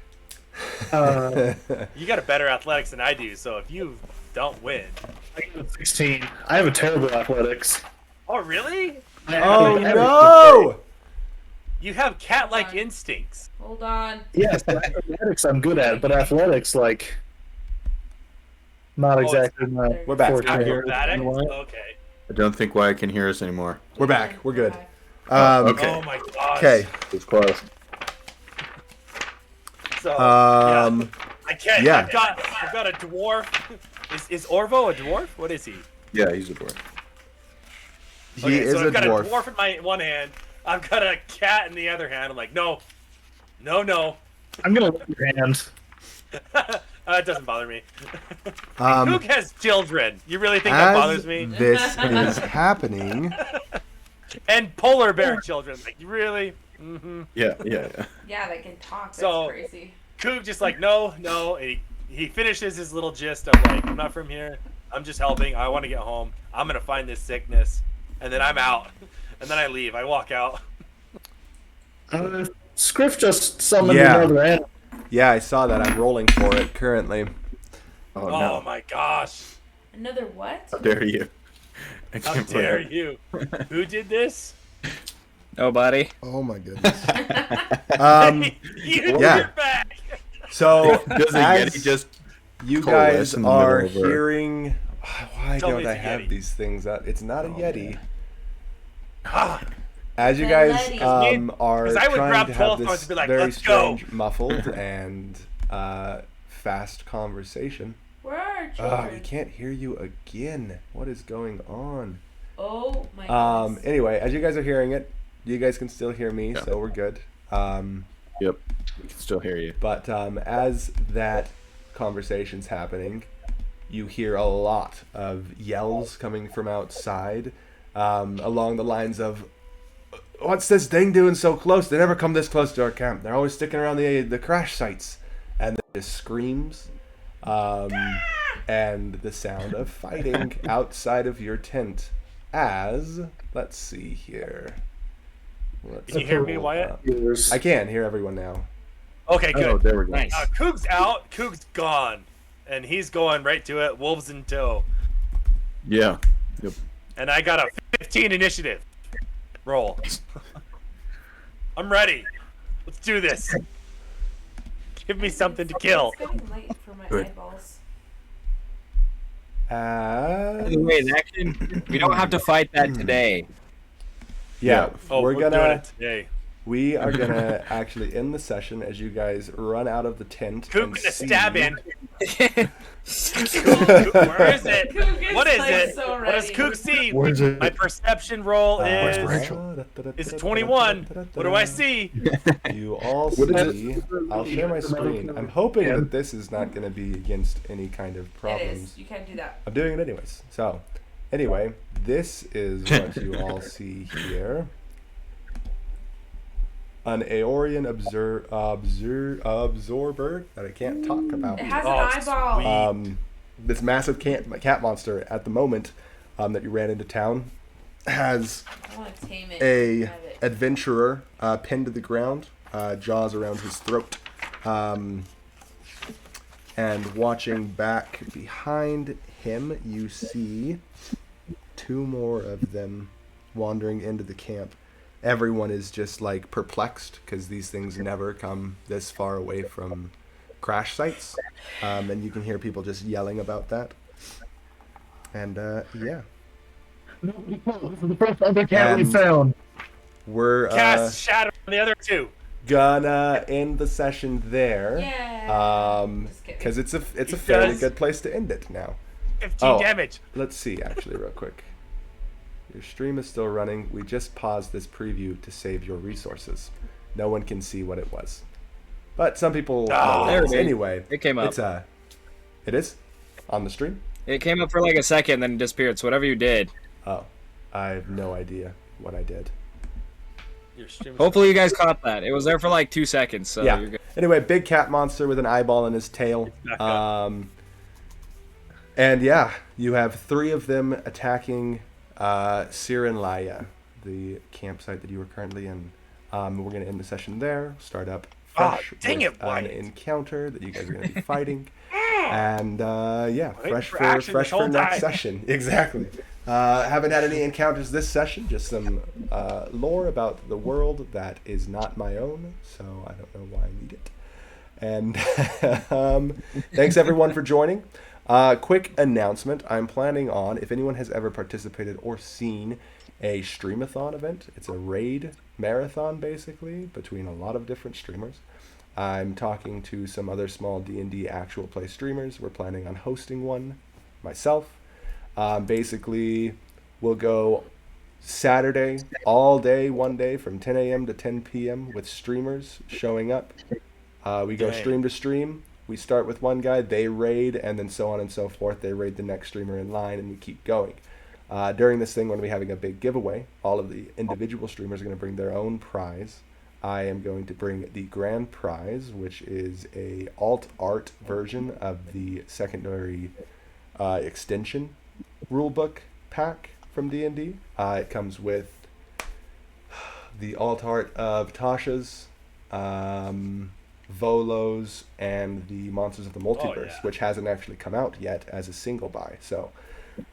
You got a better athletics than I do, so if you don't win, I got a 16. I have a terrible athletics. oh really? Oh no! You have cat-like instincts. Hold on. Yes, athletics I'm good at, but athletics, like, not exactly my We're back. forte. Acrobatics? Okay. I don't think Wyatt can hear us anymore. We're back. We're good. Okay. Oh my gosh. Okay. It's close. So Um. I can't. yeah. I've got a dwarf. Is Orvo a dwarf? What is he? Yeah, he's a boy. He is so a I've got dwarf. a dwarf in my one hand. I've got a cat in the other hand. I'm like, no. I'm going to let your hand. It doesn't bother me. Um, Coog has children. You really think that bothers me? This is happening. And polar bear children. Like, you really? Mm-hmm. Yeah. Yeah, they can talk. That's So- crazy. Coog just like, no. And he finishes his little gist of like, I'm not from here. I'm just helping. I want to get home. I'm going to find this sickness. And then I'm out. And then I leave. I walk out. Scriff just summoned Yeah. another animal. Yeah, I saw that. I'm rolling for it currently. Oh, Oh no. my gosh. Another what? How dare you? I How can't dare believe you? Who did this? Nobody. Oh my goodness. You, Yeah. You're back. So Does a as Yeti just you coalesce guys in the are middle of our- hearing, why Tell me don't I it's a have Yeti. these things up? It's not a Yeti. man. Ah, As you The guys Yeti. are 'Cause I would trying grab to 12 have thorns this and be like, very "Let's go." strange, muffled, and fast conversation. Where are our Oh, children? we can't hear you again. What is going on? Oh my goodness. Anyway, as you guys are hearing it, you guys can still hear me, Yeah. so we're good. Yep. We can still hear you. But as that conversation's happening, you hear a lot of yells coming from outside, along the lines of, "What's this thing doing so close? They never come this close to our camp. They're always sticking around the crash sites." And there's screams, and the sound of fighting outside of your tent. Let's see here. Can you hear me, Wyatt? I can hear everyone now. Okay, good. Oh, there we go. Nice. Coog's out. Coog's gone. And he's going right to it. Wolves in tow. Yeah. Yep. And I got a 15 initiative. Roll. I'm ready. Let's do this. Give me something to kill. It's getting late for my Good. eyeballs. By the way, that we don't have to fight that today. Yeah, Oh, we're doing gonna. it today. We are gonna actually end the session as you guys run out of the tent. Coop and gonna see- stab in. Coop Where is it? is, What is like, it? so What does ready. Coop see? Where's it? My perception roll Where's is 21. What do I see? You all What is see. I'll share my screen. I'm hoping that this is not going to be against any kind of It problems. is. You can't do that. I'm doing it anyways. So, anyway, this is what you all see here. An Aeorian absorber that I can't talk about. It has Oh, an eyeball. sweet. This massive cat monster at the moment that you ran into town has I want to tame it. a Have it. adventurer pinned to the ground, jaws around his throat, and watching back behind him, you see two more of them wandering into the camp. Everyone is just like perplexed because these things never come this far away from crash sites, and you can hear people just yelling about that. And yeah, This is the first other cat we And- found. we're Cast shadow on the other two. gonna end the session there. Yeah. Just kidding. Because it's a He fairly does. good place to end it now. 15 Oh. damage. Let's see, actually, real quick. Your stream is still running. We just paused this preview to save your resources. No one can see what it was, but some people know there it it is. is. Anyway. It came up. It's it is on the stream. It came up for like a second, then it disappeared. So whatever you did, Oh, I have no idea what I did. Your stream is- hopefully you guys caught that. It was there for like 2 seconds. So Yeah. you're good. Anyway, big cat monster with an eyeball in his tail. Back up. And yeah, you have three of them attacking Sirenlaya, the campsite that you are currently in. We're going to end the session there, start up Ah, fresh dang with it, an Wyatt. encounter that you guys are going to be fighting. And yeah, Wait fresh for for action fresh this for whole next time. session. Exactly. Haven't had any encounters this session, just some lore about the world that is not my own, so I don't know why I need it. And thanks everyone for joining. Quick announcement. I'm planning on, if anyone has ever participated or seen a streamathon event, it's a raid marathon basically between a lot of different streamers. I'm talking to some other small D&D actual play streamers. We're planning on hosting one myself. Basically, we'll go Saturday all day, one day from 10 a.m. to 10 p.m. with streamers showing up. We go Dang. stream to stream. We start with one guy, they raid, and then so on and so forth. They raid the next streamer in line, and we keep going. During this thing, when we're having a big giveaway, all of the individual streamers are going to bring their own prize. I am going to bring the grand prize, which is a alt art version of the secondary extension rulebook pack from D&D. It comes with the alt art of Tasha's, Volo's, and the Monsters of the Multiverse, yeah. which hasn't actually come out yet as a single buy. So,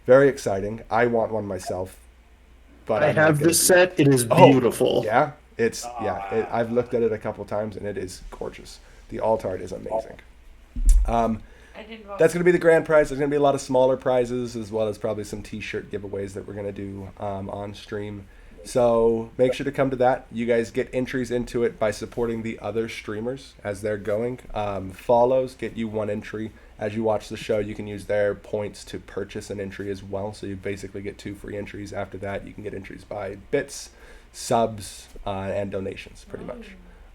very exciting. I want one myself, but I I'm not have gonna- this set. It is Oh, beautiful. Yeah, it's I've looked at it a couple times and it is gorgeous. The alt art is amazing. I didn't vote. That's going to be the grand prize. There's going to be a lot of smaller prizes as well as probably some t-shirt giveaways that we're going to do on stream. So make sure to come to that. You guys get entries into it by supporting the other streamers as they're going. Follows get you one entry. As you watch the show, you can use their points to purchase an entry as well. So you basically get 2 free entries. After that, you can get entries by bits, subs, and donations, pretty much.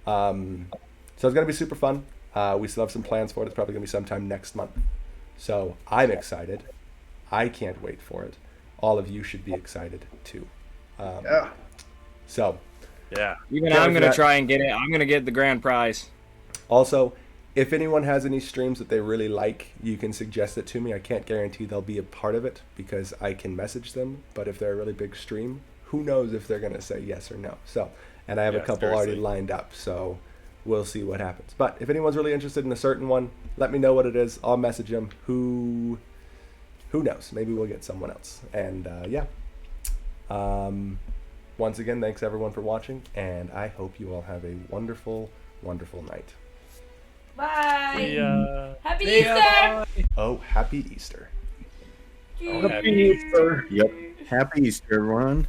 So it's going to be super fun. We still have some plans for it. It's probably going to be sometime next month. So I'm excited. I can't wait for it. All of you should be excited too. Yeah. So Yeah. Even Yeah, I'm for gonna that- try and get it. I'm gonna get the grand prize. also, if anyone has any streams that they really like, you can suggest it to me. I can't guarantee they'll be a part of it because I can message them. But if they're a really big stream, who knows if they're going to say yes or no. So, and I have a Yeah, couple already seriously. lined up. So we'll see what happens. But if anyone's really interested in a certain one, let me know what it is. I'll message them. Who knows? Maybe we'll get someone else. And yeah. Once again, thanks everyone for watching, and I hope you all have a wonderful, wonderful night. Bye. Yeah. Happy See ya, Easter. bye. Oh, happy Easter. you. Happy Easter. Yep. Happy Easter, everyone.